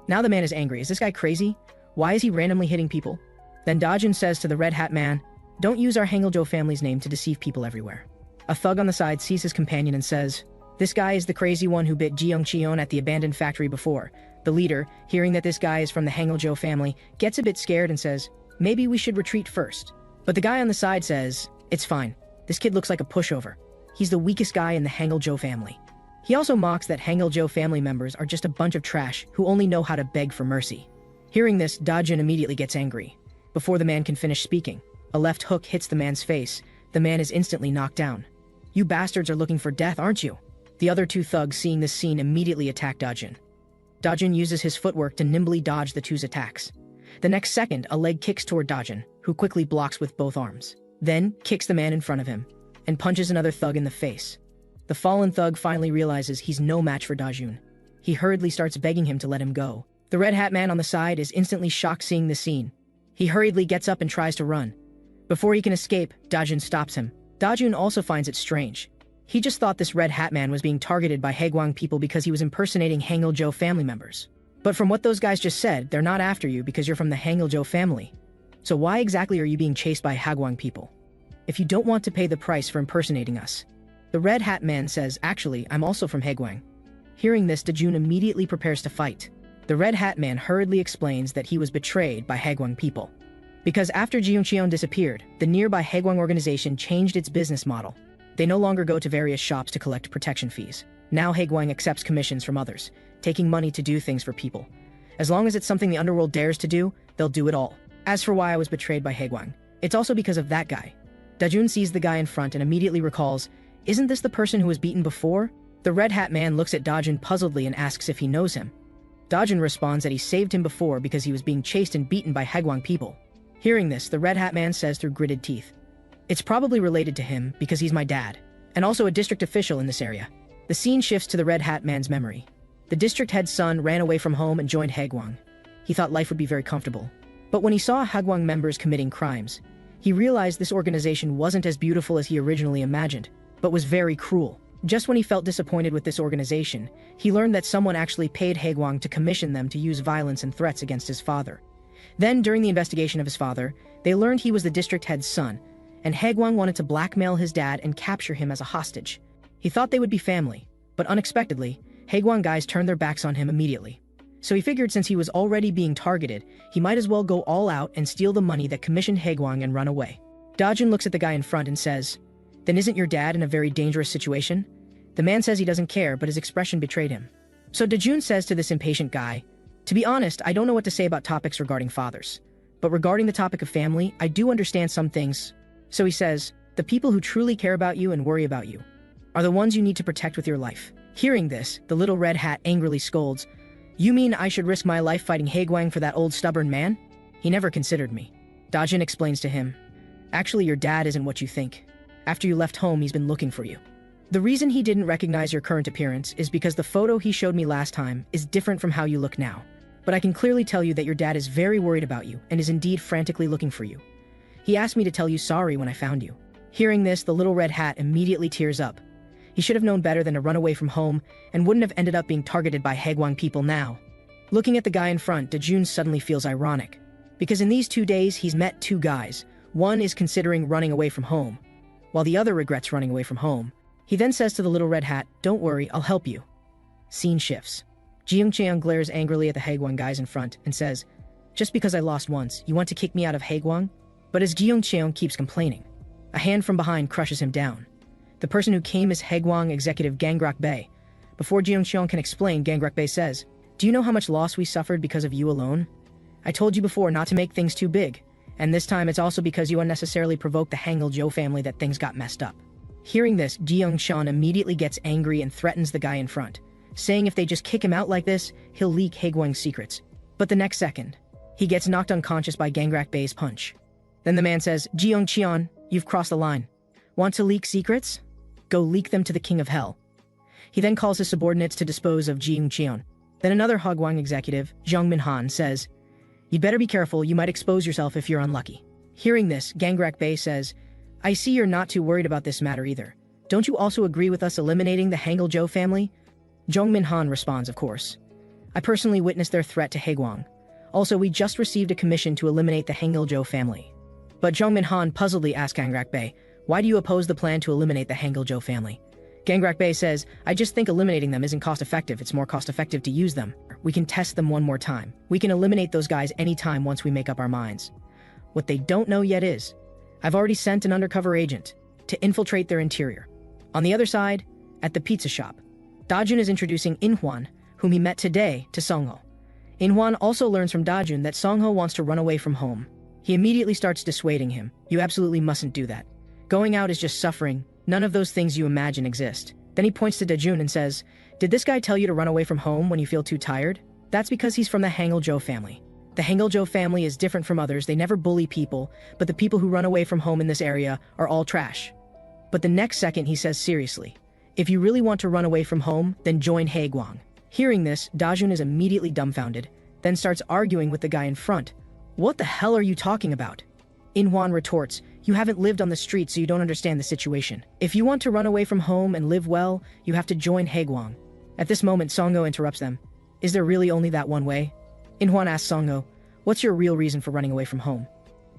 Now the man is angry. Is this guy crazy? Why is he randomly hitting people? Then Dajun says to the red hat man, "Don't use our Hangul-jo family's name to deceive people everywhere." A thug on the side sees his companion and says, "This guy is the crazy one who bit Jeong-cheon at the abandoned factory before." The leader, hearing that this guy is from the Hangul-jo family, gets a bit scared and says, "Maybe we should retreat first." But the guy on the side says, "It's fine. This kid looks like a pushover. He's the weakest guy in the Hangul-jo family." He also mocks that Hangul-jo family members are just a bunch of trash who only know how to beg for mercy. Hearing this, Dajun immediately gets angry. Before the man can finish speaking, a left hook hits the man's face. The man is instantly knocked down. "You bastards are looking for death, aren't you?" The other two thugs, seeing this scene, immediately attack Dajun. Dajun uses his footwork to nimbly dodge the two's attacks. The next second, a leg kicks toward Dajun, who quickly blocks with both arms. Then, kicks the man in front of him, and punches another thug in the face. The fallen thug finally realizes he's no match for Dajun. He hurriedly starts begging him to let him go. The red hat man on the side is instantly shocked seeing this scene. He hurriedly gets up and tries to run. Before he can escape, Dajun stops him. Dajun also finds it strange. He just thought this red hat man was being targeted by Haegwang people because he was impersonating Hangul-jo family members. But from what those guys just said, they're not after you because you're from the Hangul-jo family. So why exactly are you being chased by Haegwang people? If you don't want to pay the price for impersonating us. The red hat man says, "Actually, I'm also from Haegwang." Hearing this, Dajun immediately prepares to fight. The red hat man hurriedly explains that he was betrayed by Haegwang people. Because after Jeong-cheon disappeared, the nearby Haegwang organization changed its business model. They no longer go to various shops to collect protection fees. Now Haegwang accepts commissions from others, taking money to do things for people. As long as it's something the underworld dares to do, they'll do it all. As for why I was betrayed by Haegwang, it's also because of that guy. Dajun sees the guy in front and immediately recalls, "Isn't this the person who was beaten before?" The red hat man looks at Dajun puzzledly and asks if he knows him. Dajun responds that he saved him before because he was being chased and beaten by Haegwang people. Hearing this, the red hat man says through gritted teeth, "It's probably related to him because he's my dad, and also a district official in this area." The scene shifts to the red hat man's memory. The district head's son ran away from home and joined Haegwang. He thought life would be very comfortable. But when he saw Haegwang members committing crimes, he realized this organization wasn't as beautiful as he originally imagined, but was very cruel. Just when he felt disappointed with this organization, he learned that someone actually paid Haegwang to commission them to use violence and threats against his father. Then, during the investigation of his father, they learned he was the district head's son, and Haegwang wanted to blackmail his dad and capture him as a hostage. He thought they would be family, but unexpectedly, Haegwang guys turned their backs on him immediately. So he figured since he was already being targeted, he might as well go all out and steal the money that commissioned Haegwang and run away. Dajun looks at the guy in front and says, "Then isn't your dad in a very dangerous situation?" The man says he doesn't care, but his expression betrayed him. So Dajun says to this impatient guy, "To be honest, I don't know what to say about topics regarding fathers. But regarding the topic of family, I do understand some things." So he says, "The people who truly care about you and worry about you are the ones you need to protect with your life." Hearing this, the little red hat angrily scolds, "You mean I should risk my life fighting Haegwang for that old stubborn man? He never considered me." Dajun explains to him, "Actually, your dad isn't what you think. After you left home, he's been looking for you. The reason he didn't recognize your current appearance is because the photo he showed me last time is different from how you look now. But I can clearly tell you that your dad is very worried about you and is indeed frantically looking for you. He asked me to tell you sorry when I found you." Hearing this, the little red hat immediately tears up. He should have known better than to run away from home and wouldn't have ended up being targeted by Haegwang people now. Looking at the guy in front, Dajun suddenly feels ironic. Because in these 2 days, he's met two guys. One is considering running away from home, while the other regrets running away from home. He then says to the little red hat, "Don't worry, I'll help you." Scene shifts. Jeong-cheon glares angrily at the Haegwang guys in front and says, "Just because I lost once, you want to kick me out of Haegwang?" But as Jeong-cheon keeps complaining, a hand from behind crushes him down. The person who came is Haegwang executive Gangrak Bae. Before Jeong-cheon can explain, Gangrak Bae says, "Do you know how much loss we suffered because of you alone? I told you before not to make things too big, and this time it's also because you unnecessarily provoked the Hangul-jo family that things got messed up." Hearing this, Jeong-cheon immediately gets angry and threatens the guy in front, saying if they just kick him out like this, he'll leak Haegwang's secrets. But the next second, he gets knocked unconscious by Gangrak Bae's punch. Then the man says, "Jeong-cheon, you've crossed the line. Want to leak secrets? Go leak them to the King of Hell." He then calls his subordinates to dispose of Jeong-cheon. Then another Hagwang executive, Jung Min-han, says, "You'd better be careful, you might expose yourself if you're unlucky." Hearing this, Gangrak Bae says, "I see you're not too worried about this matter either. Don't you also agree with us eliminating the Hangul-jo family?" Jung Min-han responds, "Of course. I personally witnessed their threat to Haegwang. Also, we just received a commission to eliminate the Hangul-jo family." But Jung Min-han puzzledly asks Gangrak Bae, "Why do you oppose the plan to eliminate the Hangul-jo family?" Gangrak Bae says, "I just think eliminating them isn't cost-effective. It's more cost-effective to use them. We can test them one more time. We can eliminate those guys anytime once we make up our minds. What they don't know yet is, I've already sent an undercover agent to infiltrate their interior." On the other side, at the pizza shop, Dajun is introducing In-hwan, whom he met today, to Song-ho. In-hwan also learns from Dajun that Song-ho wants to run away from home. He immediately starts dissuading him. "You absolutely mustn't do that. Going out is just suffering. None of those things you imagine exist." Then he points to Dajun and says, "Did this guy tell you to run away from home when you feel too tired? That's because he's from the Hangul-jo family. The Hangul-jo family is different from others. They never bully people, but the people who run away from home in this area are all trash." But the next second he says seriously, "If you really want to run away from home, then join Haegwang." Hearing this, Dajun is immediately dumbfounded, then starts arguing with the guy in front. "What the hell are you talking about?" In-hwan retorts, "You haven't lived on the street, so you don't understand the situation. If you want to run away from home and live well, you have to join Haegwang." At this moment, Song-ho interrupts them. "Is there really only that one way?" In-hwan asks Song-ho, "What's your real reason for running away from home?"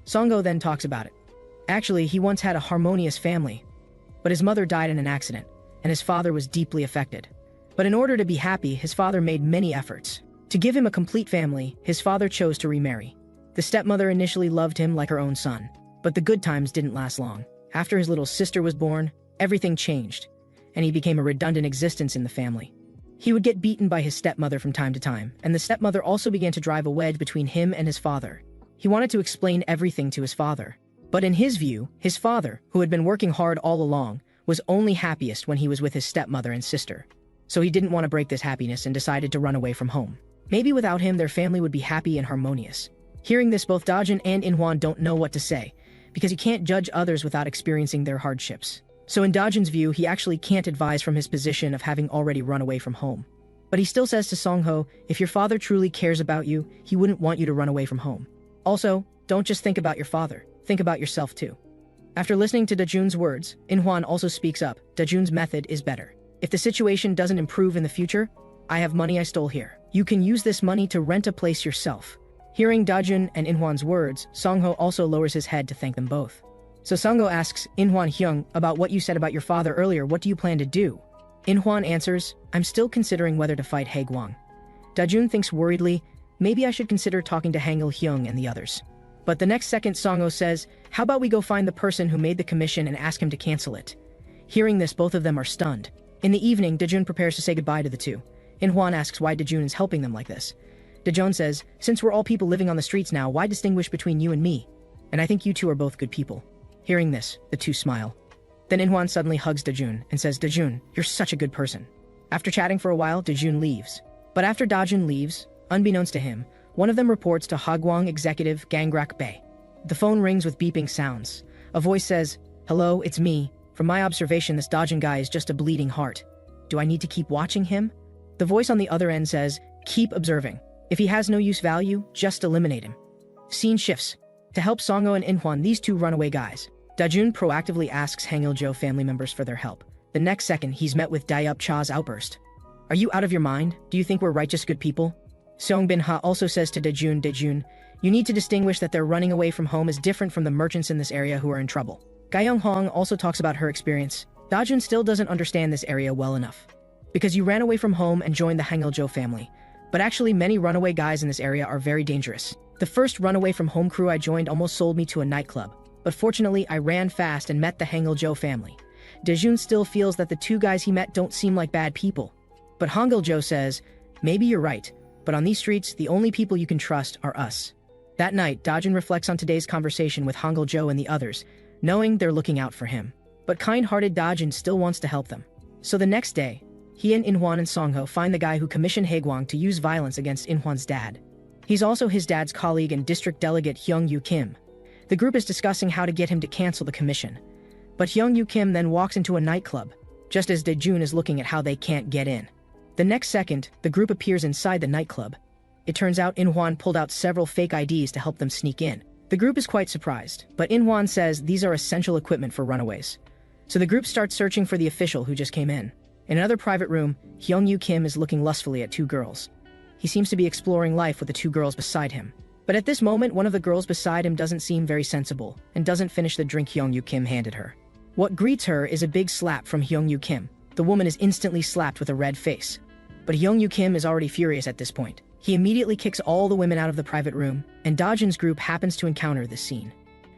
Song-ho then talks about it. Actually, he once had a harmonious family, but his mother died in an accident, and his father was deeply affected. But in order to be happy, his father made many efforts. To give him a complete family, his father chose to remarry. The stepmother initially loved him like her own son, but the good times didn't last long. After his little sister was born, everything changed, and he became a redundant existence in the family. He would get beaten by his stepmother from time to time, and the stepmother also began to drive a wedge between him and his father. He wanted to explain everything to his father. But in his view, his father, who had been working hard all along, was only happiest when he was with his stepmother and sister. So he didn't want to break this happiness and decided to run away from home. Maybe without him, their family would be happy and harmonious. Hearing this, both Dajun and In-hwan don't know what to say, because you can't judge others without experiencing their hardships. So in Dajun's view, he actually can't advise from his position of having already run away from home. But he still says to Song-ho, if your father truly cares about you, he wouldn't want you to run away from home. Also, don't just think about your father, think about yourself too. After listening to Dajun's words, In-hwan also speaks up. Dajun's method is better. If the situation doesn't improve in the future, I have money I stole here. You can use this money to rent a place yourself. Hearing Dajun and In-hwan's words, Song-ho also lowers his head to thank them both. So Song-ho asks In-hwan Hyung about what you said about your father earlier. What do you plan to do? In-hwan answers, I'm still considering whether to fight Haegwang. Dajun thinks worriedly, maybe I should consider talking to Hangul Hyung and the others. But the next second Song-ho says, how about we go find the person who made the commission and ask him to cancel it? Hearing this, both of them are stunned. In the evening, Dajun prepares to say goodbye to the two. In-hwan asks why Dajun is helping them like this. Dajun says, since we're all people living on the streets now, why distinguish between you and me? And I think you two are both good people. Hearing this, the two smile. Then In-hwan suddenly hugs Dajun and says, Dajun, you're such a good person. After chatting for a while, Dajun leaves. But after Dajun leaves, unbeknownst to him, one of them reports to Hagwang executive Gangrak Bae. The phone rings with beeping sounds. A voice says, hello, it's me. From my observation, this Dajun guy is just a bleeding heart. Do I need to keep watching him? The voice on the other end says, keep observing. If he has no use value, just eliminate him. Scene shifts. To help Song-ho and In-hwan, these two runaway guys, Dajun proactively asks Hangul-jo family members for their help. The next second, he's met with Dayup Cha's outburst. Are you out of your mind? Do you think we're righteous good people? Song Bin-ha also says to Dajun, Dajun, you need to distinguish that their running away from home is different from the merchants in this area who are in trouble. Gyeong Hong also talks about her experience. Dajun still doesn't understand this area well enough. Because you ran away from home and joined the Hangul-jo family. But actually, many runaway guys in this area are very dangerous. The first runaway from home crew I joined almost sold me to a nightclub. But fortunately, I ran fast and met the Hangul-jo family. Dajun still feels that the two guys he met don't seem like bad people. But Hangul-jo says, maybe you're right, but on these streets, the only people you can trust are us. That night, Dajun reflects on today's conversation with Hangul-jo and the others, knowing they're looking out for him. But kind-hearted Dajun still wants to help them. So the next day, he and In-hwan and Song-ho find the guy who commissioned Haegwang to use violence against In-hwan's dad. He's also his dad's colleague and district delegate Hyung-yu Kim. The group is discussing how to get him to cancel the commission. But Hyung-yu Kim then walks into a nightclub, just as Dajun is looking at how they can't get in. The next second, the group appears inside the nightclub. It turns out In-hwan pulled out several fake IDs to help them sneak in. The group is quite surprised, but In-hwan says these are essential equipment for runaways. So the group starts searching for the official who just came in. In another private room, Hyung-Yu Kim is looking lustfully at two girls. He seems to be exploring life with the two girls beside him. But at this moment, one of the girls beside him doesn't seem very sensible and doesn't finish the drink Hyung-Yu Kim handed her. What greets her is a big slap from Hyung-Yu Kim. The woman is instantly slapped with a red face. But Hyung-Yu Kim is already furious at this point. He immediately kicks all the women out of the private room, and Dajun's group happens to encounter this scene.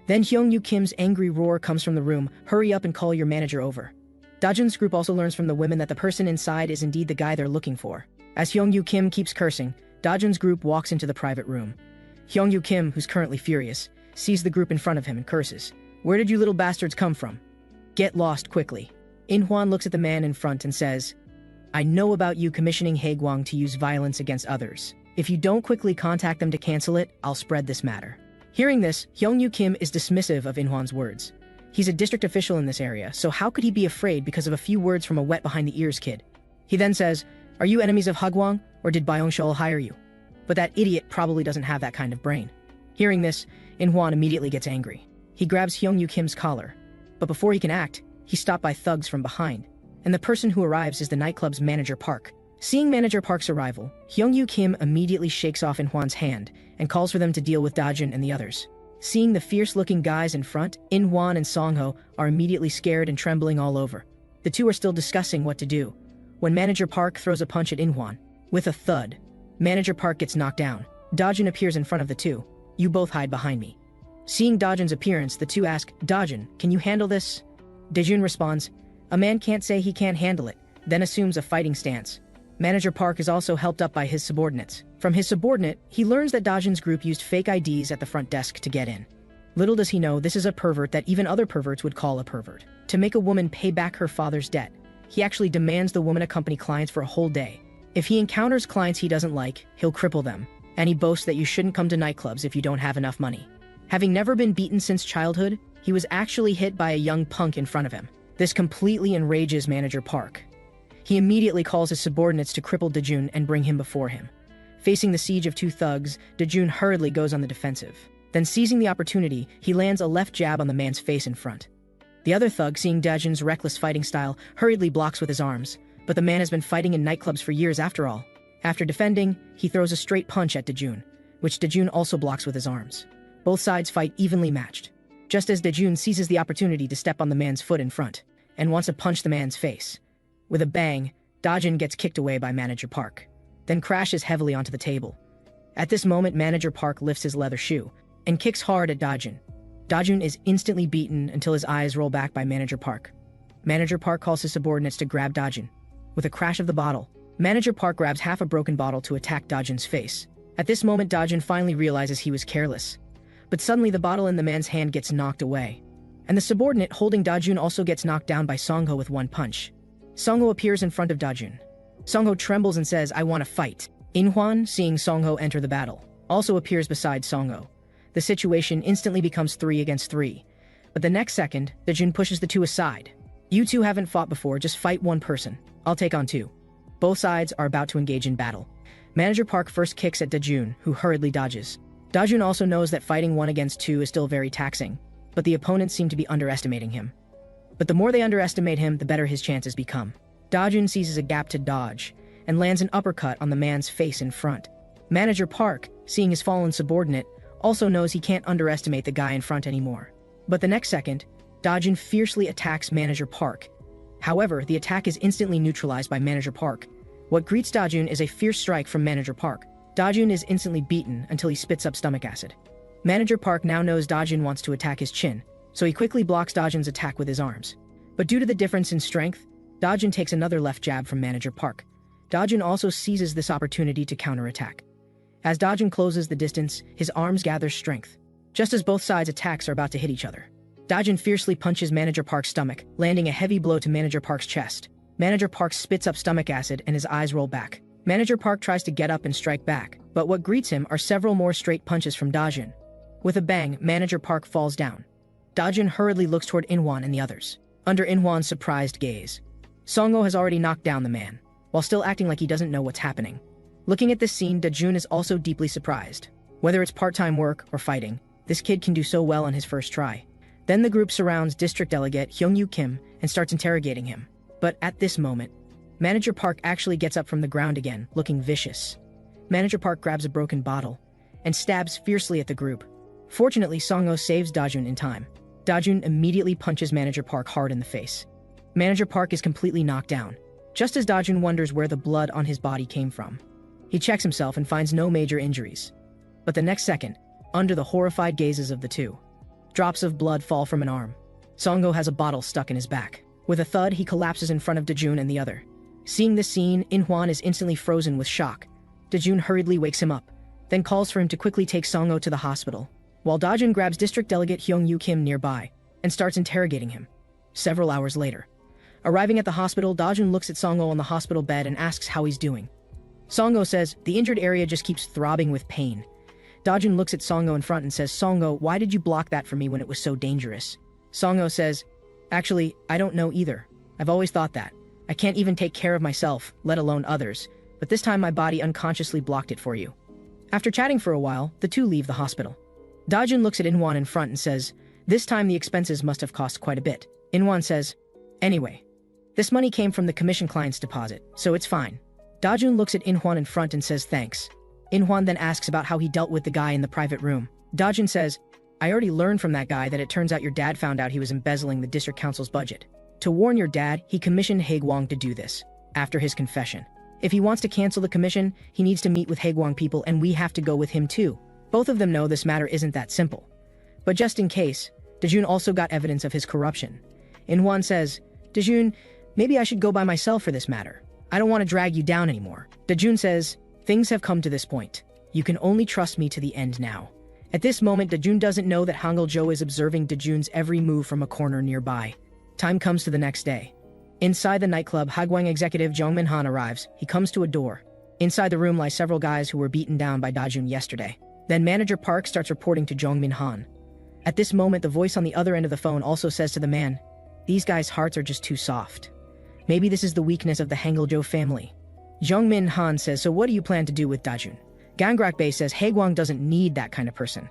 Then Hyung-Yu Kim's angry roar comes from the room, "Hurry up and call your manager over." Dajun's group also learns from the women that the person inside is indeed the guy they're looking for. As Hyung-Yu Kim keeps cursing, Dajun's group walks into the private room. Hyung-Yu Kim, who's currently furious, sees the group in front of him and curses. "Where did you little bastards come from? Get lost quickly." In-hwan looks at the man in front and says, "I know about you commissioning Haegwang to use violence against others. If you don't quickly contact them to cancel it, I'll spread this matter." Hearing this, Hyung-Yu Kim is dismissive of In-hwan's words. He's a district official in this area, so how could he be afraid because of a few words from a wet behind the ears kid? He then says, "Are you enemies of Haegwang, or did Byung-shul hire you?" But that idiot probably doesn't have that kind of brain. Hearing this, In-hwan immediately gets angry. He grabs Hyung-Yu Kim's collar. But before he can act, he's stopped by thugs from behind. And the person who arrives is the nightclub's manager Park. Seeing Manager Park's arrival, Hyung-Yu Kim immediately shakes off In-hwan's hand and calls for them to deal with Dajun and the others. Seeing the fierce-looking guys in front, In-hwan and Song-ho are immediately scared and trembling all over. The two are still discussing what to do, when Manager Park throws a punch at In-hwan. With a thud, Manager Park gets knocked down. Dajun appears in front of the two. "You both hide behind me." Seeing Dajun's appearance, the two ask, "Dajun, can you handle this?" Dajun responds, "A man can't say he can't handle it," then assumes a fighting stance. Manager Park is also helped up by his subordinates. From his subordinate, he learns that Dajun's group used fake IDs at the front desk to get in. Little does he know this is a pervert that even other perverts would call a pervert. To make a woman pay back her father's debt, he actually demands the woman accompany clients for a whole day. If he encounters clients he doesn't like, he'll cripple them, and he boasts that you shouldn't come to nightclubs if you don't have enough money. Having never been beaten since childhood, he was actually hit by a young punk in front of him. This completely enrages Manager Park. He immediately calls his subordinates to cripple Dajun and bring him before him. Facing the siege of two thugs, Dajun hurriedly goes on the defensive. Then seizing the opportunity, he lands a left jab on the man's face in front. The other thug, seeing Dajun's reckless fighting style, hurriedly blocks with his arms, but the man has been fighting in nightclubs for years after all. After defending, he throws a straight punch at Dajun, which Dajun also blocks with his arms. Both sides fight evenly matched. Just as Dajun seizes the opportunity to step on the man's foot in front, and wants to punch the man's face. With a bang, Dajun gets kicked away by Manager Park, then crashes heavily onto the table. At this moment, Manager Park lifts his leather shoe and kicks hard at Dajun. Dajun is instantly beaten until his eyes roll back by Manager Park. Manager Park calls his subordinates to grab Dajun. With a crash of the bottle, Manager Park grabs half a broken bottle to attack Dajun's face. At this moment, Dajun finally realizes he was careless. But suddenly the bottle in the man's hand gets knocked away. And the subordinate holding Dajun also gets knocked down by Song-ho with one punch. Song-ho appears in front of Dajun. Song-ho trembles and says, "I want to fight." In-hwan, seeing Song-ho enter the battle, also appears beside Song-ho. The situation instantly becomes 3 against 3. But the next second, Dajun pushes the two aside. "You two haven't fought before, just fight one person. I'll take on two." Both sides are about to engage in battle. Manager Park first kicks at Dajun, who hurriedly dodges. Dajun also knows that fighting 1 against 2 is still very taxing, but the opponents seem to be underestimating him. But the more they underestimate him, the better his chances become. Dajun seizes a gap to dodge, and lands an uppercut on the man's face in front. Manager Park, seeing his fallen subordinate, also knows he can't underestimate the guy in front anymore. But the next second, Dajun fiercely attacks Manager Park. However, the attack is instantly neutralized by Manager Park. What greets Dajun is a fierce strike from Manager Park. Dajun is instantly beaten until he spits up stomach acid. Manager Park now knows Dajun wants to attack his chin, so he quickly blocks Dajun's attack with his arms. But due to the difference in strength, Dajun takes another left jab from Manager Park. Dajun also seizes this opportunity to counterattack. As Dajun closes the distance, his arms gather strength. Just as both sides' attacks are about to hit each other, Dajun fiercely punches Manager Park's stomach, landing a heavy blow to Manager Park's chest. Manager Park spits up stomach acid and his eyes roll back. Manager Park tries to get up and strike back, but what greets him are several more straight punches from Dajun. With a bang, Manager Park falls down. Dajun hurriedly looks toward In-hwan and the others. Under In-hwan's surprised gaze, Song-ho has already knocked down the man. while still acting like he doesn't know what's happening. Looking at this scene, Dajun is also deeply surprised. Whether it's part-time work or fighting, this kid can do so well on his first try. Then the group surrounds District Delegate Hyung-Yu Kim and starts interrogating him. But at this moment, Manager Park actually gets up from the ground again, looking vicious. Manager Park grabs a broken bottle and stabs fiercely at the group. Fortunately, Song-ho saves Dajun in time. Dajun immediately punches Manager Park hard in the face. Manager Park is completely knocked down, just as Dajun wonders where the blood on his body came from. He checks himself and finds no major injuries. But the next second, under the horrified gazes of the two, drops of blood fall from an arm. Song-ho has a bottle stuck in his back. With a thud, he collapses in front of Dajun and the other. Seeing this scene, In-hwan is instantly frozen with shock. Dajun hurriedly wakes him up, then calls for him to quickly take Song-ho to the hospital, while Dajun grabs District Delegate Hyung-Yu Kim nearby and starts interrogating him. Several hours later, arriving at the hospital, Dajun looks at Song-ho on the hospital bed and asks how he's doing. Song-ho says, "The injured area just keeps throbbing with pain." Dajun looks at Song-ho in front and says, "Song-ho, why did you block that for me when it was so dangerous?" Song-ho says, "Actually, I don't know either. I've always thought that. I can't even take care of myself, let alone others, but this time my body unconsciously blocked it for you." After chatting for a while, the two leave the hospital. Dajun looks at In-hwan in front and says, "This time the expenses must have cost quite a bit." In-hwan says, "Anyway, this money came from the commission client's deposit, so it's fine." Dajun looks at In-hwan in front and says thanks. In-hwan then asks about how he dealt with the guy in the private room. Dajun says, "I already learned from that guy that it turns out your dad found out he was embezzling the district council's budget. To warn your dad, he commissioned Haegwang to do this, after his confession. If he wants to cancel the commission, he needs to meet with Haegwang people and we have to go with him too." Both of them know this matter isn't that simple. But just in case, Dajun also got evidence of his corruption. In-hwan says, "Dajun, maybe I should go by myself for this matter. I don't want to drag you down anymore." Dajun says, "Things have come to this point. You can only trust me to the end now." At this moment, Dajun doesn't know that Hangul-jo is observing Dajun's every move from a corner nearby. Time comes to the next day. Inside the nightclub, Hagwang executive Jong Min-han arrives. He comes to a door. Inside the room lie several guys who were beaten down by Dajun yesterday. Then Manager Park starts reporting to Jong Min-han. At this moment, the voice on the other end of the phone also says to the man, "These guys' hearts are just too soft. Maybe this is the weakness of the Hangul-jo family." Jong Min-han says, "So what do you plan to do with Dajun?" Gangrak-bae says Haegwang doesn't need that kind of person,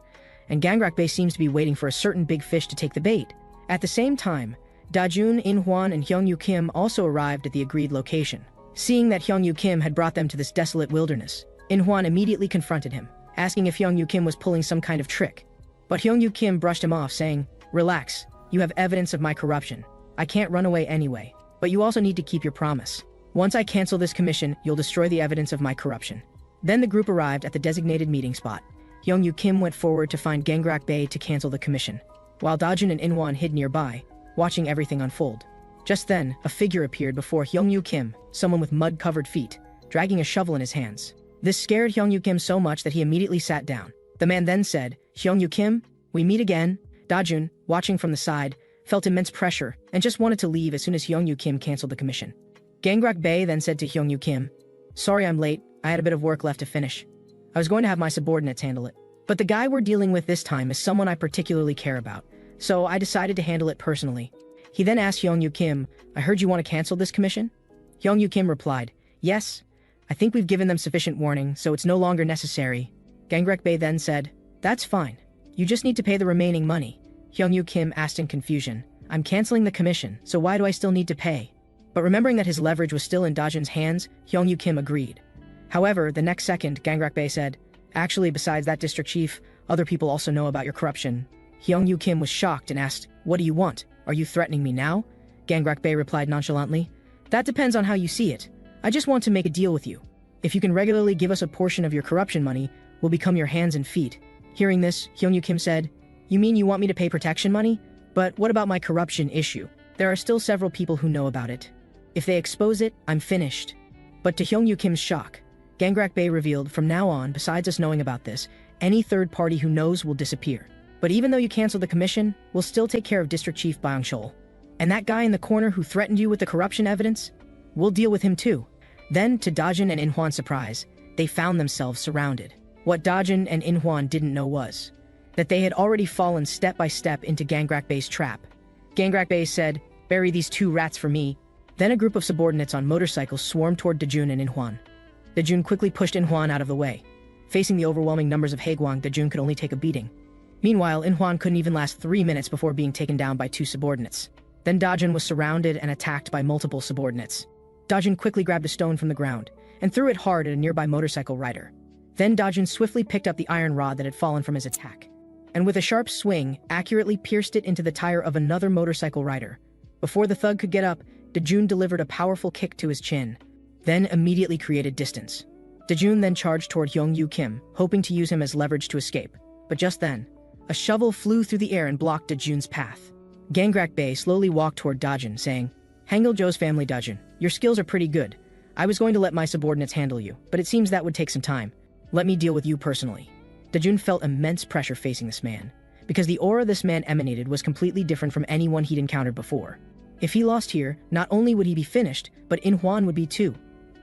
and Gangrak-bae seems to be waiting for a certain big fish to take the bait. At the same time, Dajun, In-hwan, and Hyung-Yu Kim also arrived at the agreed location. Seeing that Hyung-Yu Kim had brought them to this desolate wilderness, In-hwan immediately confronted him, asking if Hyung-Yu Kim was pulling some kind of trick. But Hyung-Yu Kim brushed him off, saying, "Relax, you have evidence of my corruption. I can't run away anyway, but you also need to keep your promise. Once I cancel this commission, you'll destroy the evidence of my corruption." Then the group arrived at the designated meeting spot. Hyung-Yu Kim went forward to find Gangrak-bae to cancel the commission, while Dajun and In-hwan hid nearby, watching everything unfold. Just then, a figure appeared before Hyung-Yu Kim, someone with mud-covered feet, dragging a shovel in his hands. This scared Hyung-Yu Kim so much that he immediately sat down. The man then said, "Hyung-Yu Kim, we meet again." Dajun, watching from the side, felt immense pressure and just wanted to leave as soon as Hyung-Yu Kim canceled the commission. Gangrak-bae then said to Hyung-Yu Kim, "Sorry I'm late, I had a bit of work left to finish. I was going to have my subordinates handle it. But the guy we're dealing with this time is someone I particularly care about, so I decided to handle it personally." He then asked Hyung-Yu Kim, "I heard you want to cancel this commission?" Hyung-Yu Kim replied, "Yes, I think we've given them sufficient warning, so it's no longer necessary." Gangrak-bae then said, "That's fine. You just need to pay the remaining money." Hyung-Yu Kim asked in confusion, "I'm canceling the commission, so why do I still need to pay?" But remembering that his leverage was still in Dajun's hands, Hyung-Yu Kim agreed. However, the next second, Gangrak-bae said, "Actually, besides that district chief, other people also know about your corruption." Hyung-Yu Kim was shocked and asked, "What do you want? Are you threatening me now?" Gangrak-bae replied nonchalantly, "That depends on how you see it. I just want to make a deal with you. If you can regularly give us a portion of your corruption money, we'll become your hands and feet." Hearing this, Hyung-Yu Kim said, "You mean you want me to pay protection money? But what about my corruption issue? There are still several people who know about it. If they expose it, I'm finished." But to Hyung-Yu Kim's shock, Gangrak-bae revealed, "From now on, besides us knowing about this, any third party who knows will disappear. But even though you cancel the commission, we'll still take care of District Chief Byung-chol. And that guy in the corner who threatened you with the corruption evidence? We'll deal with him too." Then, to Dajun and In-hwan's surprise, they found themselves surrounded. What Dajun and In-hwan didn't know was that they had already fallen step by step into Gangrak-bae's trap. Gangrak-bae said, "Bury these two rats for me." Then a group of subordinates on motorcycles swarmed toward Dajun and Inhuan. Dajun quickly pushed Inhuan out of the way. Facing the overwhelming numbers of Haegwang, Dajun could only take a beating. Meanwhile, Inhuan couldn't even last 3 minutes before being taken down by 2 subordinates. Then Dajun was surrounded and attacked by multiple subordinates. Dajun quickly grabbed a stone from the ground and threw it hard at a nearby motorcycle rider. Then Dajun swiftly picked up the iron rod that had fallen from his attack, and with a sharp swing, accurately pierced it into the tire of another motorcycle rider. Before the thug could get up, Dajun delivered a powerful kick to his chin, then immediately created distance. Dajun then charged toward Hyung-Yu Kim, hoping to use him as leverage to escape. But just then, a shovel flew through the air and blocked Dajun's path. Gangrak Bey slowly walked toward Dajun, saying, "Hangul-jo's family, Dajun, your skills are pretty good. I was going to let my subordinates handle you, but it seems that would take some time. Let me deal with you personally." Dajun felt immense pressure facing this man, because the aura this man emanated was completely different from anyone he'd encountered before. If he lost here, not only would he be finished, but Inhuan would be too.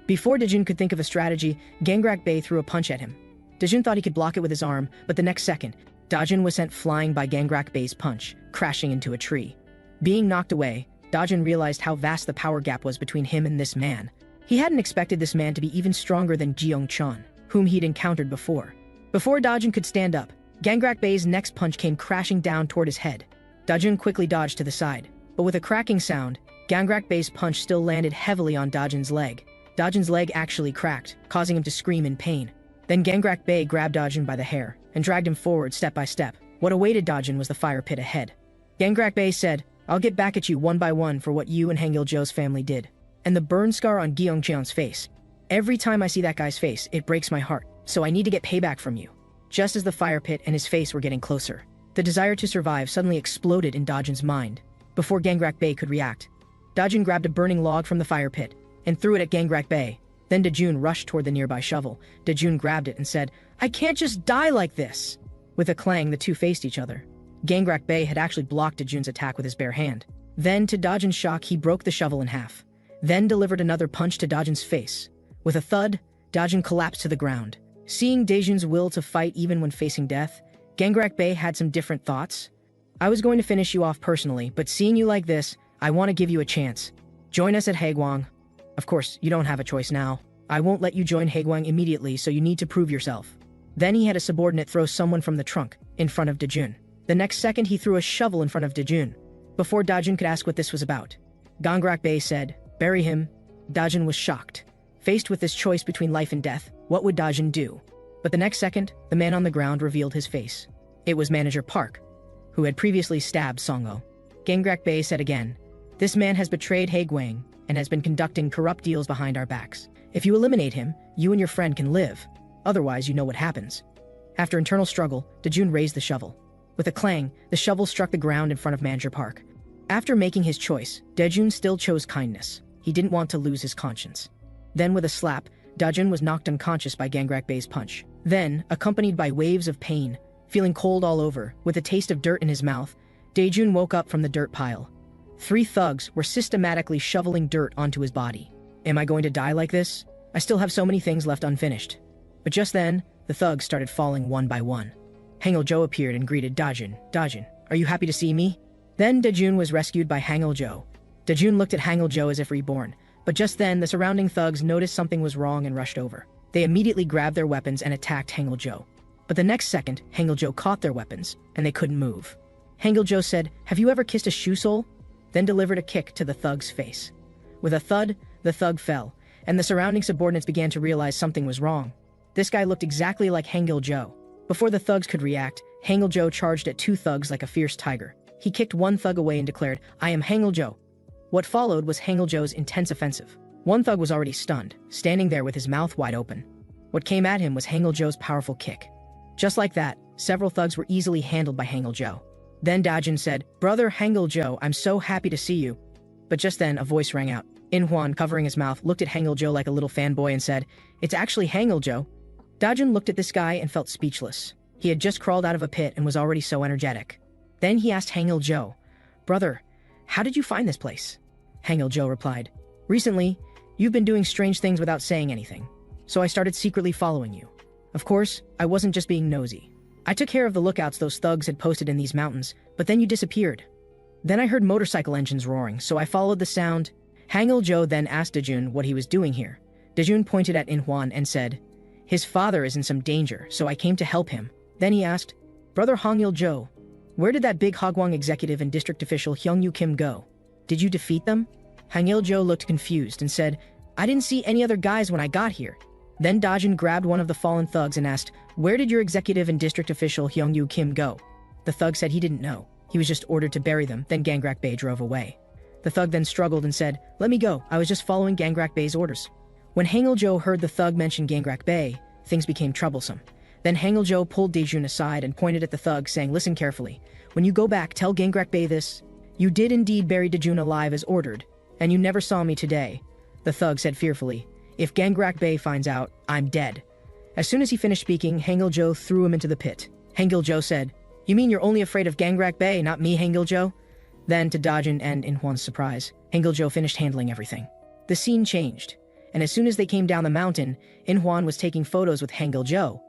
Before Dajun could think of a strategy, Gangrak Bey threw a punch at him. Dajun thought he could block it with his arm, but the next second, Dajun was sent flying by Gangrak Bey's punch, crashing into a tree. Being knocked away, Dajun realized how vast the power gap was between him and this man. He hadn't expected this man to be even stronger than Jeong Chon, whom he'd encountered before. Before Dajun could stand up, Gangrak Bey's next punch came crashing down toward his head. Dajun quickly dodged to the side, but with a cracking sound, Gangrak Bey's punch still landed heavily on Dajun's leg. Dajun's leg actually cracked, causing him to scream in pain. Then Gangrak Bey grabbed Dajun by the hair and dragged him forward step by step. What awaited Dajun was the fire pit ahead. Gangrak Bey said, "I'll get back at you one by one for what you and Hangil-jo's family did." And the burn scar on Gyeong Cheon's face. "Every time I see that guy's face, it breaks my heart, so I need to get payback from you." Just as the fire pit and his face were getting closer, the desire to survive suddenly exploded in Dajun's mind. Before Gangrak Bey could react, Dajun grabbed a burning log from the fire pit and threw it at Gangrak Bey. Then Dajun rushed toward the nearby shovel. Dajun grabbed it and said, "I can't just die like this!" With a clang, the two faced each other. Gangrak Bey had actually blocked Dajun's attack with his bare hand. Then, to Dajun's shock, he broke the shovel in half, then delivered another punch to Dajun's face. With a thud, Dajun collapsed to the ground. Seeing Dajun's will to fight even when facing death, Gangrak Bey had some different thoughts. "I was going to finish you off personally, but seeing you like this, I want to give you a chance. Join us at Haegwang. Of course, you don't have a choice now. I won't let you join Haegwang immediately, so you need to prove yourself." Then he had a subordinate throw someone from the trunk in front of Dajun. The next second, he threw a shovel in front of Dajun. Before Dajun could ask what this was about, Gangrak Bey said, "Bury him." Dajun was shocked. Faced with this choice between life and death, what would Dajun do? But the next second, the man on the ground revealed his face. It was Manager Park, who had previously stabbed Songo. Gangrak Bey said again, "This man has betrayed Haegwang and has been conducting corrupt deals behind our backs. If you eliminate him, you and your friend can live. Otherwise, you know what happens." After internal struggle, Dajun raised the shovel. With a clang, the shovel struck the ground in front of Manager Park. After making his choice, Dajun still chose kindness. He didn't want to lose his conscience. Then with a slap, Dajun was knocked unconscious by Gangrak Bey's punch. Then, accompanied by waves of pain, feeling cold all over, with a taste of dirt in his mouth, Dajun woke up from the dirt pile. 3 thugs were systematically shoveling dirt onto his body. Am I going to die like this? I still have so many things left unfinished. But just then, the thugs started falling one by one. Hangil-jo appeared and greeted Dajun. "Dajun, are you happy to see me?" Then Dajun was rescued by Hangil-jo. Dajun looked at Hangil-jo as if reborn. But just then, the surrounding thugs noticed something was wrong and rushed over. They immediately grabbed their weapons and attacked Hangil-jo. But the next second, Hangil-jo caught their weapons, and they couldn't move. Hangil-jo said, "Have you ever kissed a shoe sole?" Then delivered a kick to the thug's face. With a thud, the thug fell, and the surrounding subordinates began to realize something was wrong. This guy looked exactly like Hangil-jo. Before the thugs could react, Hangil-jo charged at 2 thugs like a fierce tiger. He kicked one thug away and declared, "I am Hangil-jo." What followed was Hangil-jo's intense offensive. One thug was already stunned, standing there with his mouth wide open. What came at him was Hangil-jo's powerful kick. Just like that, several thugs were easily handled by Hangil-jo. Then Dajun said, "Brother Hangil-jo, I'm so happy to see you." But just then, a voice rang out. Inhuan, covering his mouth, looked at Hangil-jo like a little fanboy and said, "It's actually Hangil-jo." Dajun looked at this guy and felt speechless. He had just crawled out of a pit and was already so energetic. Then he asked Hangil-jo, "Brother, how did you find this place?" Hangil-jo replied, "Recently, you've been doing strange things without saying anything, so I started secretly following you. Of course, I wasn't just being nosy. I took care of the lookouts those thugs had posted in these mountains, but then you disappeared. Then I heard motorcycle engines roaring, so I followed the sound, Hangil-jo then asked Dajun what he was doing here. Dajun pointed at In-hwan and said, "His father is in some danger, so I came to help him." Then he asked, "Brother Hangil-jo, where did that big Hagwang executive and district official Hyung-yu Kim go? Did you defeat them?" Hangil-jo looked confused and said, "I didn't see any other guys when I got here." Then Dajun grabbed one of the fallen thugs and asked, "Where did your executive and district official Hyung-yu Kim go?" The thug said he didn't know. He was just ordered to bury them, then Gangrak Bey drove away. The thug then struggled and said, "Let me go, I was just following Gangrak Bey's orders." When Hangil-jo heard the thug mention Gangrak Bey, things became troublesome. Then Hangil-jo pulled Dajun aside and pointed at the thug, saying, "Listen carefully. When you go back, tell Gangrak Bey this. You did indeed bury Dajun alive as ordered, and you never saw me today." The thug said fearfully, "If Gangrak Bey finds out, I'm dead." As soon as he finished speaking, Hangil-jo threw him into the pit. Hangil-jo said, "You mean you're only afraid of Gangrak Bey, not me, Hangil-jo?" Then, to Dajun and In-hwan's surprise, Hangil-jo finished handling everything. The scene changed, and as soon as they came down the mountain, In-hwan was taking photos with Hangil-jo.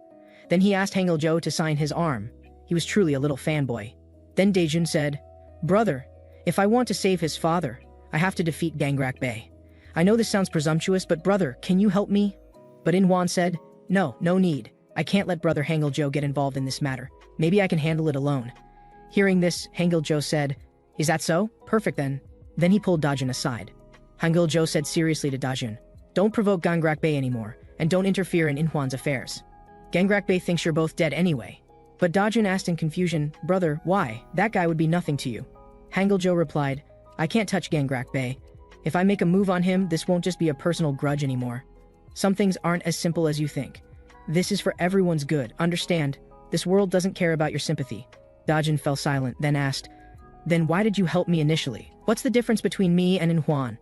Then he asked Hangil-jo to sign his arm. He was truly a little fanboy. Then Dajun said, "Brother, if I want to save his father, I have to defeat Gangrak Bey. I know this sounds presumptuous, but brother, can you help me?" But In-hwan said, No need. I can't let brother Hangil-jo get involved in this matter. Maybe I can handle it alone." Hearing this, Hangil-jo said, "Is that so? Perfect then." Then he pulled Dajun aside. Hangil-jo said seriously to Dajun, "Don't provoke Gangrak Bey anymore, and don't interfere in In-hwan's affairs. Gangrak Bey thinks you're both dead anyway." But Dajun asked in confusion, "Brother, why? That guy would be nothing to you." Hangil-jo replied, "I can't touch Gangrak Bey. If I make a move on him, this won't just be a personal grudge anymore. Some things aren't as simple as you think. This is for everyone's good, understand? This world doesn't care about your sympathy." Dajun fell silent, then asked, "Then why did you help me initially? What's the difference between me and In-hwan?"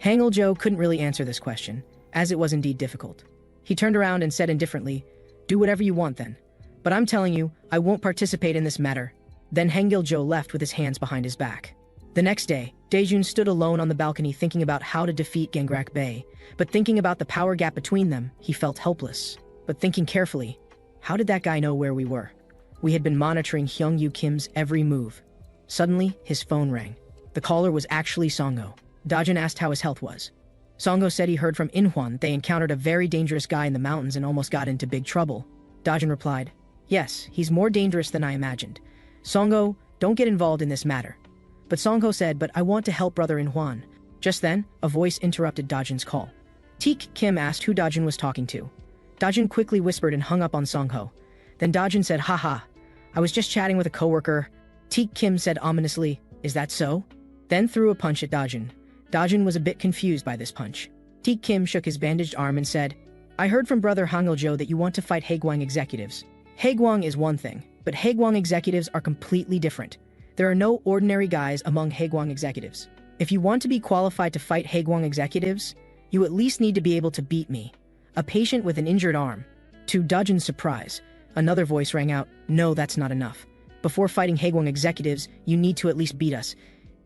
Hangil-jo couldn't really answer this question, as it was indeed difficult. He turned around and said indifferently, "Do whatever you want then. But I'm telling you, I won't participate in this matter." Then Hangil-jo left with his hands behind his back. The next day, Dajun stood alone on the balcony thinking about how to defeat Gangrak Bey. But thinking about the power gap between them, he felt helpless. But thinking carefully, how did that guy know where we were? We had been monitoring Hyung-yu Kim's every move. Suddenly, his phone rang. The caller was actually Song-ho. Dajun asked how his health was. Song-ho said he heard from In-hwan that they encountered a very dangerous guy in the mountains and almost got into big trouble. Dajun replied, "Yes, he's more dangerous than I imagined. Song-ho, don't get involved in this matter." But Song-ho said, "But I want to help brother In-hwan." Just then, a voice interrupted Dajun's call. Teak Kim asked who Dajun was talking to. Dajun quickly whispered and hung up on Song-ho. Then Dajun said, "Haha, I was just chatting with a coworker." Teak Kim said ominously, "Is that so?" Then threw a punch at Dajun. Dajun was a bit confused by this punch. Teak Kim shook his bandaged arm and said, "I heard from brother Hangil-jo that you want to fight Haegwang executives. Haegwang is one thing, but Haegwang executives are completely different. There are no ordinary guys among Haegwang executives. If you want to be qualified to fight Haegwang executives, you at least need to be able to beat me, a patient with an injured arm." To Dajun's surprise, another voice rang out, "No, that's not enough. Before fighting Haegwang executives, you need to at least beat us.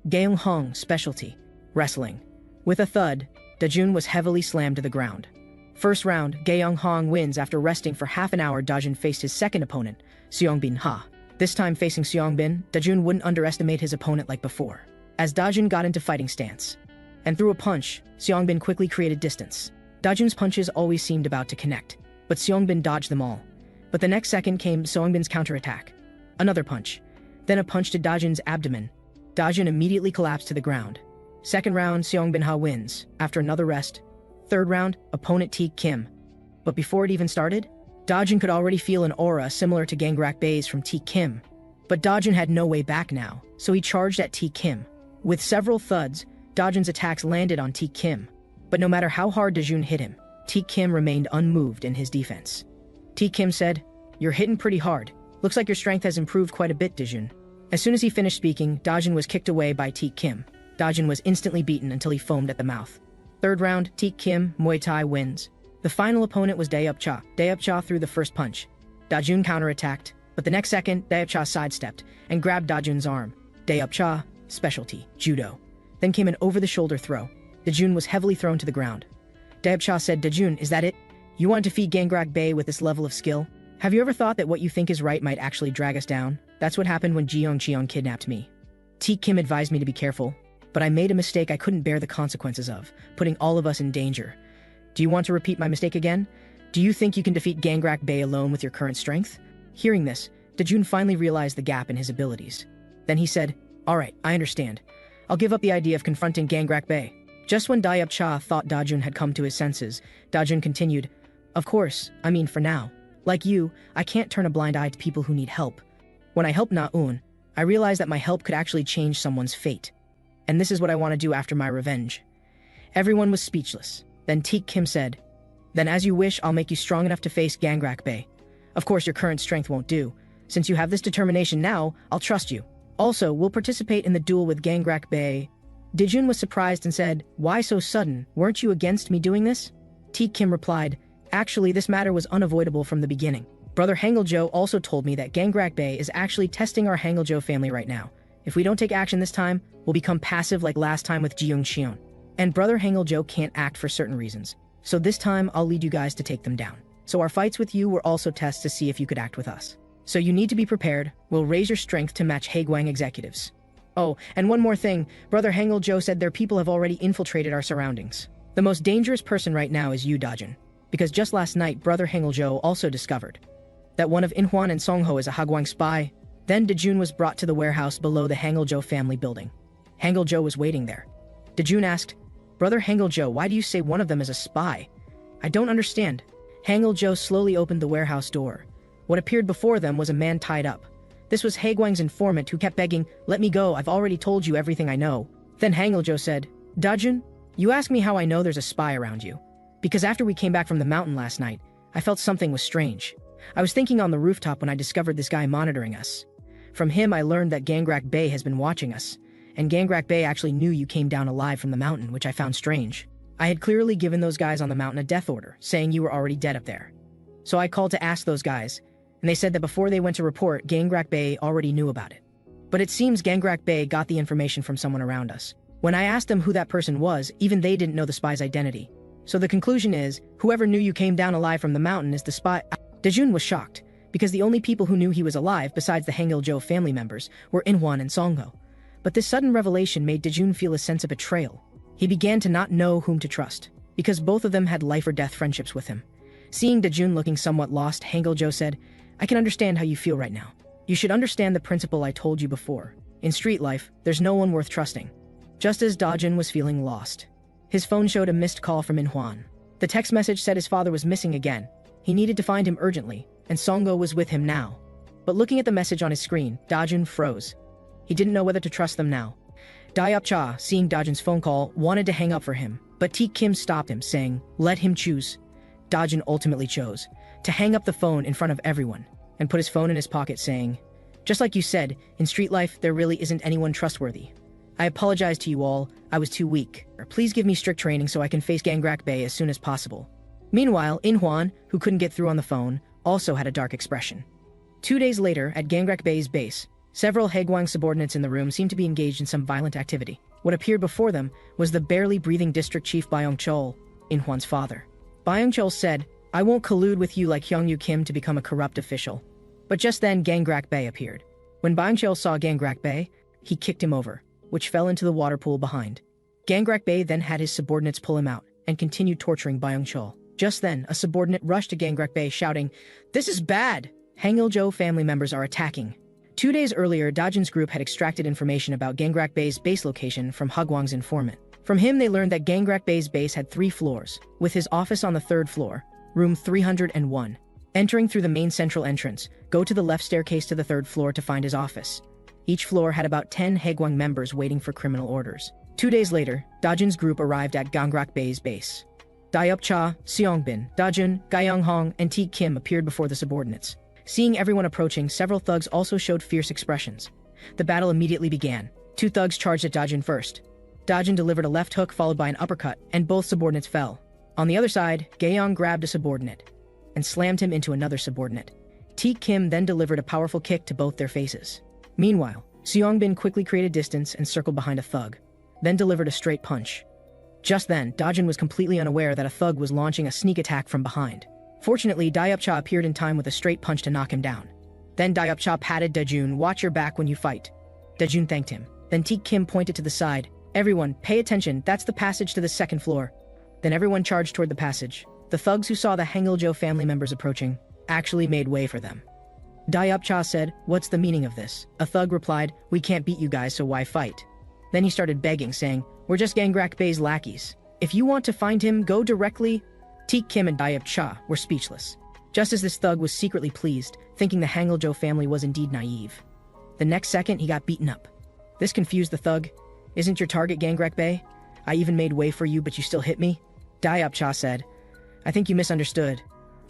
Gaeung Hong specialty, wrestling." With a thud, Dajun was heavily slammed to the ground. First round, Gaeung Hong wins after resting for half an hour. Dajun faced his second opponent, Seongbin Ha. This time facing Seongbin, Dajun wouldn't underestimate his opponent like before, as Dajun got into fighting stance. And through a punch, Seongbin quickly created distance. Dajun's punches always seemed about to connect, but Seongbin dodged them all. But the next second came Seongbin's counterattack. Another punch, then a punch to Dajun's abdomen. Dajun immediately collapsed to the ground. Second round, Seongbin Ha wins, after another rest. Third round, opponent Teak Kim. But before it even started, Dajun could already feel an aura similar to Gangrak Bey's from Teak Kim. But Dajun had no way back now, so he charged at Teak Kim. With several thuds, Dajun's attacks landed on Teak Kim. But no matter how hard Dajun hit him, Teak Kim remained unmoved in his defense. Teak Kim said, "You're hitting pretty hard. Looks like your strength has improved quite a bit, Dajun." As soon as he finished speaking, Dajun was kicked away by Teak Kim. Dajun was instantly beaten until he foamed at the mouth. Third round, Teak Kim, Muay Thai wins. The final opponent was Dae-up-cha. Dae-up-cha threw the first punch. Dajun counterattacked, but the next second, Dae-up-cha sidestepped and grabbed Dajun's arm. Dae-up-cha, specialty, judo. Then came an over-the-shoulder throw. Dajun was heavily thrown to the ground. Dae-up-cha said, "Dajun, is that it? You want to defeat Gangrak Bey with this level of skill? Have you ever thought that what you think is right might actually drag us down? That's what happened when Jeong Cheong kidnapped me. Teak Kim advised me to be careful. but I made a mistake I couldn't bear the consequences of, putting all of us in danger. Do you want to repeat my mistake again? Do you think you can defeat Gangrak Bey alone with your current strength? Hearing this, Dajun finally realized the gap in his abilities. Then he said, "All right, I understand. I'll give up the idea of confronting Gangrak Bey." Just when Dayap Cha thought Dajun had come to his senses, Dajun continued, "Of course, I mean for now. Like you, I can't turn a blind eye to people who need help. When I helped Na-un, I realized that my help could actually change someone's fate. And this is what I want to do after my revenge." Everyone was speechless. Then Teak Kim said, "Then as you wish, I'll make you strong enough to face Gangrak Bey. Of course, your current strength won't do. Since you have this determination now, I'll trust you. Also, we'll participate in the duel with Gangrak Bey." Dajun was surprised and said, "Why so sudden? Weren't you against me doing this?" Teak Kim replied, "Actually, this matter was unavoidable from the beginning. Brother Hangeljo also told me that Gangrak Bey is actually testing our Hangeljo family right now. If we don't take action this time, we'll become passive like last time with Jiyoung Xion. And Brother Hangeljo can't act for certain reasons. So this time, I'll lead you guys to take them down. So our fights with you were also tests to see if you could act with us. So you need to be prepared. We'll raise your strength to match Haegwang executives. Oh, and one more thing. Brother Hangeljo said their people have already infiltrated our surroundings. The most dangerous person right now is you, Dajun. Because just last night, Brother Hangeljo also discovered that one of Inhuan and Songho is a Haegwang spy. Then Dajun was brought to the warehouse below the Hangeljo family building. Hangeljo was waiting there. Dajun asked, "Brother Hangeljo, why do you say one of them is a spy? I don't understand." Hangeljo slowly opened the warehouse door. What appeared before them was a man tied up. This was Haegwang's informant who kept begging, "Let me go, I've already told you everything I know." Then Hangeljo said, "Dajun, you ask me how I know there's a spy around you. Because after we came back from the mountain last night, I felt something was strange. I was thinking on the rooftop when I discovered this guy monitoring us. From him I learned that Gangrak Bey has been watching us, and Gangrak Bey actually knew you came down alive from the mountain, which I found strange. I had clearly given those guys on the mountain a death order, saying you were already dead up there. So I called to ask those guys, and they said that before they went to report, Gangrak Bey already knew about it. But it seems Gangrak Bey got the information from someone around us. When I asked them who that person was, even they didn't know the spy's identity. So the conclusion is, whoever knew you came down alive from the mountain is the spy." Dajun was shocked, because the only people who knew he was alive besides the Hangeljo family members were Inhuan and Songho. But this sudden revelation made Dajun feel a sense of betrayal. He began to not know whom to trust, because both of them had life-or-death friendships with him. Seeing Dajun looking somewhat lost, Hangeljo said, "I can understand how you feel right now. You should understand the principle I told you before. In street life, there's no one worth trusting." Just as Dajun was feeling lost, his phone showed a missed call from Inhuan. The text message said his father was missing again. He needed to find him urgently, and Songho was with him now. But looking at the message on his screen, Dajun froze. He didn't know whether to trust them now. Dayap Cha, seeing Dajun's phone call, wanted to hang up for him, but Teak Kim stopped him, saying, "Let him choose." Dajun ultimately chose to hang up the phone in front of everyone, and put his phone in his pocket, saying, "Just like you said, in street life, there really isn't anyone trustworthy. I apologize to you all, I was too weak. Please give me strict training so I can face Gangrak Bey as soon as possible." Meanwhile, Inhuan, who couldn't get through on the phone, also had a dark expression. 2 days later, at Gangrak Bey's base, several Haegwang subordinates in the room seemed to be engaged in some violent activity. What appeared before them was the barely breathing district chief Byung Chol, Inhuan's father. Byung Chol said, "I won't collude with you like Hyungyu Kim to become a corrupt official." But just then, Gangrak Bey appeared. When Byung Chol saw Gangrak Bey, he kicked him over, which fell into the water pool behind. Gangrak Bey then had his subordinates pull him out and continued torturing Byung Chol. Just then, a subordinate rushed to Gangrak Bey shouting, "This is bad! Hangeljo family members are attacking." 2 days earlier, Dajun's group had extracted information about Gangrak Bey's base location from Haegwang's informant. From him, they learned that Gangrak Bey's base had 3 floors, with his office on the 3rd floor, room 301. Entering through the main central entrance, go to the left staircase to the 3rd floor to find his office. Each floor had about 10 Haegwang members waiting for criminal orders. 2 days later, Dajun's group arrived at Gangrak Bey's base. Dayap Cha, Seongbin, Dajun, Gayong Hong, and Teak Kim appeared before the subordinates. Seeing everyone approaching, several thugs also showed fierce expressions. The battle immediately began. 2 thugs charged at Dajun first. Dajun delivered a left hook followed by an uppercut, and both subordinates fell. On the other side, Gayong grabbed a subordinate and slammed him into another subordinate. Teak Kim then delivered a powerful kick to both their faces. Meanwhile, Seongbin quickly created distance and circled behind a thug, then delivered a straight punch. Just then, Dajun was completely unaware that a thug was launching a sneak attack from behind. Fortunately, Dayap Cha appeared in time with a straight punch to knock him down. Then Dayap Cha patted Dajun, "Watch your back when you fight." Dajun thanked him. Then Teak Kim pointed to the side, "Everyone, pay attention, that's the passage to the second floor." Then everyone charged toward the passage. The thugs who saw the Hangul-jo family members approaching actually made way for them. Dayap-cha said, "What's the meaning of this?" A thug replied, "We can't beat you guys, so why fight?" Then he started begging, saying, "We're just Gangrak Bey's lackeys. If you want to find him, go directly." Teak Kim and Dayap-cha were speechless. Just as this thug was secretly pleased, thinking the Hangul-jo family was indeed naive. The next second, he got beaten up. This confused the thug. "Isn't your target Gangrak Bey? I even made way for you, but you still hit me?" Dayap-cha said, "I think you misunderstood.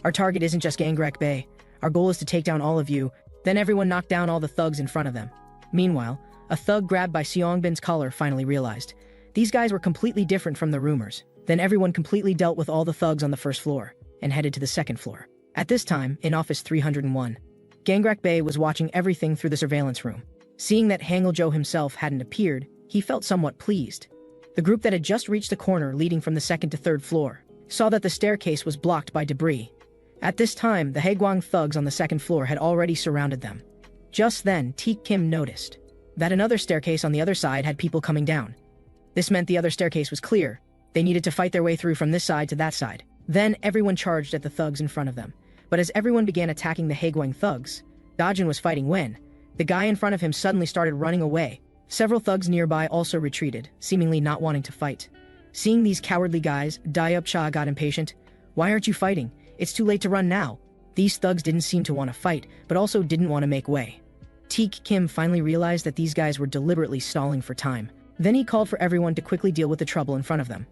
Our target isn't just Gangrak Bey. Our goal is to take down all of you." Then everyone knocked down all the thugs in front of them. Meanwhile, a thug grabbed by Seongbin's collar finally realized these guys were completely different from the rumors. Then everyone completely dealt with all the thugs on the first floor and headed to the second floor. At this time, in office 301, Gangrak Bey was watching everything through the surveillance room. Seeing that Hangul-jo himself hadn't appeared, he felt somewhat pleased. The group that had just reached the corner leading from the second to third floor saw that the staircase was blocked by debris. At this time, the Haegwang thugs on the second floor had already surrounded them. Just then, Teak Kim noticed that another staircase on the other side had people coming down. This meant the other staircase was clear. They needed to fight their way through from this side to that side. Then everyone charged at the thugs in front of them. But as everyone began attacking the Haegwang thugs, Dajun was fighting when the guy in front of him suddenly started running away. Several thugs nearby also retreated, seemingly not wanting to fight. Seeing these cowardly guys, Dayap-cha got impatient. "Why aren't you fighting? It's too late to run now." These thugs didn't seem to want to fight, but also didn't want to make way. Teak Kim finally realized that these guys were deliberately stalling for time. Then he called for everyone to quickly deal with the trouble in front of them.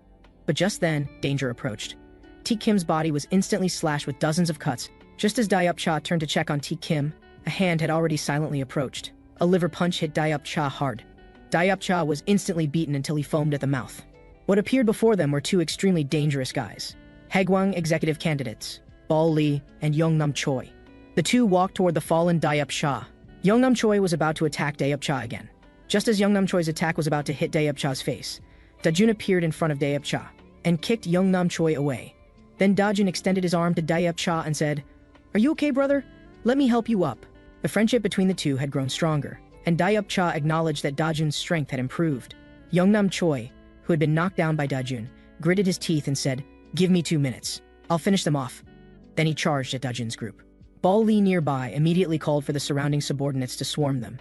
But just then, danger approached. Teak Kim's body was instantly slashed with dozens of cuts. Just as Dayap-cha turned to check on Teak Kim, a hand had already silently approached. A liver punch hit Dayap-cha hard. Dayap-cha was instantly beaten until he foamed at the mouth. What appeared before them were two extremely dangerous guys. Haegwang executive candidates, Bal Lee and Yeongnam Choi. The two walked toward the fallen Dayap-cha. Yeongnam Choi was about to attack Dayap-cha again. Just as Yeongnam Choi's attack was about to hit Dayap-cha's face, Dajun appeared in front of Dayap-cha and kicked Yeongnam Choi away. Then Dajun extended his arm to Dayap-cha and said, "Are you okay, brother? Let me help you up." The friendship between the two had grown stronger, and Dayap-cha acknowledged that Dajun's strength had improved. Yeongnam Choi, who had been knocked down by Dajun, gritted his teeth and said, "Give me 2 minutes. I'll finish them off." Then he charged at Dajun's group. Bal Lee nearby immediately called for the surrounding subordinates to swarm them.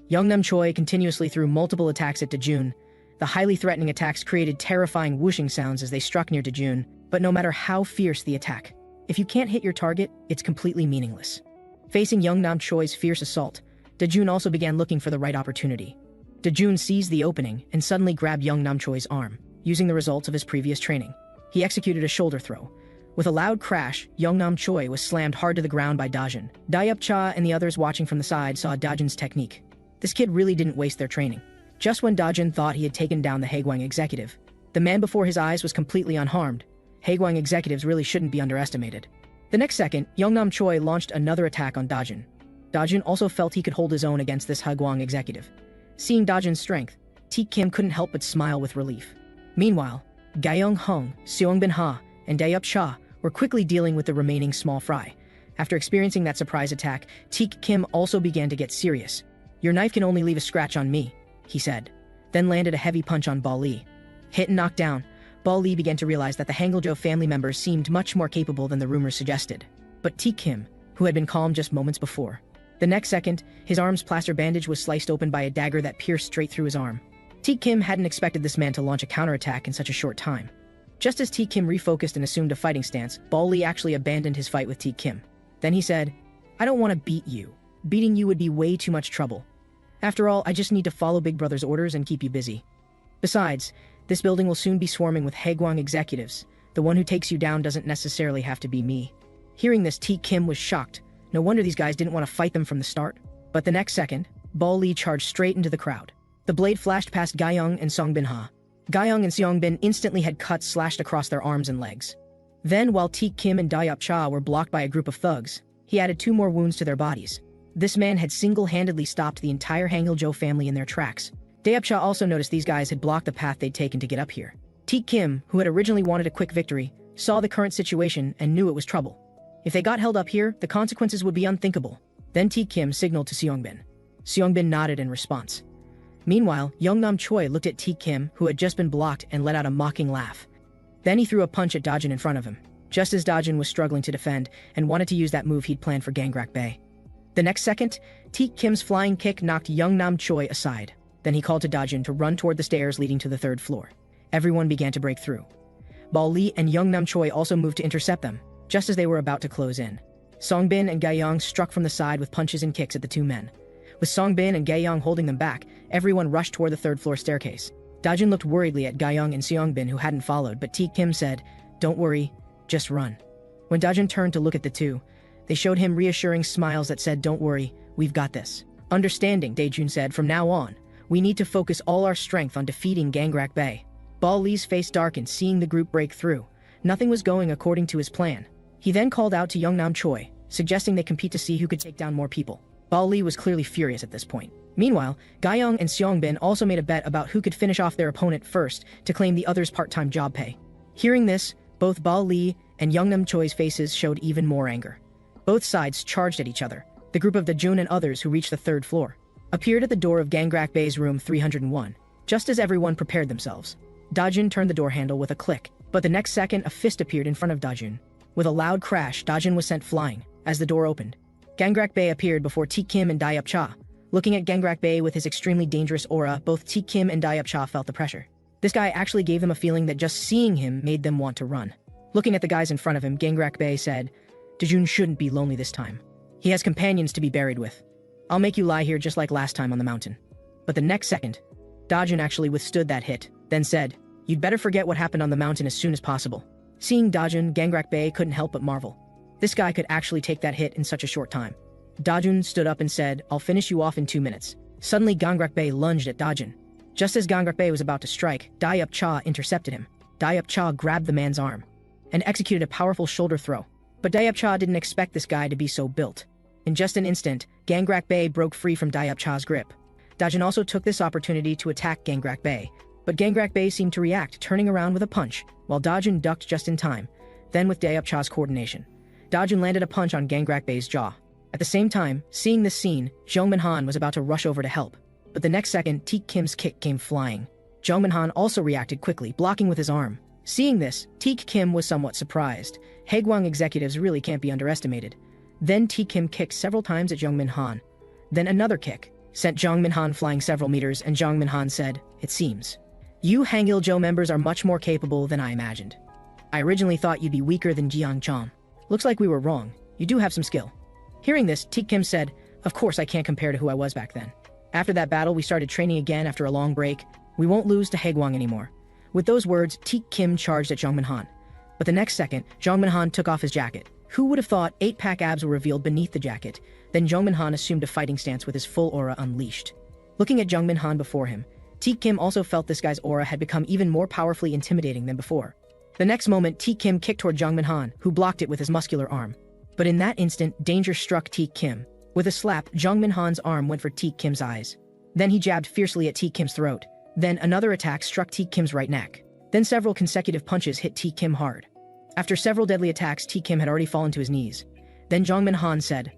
Yeongnam Choi continuously threw multiple attacks at Dajun. The highly threatening attacks created terrifying whooshing sounds as they struck near Dajun, but no matter how fierce the attack, if you can't hit your target, it's completely meaningless. Facing Yeongnam Choi's fierce assault, Dajun also began looking for the right opportunity. Dajun seized the opening and suddenly grabbed Yeongnam Choi's arm, using the results of his previous training. He executed a shoulder throw. With a loud crash, Yeongnam Choi was slammed hard to the ground by Dajun. Dayap-cha and the others watching from the side saw Dajun's technique. This kid really didn't waste their training. Just when Dajun thought he had taken down the Haegwang executive, the man before his eyes was completely unharmed. Haegwang executives really shouldn't be underestimated. The next second, Yeongnam Choi launched another attack on Dajun. Dajun also felt he could hold his own against this Haegwang executive. Seeing Dajun's strength, Teak Kim couldn't help but smile with relief. Meanwhile, Gyeong Hung, Seongbin Ha, and Dayap-cha were quickly dealing with the remaining small fry. After experiencing that surprise attack, Teak Kim also began to get serious. "Your knife can only leave a scratch on me," he said, then landed a heavy punch on Bal Lee. Hit and knocked down, Bal Lee began to realize that the Hangul-jo family members seemed much more capable than the rumors suggested. But Teak Kim, who had been calm just moments before, the next second, his arm's plaster bandage was sliced open by a dagger that pierced straight through his arm. Teak Kim hadn't expected this man to launch a counterattack in such a short time. Just as Teak Kim refocused and assumed a fighting stance, Bal Lee actually abandoned his fight with Teak Kim. Then he said, "I don't want to beat you. Beating you would be way too much trouble. After all, I just need to follow Big Brother's orders and keep you busy. Besides, this building will soon be swarming with Haegwang executives. The one who takes you down doesn't necessarily have to be me." Hearing this, Teak Kim was shocked. No wonder these guys didn't want to fight them from the start. But the next second, Bal Lee charged straight into the crowd. The blade flashed past Gyeong and Songbin Ha. Gyeong and Seongbin instantly had cuts slashed across their arms and legs. Then, while Teak Kim and Dayap-cha were blocked by a group of thugs, he added 2 more wounds to their bodies. This man had single-handedly stopped the entire Hangul-jo family in their tracks. Dayap-cha also noticed these guys had blocked the path they'd taken to get up here. Teak Kim, who had originally wanted a quick victory, saw the current situation and knew it was trouble. If they got held up here, the consequences would be unthinkable. Then Teak Kim signaled to Seongbin. Seongbin nodded in response. Meanwhile, Young Nam Choi looked at T Kim, who had just been blocked, and let out a mocking laugh. Then he threw a punch at Dajun in front of him, just as Dajun was struggling to defend and wanted to use that move he'd planned for Gangrak Bay. The next second, T Kim's flying kick knocked Young Nam Choi aside. Then he called to Dajun to run toward the stairs leading to the third floor. Everyone began to break through. Bal Lee and Young Nam Choi also moved to intercept them, just as they were about to close in. Songbin and Gaeyong struck from the side with punches and kicks at the two men. With Songbin and Gaeyong holding them back, everyone rushed toward the third-floor staircase. Dajun looked worriedly at Gaeyong and Seongbin, who hadn't followed, but T Kim said, "Don't worry, just run." When Dajun turned to look at the two, they showed him reassuring smiles that said, "Don't worry, we've got this." Understanding, Dajun said, "From now on, we need to focus all our strength on defeating Gangrak Bay." Bal Lee's face darkened, seeing the group break through. Nothing was going according to his plan. He then called out to Young Nam Choi, suggesting they compete to see who could take down more people. Bal Lee was clearly furious at this point. Meanwhile, Gaeyong and Seongbin also made a bet about who could finish off their opponent first to claim the other's part-time job pay. Hearing this, both Bal Lee and Young Nam Choi's faces showed even more anger. Both sides charged at each other. The group of Dajun and others who reached the third floor appeared at the door of Gangrak Bay's room 301, just as everyone prepared themselves. Dajun turned the door handle with a click, but the next second a fist appeared in front of Dajun. With a loud crash, Dajun was sent flying. As the door opened, Gangrak Bay appeared before T Kim and Dayup Cha. Looking at Gangrak Bay with his extremely dangerous aura, both T Kim and Dayup Cha felt the pressure. This guy actually gave them a feeling that just seeing him made them want to run. Looking at the guys in front of him, Gangrak Bay said, "Dajun shouldn't be lonely this time. He has companions to be buried with. I'll make you lie here just like last time on the mountain." But the next second, Dajun actually withstood that hit, then said, "You'd better forget what happened on the mountain as soon as possible." Seeing Dajun, Gangrak Bay couldn't help but marvel. This guy could actually take that hit in such a short time. Dajun stood up and said, "I'll finish you off in 2 minutes." Suddenly, Gangrak Bay lunged at Dajun. Just as Gangrak Bay was about to strike, Dayup Cha intercepted him. Dayup Cha grabbed the man's arm and executed a powerful shoulder throw. But Dayup Cha didn't expect this guy to be so built. In just an instant, Gangrak Bay broke free from Dayup Cha's grip. Dajun also took this opportunity to attack Gangrak Bay, but Gangrak Bay seemed to react, turning around with a punch, while Dajun ducked just in time. Then with Dayup Cha's coordination, Dajun landed a punch on Gangrak Bay's jaw. At the same time, seeing this scene, Jung Min Han was about to rush over to help. But the next second, Teak Kim's kick came flying. Jung Min Han also reacted quickly, blocking with his arm. Seeing this, Teak Kim was somewhat surprised. Haegwang executives really can't be underestimated. Then Teak Kim kicked several times at Jung Min Han. Then another kick sent Jung Min Han flying several meters, and Jung Min Han said, "It seems you Hangil-jo members are much more capable than I imagined. I originally thought you'd be weaker than Jiang Chom. Looks like we were wrong. You do have some skill." Hearing this, Teak Kim said, "Of course I can't compare to who I was back then. After that battle, we started training again after a long break. We won't lose to Haegwang anymore." With those words, Teak Kim charged at Jung Min Han. But the next second, Jung Min Han took off his jacket. Who would have thought 8-pack abs were revealed beneath the jacket? Then Jung Min Han assumed a fighting stance with his full aura unleashed. Looking at Jung Min Han before him, Teak Kim also felt this guy's aura had become even more powerfully intimidating than before. The next moment, Teak Kim kicked toward Jung Min Han, who blocked it with his muscular arm. But in that instant, danger struck Teak Kim. With a slap, Jung Min Han's arm went for Teak Kim's eyes. Then he jabbed fiercely at Teak Kim's throat. Then another attack struck Teak Kim's right neck. Then several consecutive punches hit Teak Kim hard. After several deadly attacks, Teak Kim had already fallen to his knees. Then Jung Min Han said,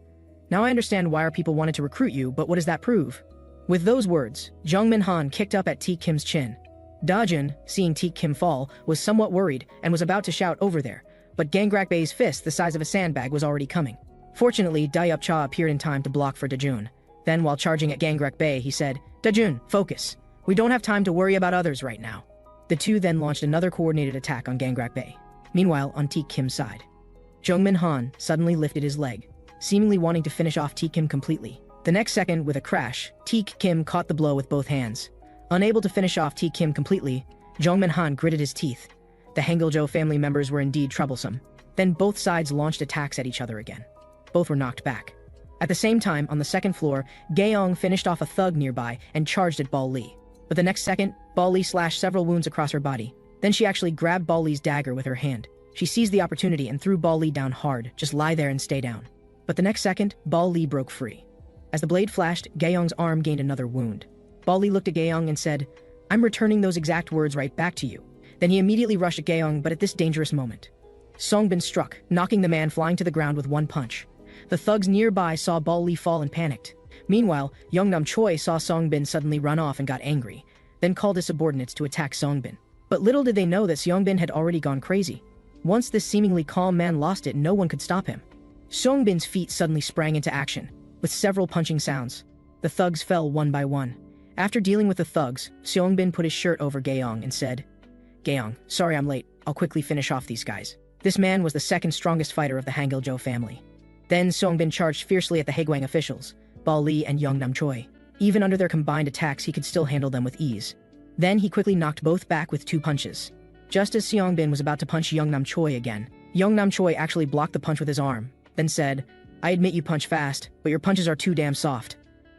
"Now I understand why our people wanted to recruit you, but what does that prove?" With those words, Jung Min Han kicked up at Teak Kim's chin. Dajun, seeing Teak Kim fall, was somewhat worried and was about to shout "over there," but Gangrak Bay's fist the size of a sandbag was already coming. Fortunately, Dayup Cha appeared in time to block for Dajun. Then, while charging at Gangrak Bay, he said, "Dajun, focus. We don't have time to worry about others right now." The two then launched another coordinated attack on Gangrak Bay. Meanwhile, on Teak Kim's side, Jung Min Han suddenly lifted his leg, seemingly wanting to finish off Teak Kim completely. The next second, with a crash, Teak Kim caught the blow with both hands. Unable to finish off Teak Kim completely, Jung Min Han gritted his teeth. The Hangil-jo family members were indeed troublesome. Then both sides launched attacks at each other again. Both were knocked back. At the same time, on the second floor, Gaeyong finished off a thug nearby and charged at Bal Lee. But the next second, Bal Lee slashed several wounds across her body. Then she actually grabbed Bal Lee's dagger with her hand. She seized the opportunity and threw Bal Lee down hard. "Just lie there and stay down." But the next second, Bal Lee broke free. As the blade flashed, Gaeyong's arm gained another wound. Bal Lee looked at Gaeyong and said, "I'm returning those exact words right back to you." Then he immediately rushed at Gaeyong, but at this dangerous moment, Songbin struck, knocking the man flying to the ground with one punch. The thugs nearby saw Bal Lee fall and panicked. Meanwhile, Yeongnam Choi saw Songbin suddenly run off and got angry, then called his subordinates to attack Songbin. But little did they know that Seongbin had already gone crazy. Once this seemingly calm man lost it, no one could stop him. Songbin's feet suddenly sprang into action, with several punching sounds. The thugs fell one by one. After dealing with the thugs, Seongbin put his shirt over Gaeong and said, "Gaeong, sorry I'm late, I'll quickly finish off these guys." This man was the second strongest fighter of the Hangil-jo family. Then Songbin charged fiercely at the Haegwang officials, Bao Li and Yeongnam Choi. Even under their combined attacks, he could still handle them with ease. Then he quickly knocked both back with 2 punches. Just as Seongbin was about to punch Yeongnam Choi again, Yeongnam Choi actually blocked the punch with his arm, then said, "I admit you punch fast, but your punches are too damn soft."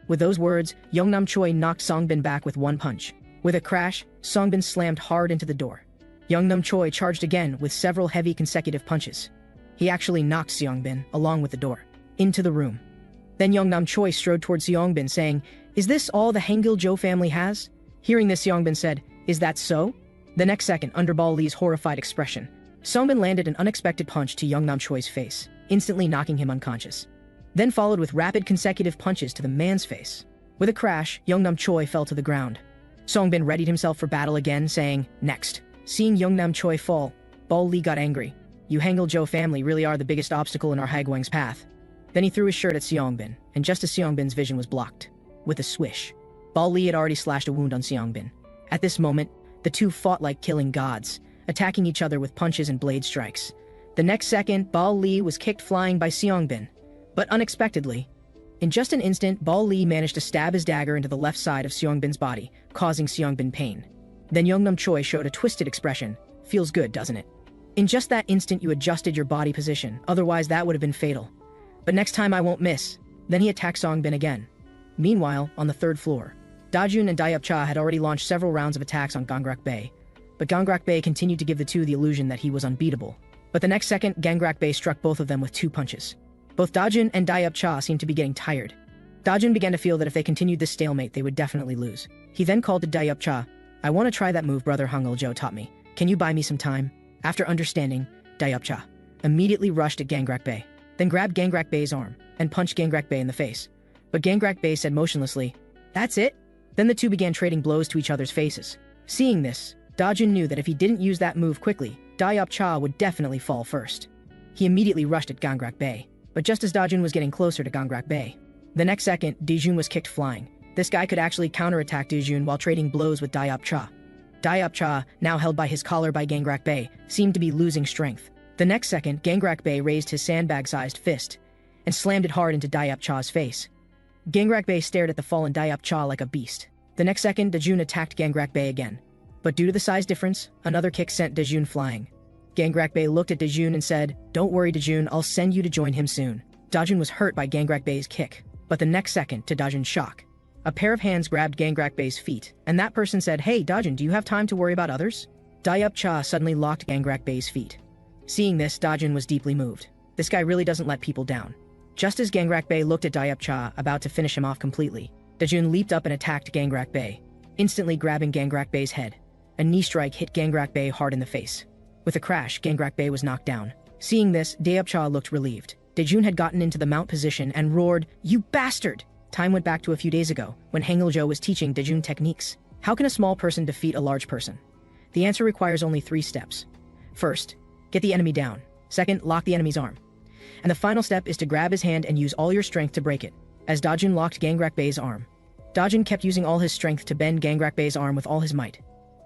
With those words, Yeongnam Choi knocked Songbin back with 1 punch. With a crash, Songbin slammed hard into the door. Yeongnam Choi charged again with several heavy consecutive punches. He actually knocked Seongbin, along with the door, into the room. Then Yeongnam Choi strode towards Seongbin saying, "Is this all the Hangil-jo family has?" Hearing this, Seongbin said, "Is that so?" The next second, under Bao Li's horrified expression, Songbin landed an unexpected punch to Yeongnam Choi's face, instantly knocking him unconscious. Then followed with rapid consecutive punches to the man's face. With a crash, Yeongnam Choi fell to the ground. Songbin readied himself for battle again, saying, "Next." Seeing Yeongnam Choi fall, Bao Li got angry. "You Hangil-jo family really are the biggest obstacle in our Haegwang's path." Then he threw his shirt at Seongbin, and just as Seongbin's vision was blocked, with a swish, Bao Li had already slashed a wound on Seongbin. At this moment, the two fought like killing gods, attacking each other with punches and blade strikes. The next second, Bao Li was kicked flying by Seongbin, but unexpectedly. In just an instant, Bao Li managed to stab his dagger into the left side of Seongbin's body, causing Seongbin pain. Then Yeongnam Choi showed a twisted expression. "Feels good, doesn't it?" In just that instant, you adjusted your body position, otherwise that would have been fatal. "But next time I won't miss." Then he attacked Songbin again. Meanwhile, on the 3rd floor, Dajun and Dayupcha had already launched several rounds of attacks on Gangrak Bey, but Gangrak Bey continued to give the two the illusion that he was unbeatable. But the next second, Gangrak Bey struck both of them with 2 punches. Both Dajun and Dayupcha seemed to be getting tired. Dajun began to feel that if they continued this stalemate, they would definitely lose. He then called to Dayupcha, "I want to try that move brother Hangil-jo taught me. Can you buy me some time?" After understanding, Dayupcha immediately rushed at Gangrak Bey, then grabbed Gangrak Bey's arm and punched Gangrak Bey in the face. But Gangrak Bey said motionlessly, "That's it?" Then the two began trading blows to each other's faces. Seeing this, Dajun knew that if he didn't use that move quickly, Dayupcha would definitely fall first. He immediately rushed at Gangrak Bey, but just as Dajun was getting closer to Gangrak Bey, the next second, Dajun was kicked flying. This guy could actually counterattack Dajun while trading blows with Dayupcha. Dayupcha, now held by his collar by Gangrak Bey, seemed to be losing strength. The next second, Gangrak Bey raised his sandbag-sized fist and slammed it hard into Dayupcha's face. Gangrak Bey stared at the fallen Dayupcha like a beast. The next second, Dajun attacked Gangrak Bey again. But due to the size difference, another kick sent Dajun flying. Gangrak Bey looked at Dajun and said, "Don't worry Dajun, I'll send you to join him soon." Dajun was hurt by Gangrak Bey's kick, but the next second, to Dajun's shock, a pair of hands grabbed Gangrak Bey's feet, and that person said, "Hey Dajun, do you have time to worry about others?" Dayupcha suddenly locked Gangrak Bey's feet. Seeing this, Dajun was deeply moved. This guy really doesn't let people down. Just as Gangrak Bey looked at Dayupcha, about to finish him off completely, Dajun leaped up and attacked Gangrak Bey, instantly grabbing Gangrak Bey's head. A knee strike hit Gangrak Bey hard in the face. With a crash, Gangrak Bey was knocked down. Seeing this, Dayupcha looked relieved. Dajun had gotten into the mount position and roared, "You bastard!" Time went back to a few days ago, when Hangil-jo was teaching Dajun techniques. How can a small person defeat a large person? The answer requires only 3 steps. First, get the enemy down. Second, lock the enemy's arm. And the final step is to grab his hand and use all your strength to break it. As Dajun locked Gangrak Bey's arm, Dajun kept using all his strength to bend Gangrak Bey's arm with all his might.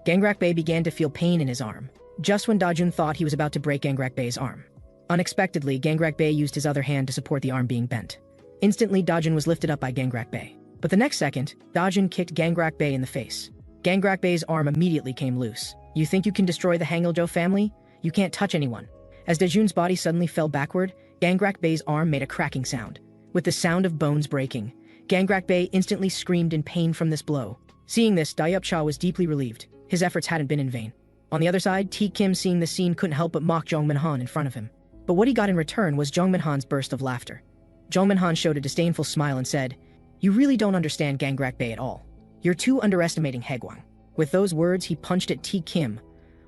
Gangrak Bey began to feel pain in his arm, just when Dajun thought he was about to break Gangrak Bey's arm. Unexpectedly, Gangrak Bey used his other hand to support the arm being bent. Instantly, Dajun was lifted up by Gangrak Bey. But the next second, Dajun kicked Gangrak Bey in the face. Gangrak Bey's arm immediately came loose. "You think you can destroy the Hangil-jo family? You can't touch anyone." As Dajun's body suddenly fell backward, Gangrak Bey's arm made a cracking sound. With the sound of bones breaking, Gangrak Bey instantly screamed in pain from this blow. Seeing this, Dayupcha was deeply relieved. His efforts hadn't been in vain. On the other side, Tae Kim, seeing the scene, couldn't help but mock Jong Min-han in front of him. But what he got in return was Jong Min-han's burst of laughter. Jong Min-han showed a disdainful smile and said, "You really don't understand Gangrak Bey at all. You're too underestimating Haegwang." With those words, he punched at Tae Kim.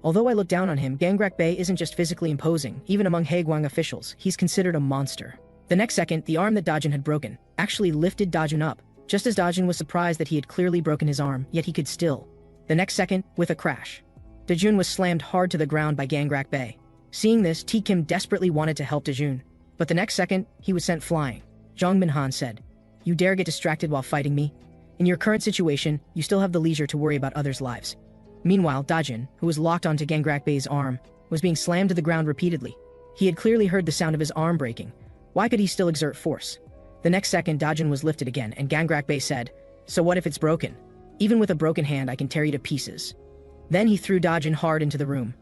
Although I look down on him, Gangrak Bey isn't just physically imposing. Even among Haegwang officials, he's considered a monster. The next second, the arm that Dajun had broken actually lifted Dajun up, just as Dajun was surprised that he had clearly broken his arm, yet he could still. The next second, with a crash, Dajun was slammed hard to the ground by Gangrak Bae. Seeing this, T. Kim desperately wanted to help Dajun, but the next second, he was sent flying. Jong Min-han said, "You dare get distracted while fighting me? In your current situation, you still have the leisure to worry about others' lives." Meanwhile, Dajun, who was locked onto Gangrak Bae's arm, was being slammed to the ground repeatedly. He had clearly heard the sound of his arm breaking. Why could he still exert force? The next second, Dajun was lifted again, and Gangrak Bae said, "So what if it's broken? Even with a broken hand, I can tear you to pieces." Then he threw Dajun hard into the room.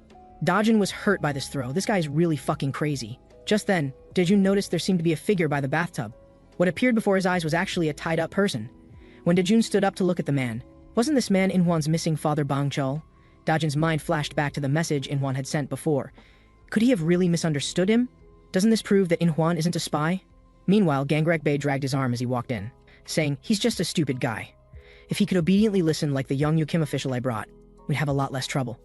Dajun was hurt by this throw. This guy's really fucking crazy. Just then, Dajun noticed there seemed to be a figure by the bathtub. What appeared before his eyes was actually a tied-up person. When Dajun stood up to look at the man, wasn't this man In-hwan's missing father Bang Chul? Dajun's mind flashed back to the message In-hwan had sent before. Could he have really misunderstood him? Doesn't this prove that In-hwan isn't a spy? Meanwhile, Gangrak Bae dragged his arm as he walked in, saying, "He's just a stupid guy. If he could obediently listen like the young Kim official I brought, we'd have a lot less trouble."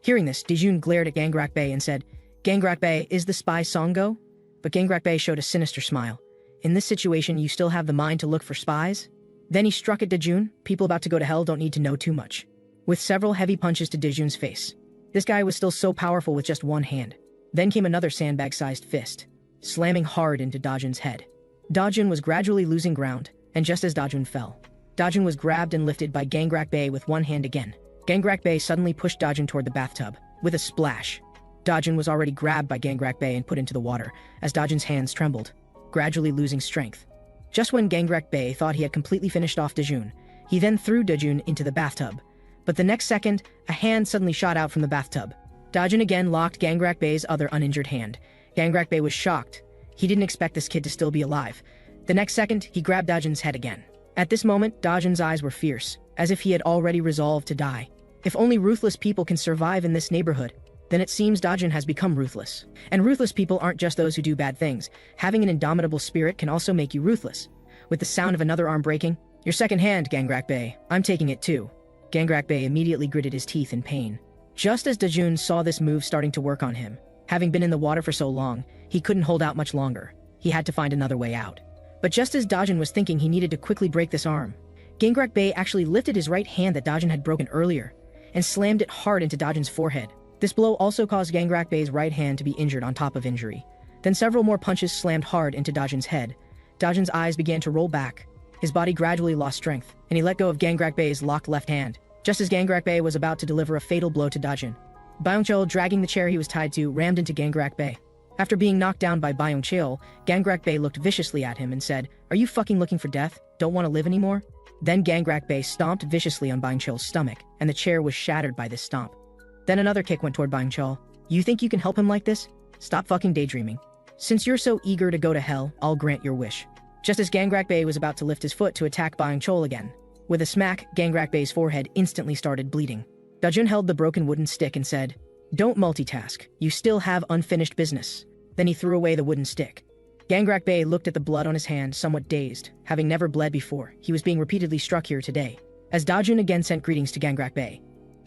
Hearing this, Dajun glared at Gangrak Bae and said, "Gangrak Bae, is the spy Songo?" But Gangrak Bae showed a sinister smile. "In this situation, you still have the mind to look for spies?" Then he struck at Dajun. People about to go to hell don't need to know too much. With several heavy punches to Dajun's face. This guy was still so powerful with just one hand. Then came another sandbag-sized fist, slamming hard into Dajun's head. Dajun was gradually losing ground, and just as Dajun fell, Dajun was grabbed and lifted by Gangrak Bae with one hand again. Gangrak Bae suddenly pushed Dajun toward the bathtub. With a splash, Dajun was already grabbed by Gangrak Bae and put into the water, as Dajun's hands trembled, gradually losing strength. Just when Gangrak Bae thought he had completely finished off Dajun, he then threw Dajun into the bathtub. But the next second, a hand suddenly shot out from the bathtub. Dajun again locked Gangrak Bae's other uninjured hand. Gangrak Bae was shocked. He didn't expect this kid to still be alive. The next second, he grabbed Dajun's head again. At this moment, Dajun's eyes were fierce, as if he had already resolved to die. If only ruthless people can survive in this neighborhood, then it seems Dajun has become ruthless. And ruthless people aren't just those who do bad things. Having an indomitable spirit can also make you ruthless. With the sound of another arm breaking, "Your second hand, Gangrak Bae. I'm taking it too." Gangrak Bae immediately gritted his teeth in pain. Just as Dajun saw this move starting to work on him, having been in the water for so long, he couldn't hold out much longer. He had to find another way out. But just as Dajun was thinking he needed to quickly break this arm, Gangrak Bae actually lifted his right hand that Dajun had broken earlier and slammed it hard into Dajun's forehead. This blow also caused Gangrak Bae's right hand to be injured on top of injury. Then several more punches slammed hard into Dajun's head. Dajun's eyes began to roll back. His body gradually lost strength, and he let go of Gangrak Bae's locked left hand, just as Gangrak Bae was about to deliver a fatal blow to Dajun. Byung-cheol, dragging the chair he was tied to, rammed into Gangrak Bae. After being knocked down by Byung-cheol, Gangrak Bae looked viciously at him and said, "Are you fucking looking for death? Don't want to live anymore?" Then Gangrak Bae stomped viciously on Byung-cheol's stomach, and the chair was shattered by this stomp. Then another kick went toward Byung-cheol. "You think you can help him like this? Stop fucking daydreaming. Since you're so eager to go to hell, I'll grant your wish." Just as Gangrak Bae was about to lift his foot to attack Byung-cheol again, with a smack, Gangrak Bae's forehead instantly started bleeding. Dajun held the broken wooden stick and said, "Don't multitask. You still have unfinished business." Then he threw away the wooden stick. Gangrak Bae looked at the blood on his hand, somewhat dazed. Having never bled before, he was being repeatedly struck here today. As Dajun again sent greetings to Gangrak Bae,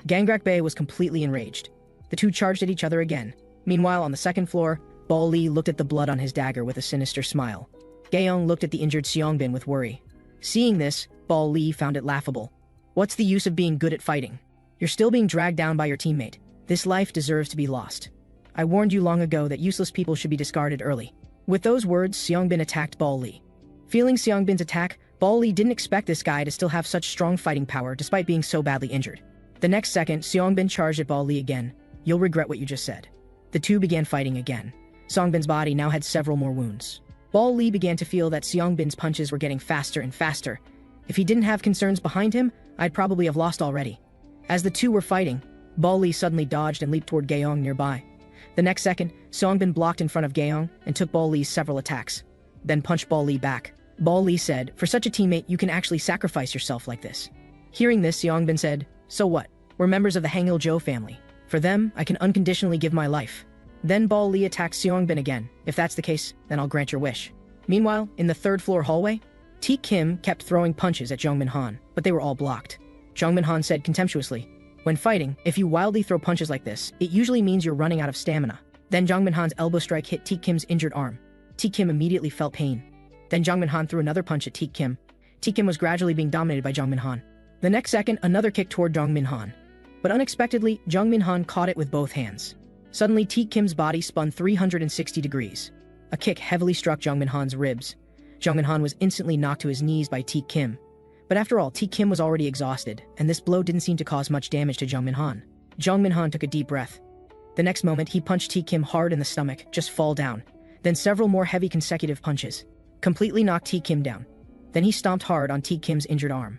Gangrak Bae was completely enraged. The two charged at each other again. Meanwhile, on the second floor, Bal Li looked at the blood on his dagger with a sinister smile. Gaeong looked at the injured Seongbin with worry. Seeing this, Bal Li found it laughable. "What's the use of being good at fighting? You're still being dragged down by your teammate. This life deserves to be lost. I warned you long ago that useless people should be discarded early." With those words, Seongbin attacked Bal Li. Feeling Seongbin's attack, Bal Li didn't expect this guy to still have such strong fighting power despite being so badly injured. The next second, Seongbin charged at Bal Li again. "You'll regret what you just said." The two began fighting again. Seongbin's body now had several more wounds. Bal Li began to feel that Seongbin's punches were getting faster and faster. If he didn't have concerns behind him, I'd probably have lost already. As the two were fighting, Bal Li suddenly dodged and leaped toward Gaeong nearby. The next second, Seongbin blocked in front of Gaeong and took Bal Li's several attacks, then punched Bal Li back. Bal Li said, "For such a teammate, you can actually sacrifice yourself like this." Hearing this, Seongbin said, "So what? We're members of the Hangil-jo family. For them, I can unconditionally give my life." Then Bal Li attacked Seongbin again. "If that's the case, then I'll grant your wish." Meanwhile, in the third-floor hallway, T. Kim kept throwing punches at Jong Min-han, but they were all blocked. Jong Min-han said contemptuously, "When fighting, if you wildly throw punches like this, it usually means you're running out of stamina." Then Jong Min-han's elbow strike hit T. Kim's injured arm. Teak Kim immediately felt pain. Then Jung Min Han threw another punch at Teak Kim. Teak Kim was gradually being dominated by Jung Min Han. The next second, another kick toward Jung Min Han. But unexpectedly, Jung Min Han caught it with both hands. Suddenly, Teak Kim's body spun 360 degrees. A kick heavily struck Jung Min Han's ribs. Jung Min Han was instantly knocked to his knees by Teak Kim. But after all, Teak Kim was already exhausted, and this blow didn't seem to cause much damage to Jung Min Han. Jung Min Han took a deep breath. The next moment, he punched Teak Kim hard in the stomach, just fall down. Then several more heavy consecutive punches completely knocked Teak Kim down. Then he stomped hard on Teak Kim's injured arm.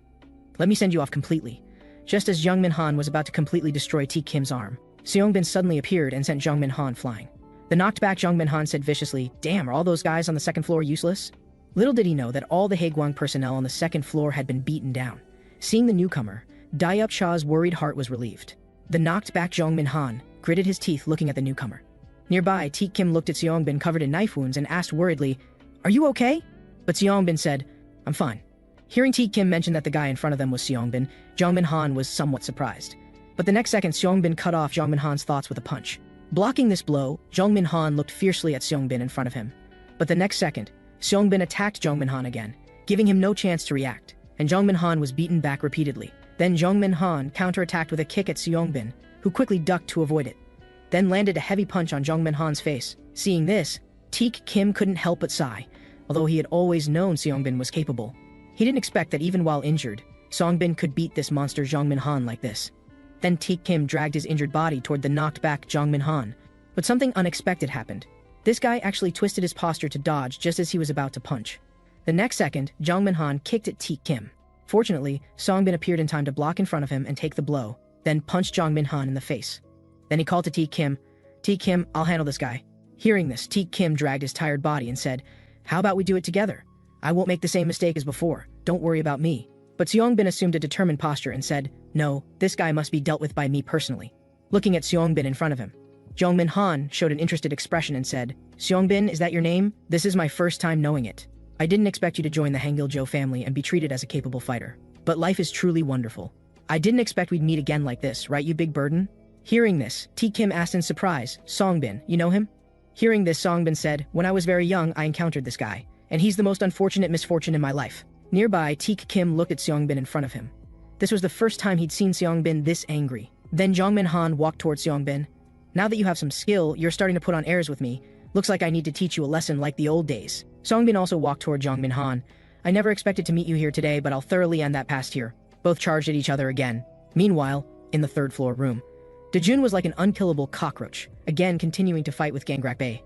Let me send you off completely. Just as Jung Min Han was about to completely destroy Teak Kim's arm, Seong Bin suddenly appeared and sent Jung Min Han flying. The knocked back Jung Min Han said viciously, "Damn, are all those guys on the second floor useless?" Little did he know that all the Haegwang personnel on the second floor had been beaten down. Seeing the newcomer, Dayup Cha's worried heart was relieved. The knocked back Jung Min Han gritted his teeth looking at the newcomer. Nearby, Teak Kim looked at Seong Bin covered in knife wounds and asked worriedly, "Are you okay?" But Seong Bin said, "I'm fine." Hearing Teak Kim mention that the guy in front of them was Seong Bin, Jung Min Han was somewhat surprised. But the next second, Seong Bin cut off Jung Min Han's thoughts with a punch. Blocking this blow, Jung Min Han looked fiercely at Seong Bin in front of him. But the next second, Seong Bin attacked Jung Min Han again, giving him no chance to react, and Jung Min Han was beaten back repeatedly. Then Jung Min Han counterattacked with a kick at Seong Bin, who quickly ducked to avoid it. Then landed a heavy punch on Jung Min Han's face. Seeing this, Teak Kim couldn't help but sigh, although he had always known Seong Bin was capable. He didn't expect that even while injured, Seong Bin could beat this monster Jung Min Han like this. Then Teak Kim dragged his injured body toward the knocked back Jung Min Han. But something unexpected happened. This guy actually twisted his posture to dodge just as he was about to punch. The next second, Jung Min Han kicked at Teak Kim. Fortunately, Seong Bin appeared in time to block in front of him and take the blow, then punched Jung Min Han in the face. Then he called to Teak Kim, "Teak Kim, I'll handle this guy." Hearing this, Teak Kim dragged his tired body and said, "How about we do it together? I won't make the same mistake as before. Don't worry about me." But Seong Bin assumed a determined posture and said, "No, this guy must be dealt with by me personally." Looking at Seong Bin in front of him, Jung Min Han showed an interested expression and said, "Seong Bin, is that your name? This is my first time knowing it. I didn't expect you to join the Hangil-jo family and be treated as a capable fighter. But life is truly wonderful. I didn't expect we'd meet again like this, right, you big burden?" Hearing this, Teak Kim asked in surprise, "Seong Bin, you know him?" Hearing this, Seong Bin said, "When I was very young, I encountered this guy, and he's the most unfortunate misfortune in my life." Nearby, Teak Kim looked at Seong Bin in front of him. This was the first time he'd seen Seong Bin this angry. Then Jung Min Han walked towards Seong Bin. "Now that you have some skill, you're starting to put on airs with me. Looks like I need to teach you a lesson like the old days." Seong Bin also walked toward Jung Min Han. "I never expected to meet you here today, but I'll thoroughly end that past here." Both charged at each other again. Meanwhile, in the third floor room, Dajun was like an unkillable cockroach, again continuing to fight with Gangrak Bae.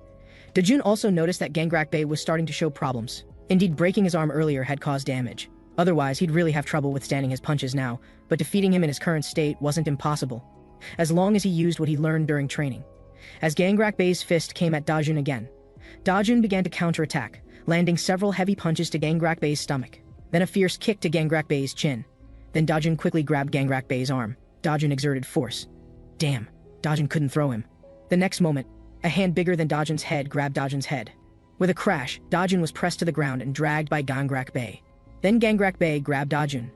Dajun also noticed that Gangrak Bae was starting to show problems. Indeed, breaking his arm earlier had caused damage. Otherwise, he'd really have trouble withstanding his punches now, but defeating him in his current state wasn't impossible, as long as he used what he learned during training. As Gangrak Bae's fist came at Dajun again, Dajun began to counterattack, landing several heavy punches to Gangrak Bae's stomach, then a fierce kick to Gangrak Bae's chin. Then Dajun quickly grabbed Gangrak Bae's arm. Dajun exerted force. Damn, Dajun couldn't throw him. The next moment, a hand bigger than Dajun's head grabbed Dajun's head. With a crash, Dajun was pressed to the ground and dragged by Gangrak Bae. Then Gangrak Bae grabbed Dajun,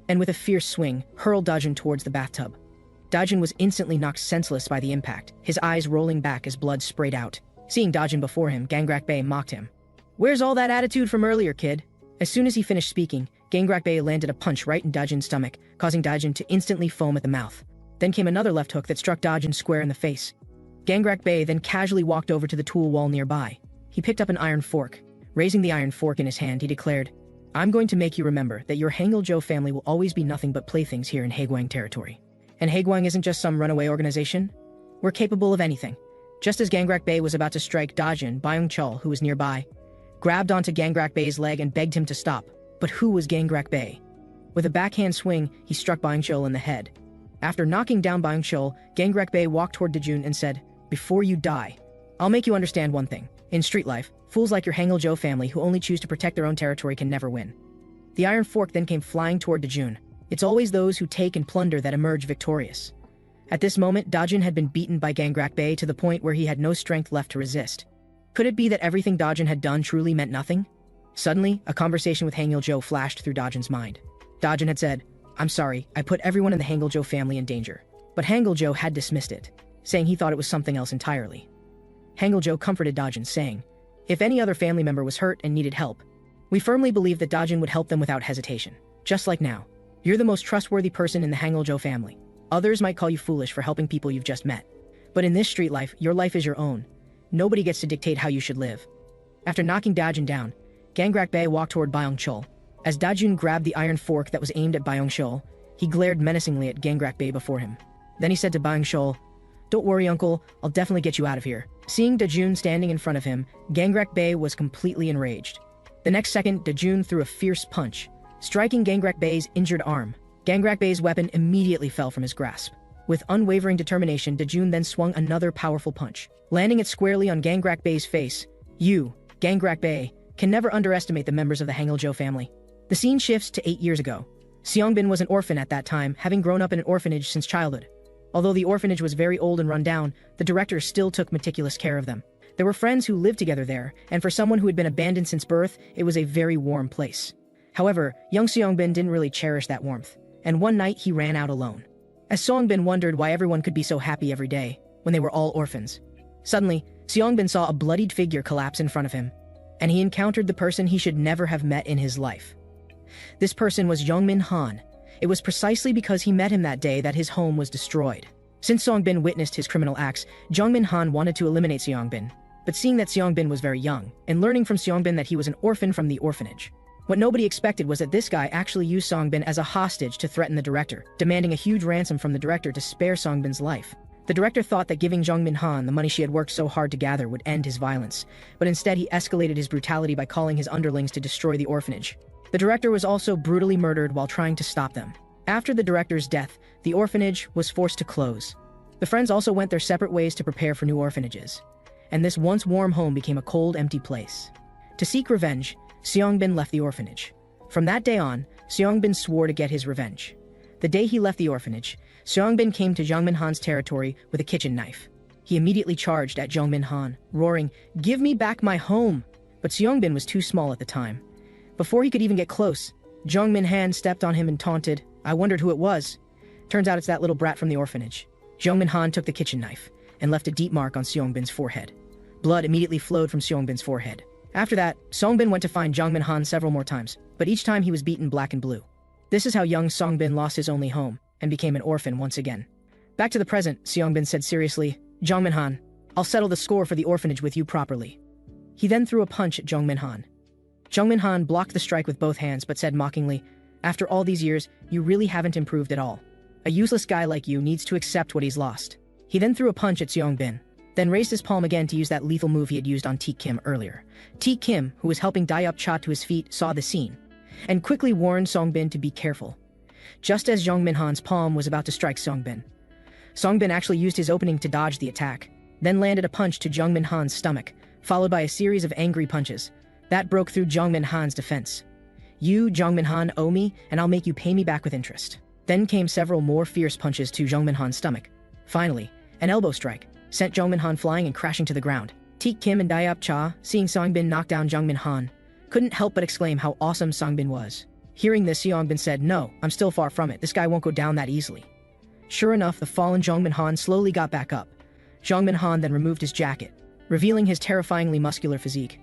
and with a fierce swing, hurled Dajun towards the bathtub. Dajun was instantly knocked senseless by the impact, his eyes rolling back as blood sprayed out. Seeing Dajun before him, Gangrak Bae mocked him. "Where's all that attitude from earlier, kid?" As soon as he finished speaking, Gangrak Bae landed a punch right in Dajun's stomach, causing Dajun to instantly foam at the mouth. Then came another left hook that struck Dajun square in the face. Gangrak Bae then casually walked over to the tool wall nearby. He picked up an iron fork. Raising the iron fork in his hand, he declared, "I'm going to make you remember that your Hangil-jo family will always be nothing but playthings here in Haegwang territory. And Haegwang isn't just some runaway organization. We're capable of anything." Just as Gangrak Bae was about to strike, Dajun, Byung-chul, who was nearby, grabbed onto Gangrak Bae's leg and begged him to stop. But who was Gangrak Bae? With a backhand swing, he struck Byung-chul in the head. After knocking down Byung-chul, Gangrak Bae walked toward Dajun and said, "Before you die, I'll make you understand one thing. In street life, fools like your Hangil-jo family who only choose to protect their own territory can never win." The iron fork then came flying toward Dajun. It's always those who take and plunder that emerge victorious. At this moment, Dajun had been beaten by Gangrak Bae to the point where he had no strength left to resist. Could it be that everything Dajun had done truly meant nothing? Suddenly, a conversation with Hangil-jo flashed through Dajun's mind. Dajun had said, "I'm sorry, I put everyone in the Hangil-jo family in danger." But Hangil-jo had dismissed it, saying he thought it was something else entirely. Hangil-jo comforted Dajun, saying, If any other family member was hurt and needed help, we firmly believe that Dajun would help them without hesitation. Just like now. You're the most trustworthy person in the Hangul-jo family. Others might call you foolish for helping people you've just met. But in this street life, your life is your own. Nobody gets to dictate how you should live. After knocking Dajun down, Gangrak-bae walked toward Byung-chul. As Dajun grabbed the iron fork that was aimed at Byung-chul, he glared menacingly at Gangrak-bae before him. Then he said to Byung-chul, "Don't worry, uncle, I'll definitely get you out of here." Seeing Dajun standing in front of him, Gangrak-bae was completely enraged. The next second, Dajun threw a fierce punch, striking Gangrak-bae's injured arm. Gangrak-bae's weapon immediately fell from his grasp. With unwavering determination, Dajun then swung another powerful punch, landing it squarely on Gangrak-bae's face. You, Gangrak-bae, can never underestimate the members of the Hangul-jo family. The scene shifts to 8 years ago. Seongbin was an orphan at that time, having grown up in an orphanage since childhood. Although the orphanage was very old and run down, the director still took meticulous care of them. There were friends who lived together there, and for someone who had been abandoned since birth, it was a very warm place. However, young Seongbin didn't really cherish that warmth, and one night he ran out alone. As Seongbin wondered why everyone could be so happy every day, when they were all orphans. Suddenly, Seongbin saw a bloodied figure collapse in front of him, and he encountered the person he should never have met in his life. This person was Jongmin Han. It was precisely because he met him that day that his home was destroyed. Since Seongbin witnessed his criminal acts, Jongmin Han wanted to eliminate Seongbin. But seeing that Seongbin was very young, and learning from Seongbin that he was an orphan from the orphanage, what nobody expected was that this guy actually used Seongbin as a hostage to threaten the director, demanding a huge ransom from the director to spare Seongbin's life. The director thought that giving Jongmin Han the money she had worked so hard to gather would end his violence, but instead he escalated his brutality by calling his underlings to destroy the orphanage. The director was also brutally murdered while trying to stop them. After the director's death, the orphanage was forced to close. The friends also went their separate ways to prepare for new orphanages, and this once warm home became a cold, empty place. To seek revenge, Seongbin left the orphanage. From that day on, Seongbin swore to get his revenge. The day he left the orphanage, Seongbin came to Jongmin Han's territory with a kitchen knife. He immediately charged at Jongmin Han, roaring, "Give me back my home!" But Seongbin was too small at the time. Before he could even get close, Jongmin Han stepped on him and taunted. I wondered who it was. Turns out it's that little brat from the orphanage. Jongmin Han took the kitchen knife and left a deep mark on Seongbin's forehead. Blood immediately flowed from Seongbin's forehead. After that, Seongbin went to find Jongmin Han several more times, but each time he was beaten black and blue. This is how young Seongbin lost his only home and became an orphan once again. Back to the present, Seongbin said seriously, Jongmin Han, I'll settle the score for the orphanage with you properly. He then threw a punch at Jongmin Han. Jongmin Han blocked the strike with both hands but said mockingly, after all these years, you really haven't improved at all. A useless guy like you needs to accept what he's lost. He then threw a punch at Seongbin, then raised his palm again to use that lethal move he had used on Taek Kim earlier. Taek Kim, who was helping Dayup Cha to his feet, saw the scene, and quickly warned Seongbin to be careful. Just as Jongmin Han's palm was about to strike Seongbin, Seongbin actually used his opening to dodge the attack, then landed a punch to Jongmin Han's stomach, followed by a series of angry punches. That broke through Jongmin Han's defense. You, Jongmin Han, owe me, and I'll make you pay me back with interest. Then came several more fierce punches to Jongmin Han's stomach. Finally, an elbow strike sent Jongmin Han flying and crashing to the ground. Taek Kim and Dayup Cha, seeing Seongbin knock down Jongmin Han, couldn't help but exclaim how awesome Seongbin was. Hearing this, Seongbin said, no, I'm still far from it. This guy won't go down that easily. Sure enough, the fallen Jongmin Han slowly got back up. Jongmin Han then removed his jacket, revealing his terrifyingly muscular physique.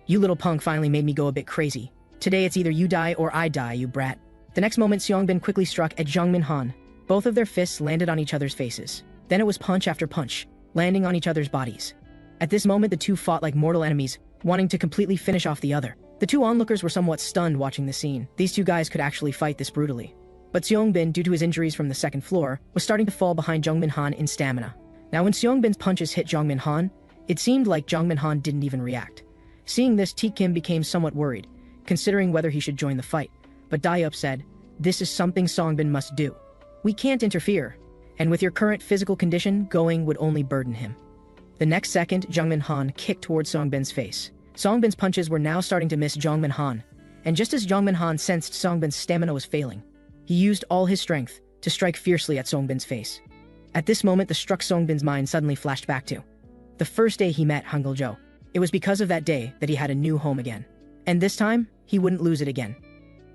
You little punk finally made me go a bit crazy. Today it's either you die or I die, you brat. The next moment, Seongbin quickly struck at Jongmin Han. Both of their fists landed on each other's faces. Then it was punch after punch, landing on each other's bodies. At this moment, the two fought like mortal enemies, wanting to completely finish off the other. The two onlookers were somewhat stunned watching the scene. These two guys could actually fight this brutally. But Seongbin, due to his injuries from the second floor, was starting to fall behind Jongmin Han in stamina. Now when Seongbin's punches hit Jongmin Han, it seemed like Jongmin Han didn't even react. Seeing this, Taek Kim became somewhat worried, considering whether he should join the fight. But Dayup said, this is something Seongbin must do. We can't interfere, and with your current physical condition, going would only burden him. The next second, Jongmin Han kicked towards Seongbin's face. Seongbin's punches were now starting to miss Jongmin Han, and just as Jongmin Han sensed Seongbin's stamina was failing, he used all his strength to strike fiercely at Seongbin's face. At this moment, the struck Seongbin's mind suddenly flashed back to the first day he met Hangul-jo. It was because of that day that he had a new home again. And this time, he wouldn't lose it again.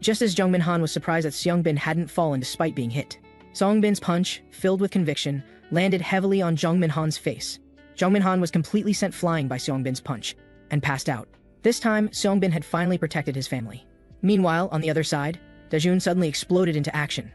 Just as Jongmin Han was surprised that Seongbin hadn't fallen despite being hit, Seongbin's punch, filled with conviction, landed heavily on Jongmin Han's face. Jongmin Han was completely sent flying by Seongbin's punch. and passed out. This time, Songbin had finally protected his family. Meanwhile, on the other side, Dajun suddenly exploded into action.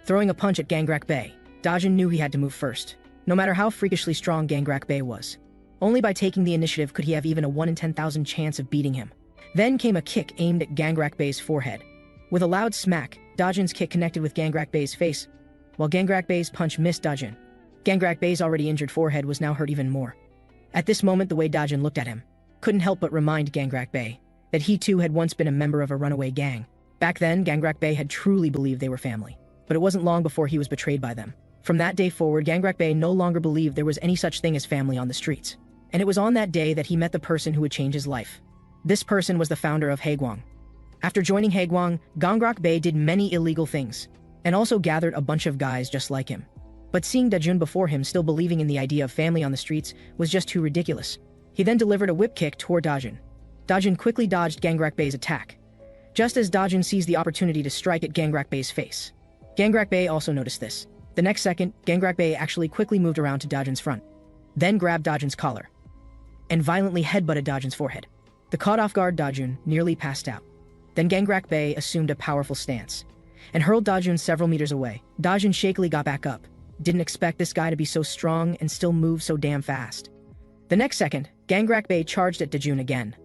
Throwing a punch at Gangrak Bae, Dajun knew he had to move first, no matter how freakishly strong Gangrak Bae was. Only by taking the initiative could he have even a 1 in 10,000 chance of beating him. Then came a kick aimed at Gangrak Bae's forehead. With a loud smack, Dajun's kick connected with Gangrak Bae's face, while Gangrak Bae's punch missed Dajun. Gangrak Bae's already injured forehead was now hurt even more. At this moment, the way Dajun looked at him couldn't help but remind Gangrak Bae that he too had once been a member of a runaway gang. Back then, Gangrak Bae had truly believed they were family, but it wasn't long before he was betrayed by them. From that day forward, Gangrak Bae no longer believed there was any such thing as family on the streets. And it was on that day that he met the person who would change his life. This person was the founder of Haegwang. After joining Haegwang, Gangrak Bae did many illegal things, and also gathered a bunch of guys just like him. But seeing Dajun before him still believing in the idea of family on the streets was just too ridiculous. He then delivered a whip kick toward Dajun. Dajun quickly dodged Gangrak Bae's attack, just as Dajun seized the opportunity to strike at Gangrak Bae's face. Gangrak Bae also noticed this. The next second, Gangrak Bae actually quickly moved around to Dajun's front, then grabbed Dajun's collar, and violently headbutted Dajun's forehead. The caught-off-guard Dajun nearly passed out. Then Gangrak Bae assumed a powerful stance, and hurled Dajun several meters away. Dajun shakily got back up. Didn't expect this guy to be so strong and still move so damn fast. The next second, Gangrak Bae charged at Dajun again.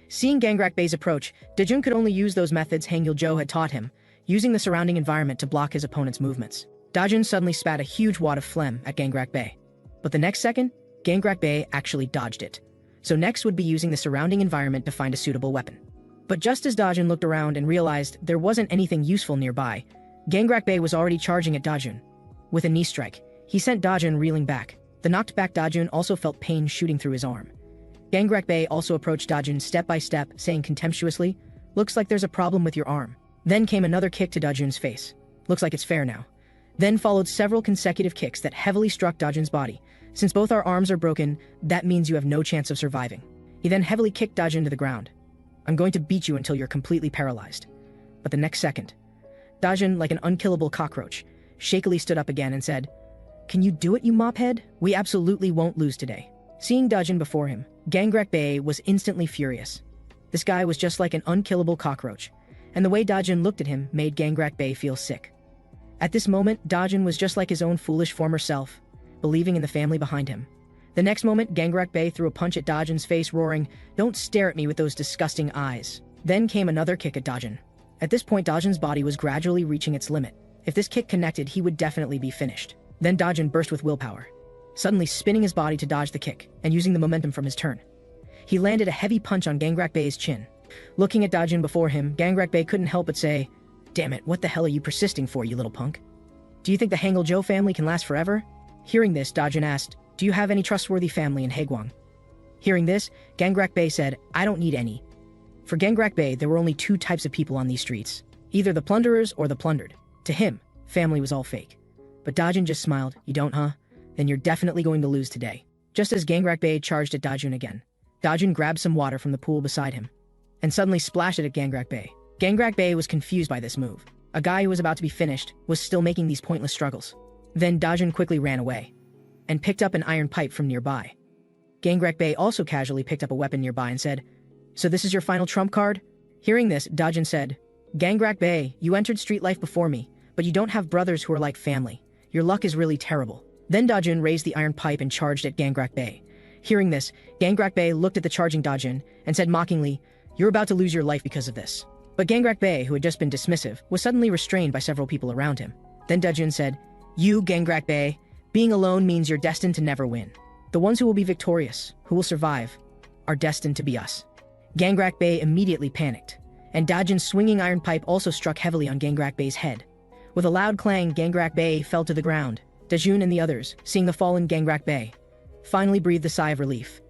Seeing Gangrak Bae's approach, Dajun could only use those methods Hangul-jo had taught him, using the surrounding environment to block his opponent's movements. Dajun suddenly spat a huge wad of phlegm at Gangrak Bae. But the next second, Gangrak Bae actually dodged it. So next would be using the surrounding environment to find a suitable weapon. But just as Dajun looked around and realized there wasn't anything useful nearby, Gangrak Bae was already charging at Dajun. With a knee strike, he sent Dajun reeling back. The knocked back Dajun also felt pain shooting through his arm. Gangrak Bae also approached Dajun step by step, saying contemptuously, "Looks like there's a problem with your arm." Then came another kick to Dajun's face. "Looks like it's fair now." Then followed several consecutive kicks that heavily struck Dajun's body. "Since both our arms are broken, that means you have no chance of surviving." He then heavily kicked Dajun to the ground. "I'm going to beat you until you're completely paralyzed." But the next second, Dajun, like an unkillable cockroach, shakily stood up again and said, "Can you do it, you mophead? We absolutely won't lose today." Seeing Dajun before him, Gangrak Bae was instantly furious. This guy was just like an unkillable cockroach, and the way Dajun looked at him made Gangrak Bae feel sick. At this moment, Dajun was just like his own foolish former self, believing in the family behind him. The next moment, Gangrak Bae threw a punch at Dajun's face, roaring, "Don't stare at me with those disgusting eyes." Then came another kick at Dajun. At this point, Dajun's body was gradually reaching its limit. If this kick connected, he would definitely be finished. Then Dajun burst with willpower, suddenly spinning his body to dodge the kick, and using the momentum from his turn. He landed a heavy punch on Gangrak Bae's chin. Looking at Dajun before him, Gangrak Bae couldn't help but say, "Damn it, what the hell are you persisting for, you little punk? Do you think the Hangul-jo family can last forever?" Hearing this, Dajun asked, "Do you have any trustworthy family in Haegwang?" Hearing this, Gangrak Bae said, "I don't need any." For Gangrak Bae, there were only two types of people on these streets, either the plunderers or the plundered. To him, family was all fake. But Dajun just smiled. "You don't, huh? Then you're definitely going to lose today." Just as Gangrak Bae charged at Dajun again, Dajun grabbed some water from the pool beside him, and suddenly splashed it at Gangrak Bae. Gangrak Bae was confused by this move. A guy who was about to be finished was still making these pointless struggles. Then Dajun quickly ran away, and picked up an iron pipe from nearby. Gangrak Bae also casually picked up a weapon nearby and said, "So this is your final trump card?" Hearing this, Dajun said, "Gangrak Bae, you entered street life before me, but you don't have brothers who are like family. Your luck is really terrible." Then Dajun raised the iron pipe and charged at Gangrak Bae. Hearing this, Gangrak Bae looked at the charging Dajun and said mockingly, "You're about to lose your life because of this." But Gangrak Bae, who had just been dismissive, was suddenly restrained by several people around him. Then Dajun said, "You, Gangrak Bae, being alone means you're destined to never win. The ones who will be victorious, who will survive, are destined to be us." Gangrak Bae immediately panicked, and Dajun's swinging iron pipe also struck heavily on Gangrak Bae's head. With a loud clang, Gangrak Bae fell to the ground. Dajun and the others, seeing the fallen Gangrak Bae, finally breathed a sigh of relief.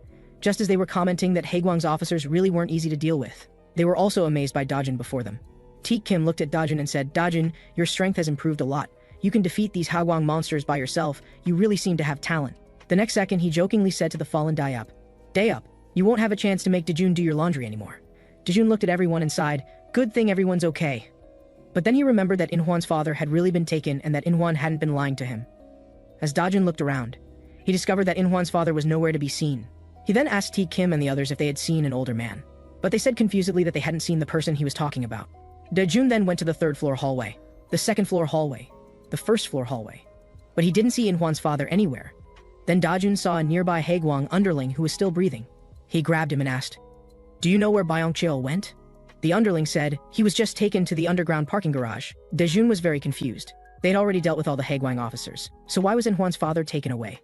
Just as they were commenting that Haegwang's officers really weren't easy to deal with, they were also amazed by Dajun before them. Teak Kim looked at Dajun and said, "Dajun, your strength has improved a lot. You can defeat these Haegwang monsters by yourself. You really seem to have talent." The next second, he jokingly said to the fallen Dayup, "Dayup, you won't have a chance to make Dajun do your laundry anymore." Dajun looked at everyone and sighed, "Good thing everyone's okay." But then he remembered that Inhwan's father had really been taken and that Inhwan hadn't been lying to him. As Dajun looked around, he discovered that Inhwan's father was nowhere to be seen. He then asked T. Kim and the others if they had seen an older man, but they said confusedly that they hadn't seen the person he was talking about. Dajun then went to the third-floor hallway, the second-floor hallway, the first-floor hallway, but he didn't see In Hwan's father anywhere. Then Dajun saw a nearby Haegwang underling who was still breathing. He grabbed him and asked, "Do you know where Byung Cheol went?" The underling said he was just taken to the underground parking garage. Dajun was very confused. They'd already dealt with all the Haegwang officers, so why was In Hwan's father taken away?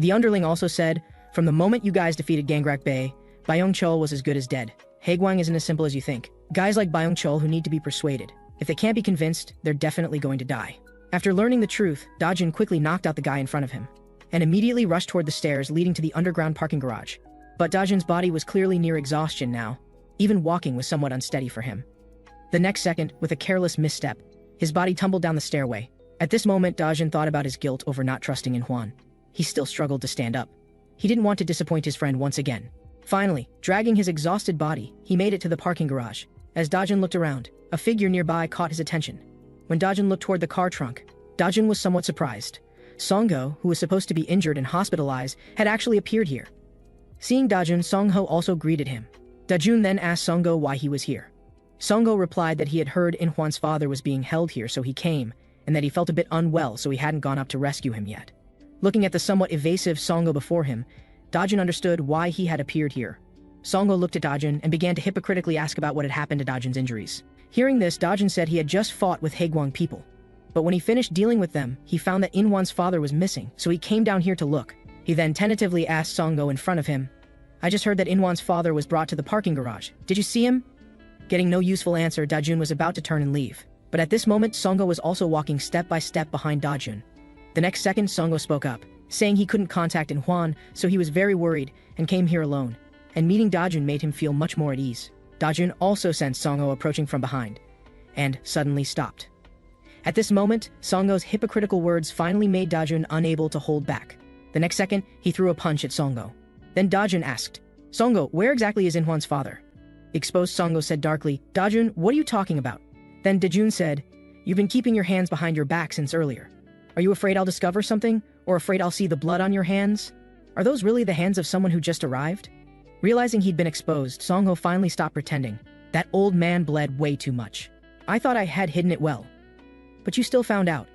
The underling also said, "From the moment you guys defeated Gangrak Bay, Byung Cheol was as good as dead. Haegwang isn't as simple as you think. Guys like Byung Cheol who need to be persuaded. If they can't be convinced, they're definitely going to die." After learning the truth, Dajun quickly knocked out the guy in front of him and immediately rushed toward the stairs leading to the underground parking garage. But Dajun's body was clearly near exhaustion now. Even walking was somewhat unsteady for him. The next second, with a careless misstep, his body tumbled down the stairway. At this moment, Dajun thought about his guilt over not trusting In Hwan. He still struggled to stand up. He didn't want to disappoint his friend once again. Finally, dragging his exhausted body, he made it to the parking garage. As Dajun looked around, a figure nearby caught his attention. When Dajun looked toward the car trunk, Dajun was somewhat surprised. Songho, who was supposed to be injured and hospitalized, had actually appeared here. Seeing Dajun, Songho also greeted him. Dajun then asked Songho why he was here. Songho replied that he had heard In Hwan's father was being held here, so he came, and that he felt a bit unwell, so he hadn't gone up to rescue him yet. Looking at the somewhat evasive Songho before him, Dajun understood why he had appeared here. Songho looked at Dajun and began to hypocritically ask about what had happened to Dajun's injuries. Hearing this, Dajun said he had just fought with Haegwang people. But when he finished dealing with them, he found that In Hwan's father was missing, so he came down here to look. He then tentatively asked Songho in front of him, "I just heard that In Hwan's father was brought to the parking garage. Did you see him?" Getting no useful answer, Dajun was about to turn and leave. But at this moment, Songho was also walking step by step behind Dajun. The next second, Songho spoke up, saying he couldn't contact In Hwan, so he was very worried and came here alone. And meeting Dajun made him feel much more at ease. Dajun also sensed Songho approaching from behind, and suddenly stopped. At this moment, Songho's hypocritical words finally made Dajun unable to hold back. The next second, he threw a punch at Songho. Then Dajun asked, "Songho, where exactly is In Hwan's father?" The exposed Songho said darkly, "Dajun, what are you talking about?" Then Dajun said, "You've been keeping your hands behind your back since earlier. Are you afraid I'll discover something? Or afraid I'll see the blood on your hands? Are those really the hands of someone who just arrived?" Realizing he'd been exposed, Songho finally stopped pretending. "That old man bled way too much. I thought I had hidden it well. But you still found out.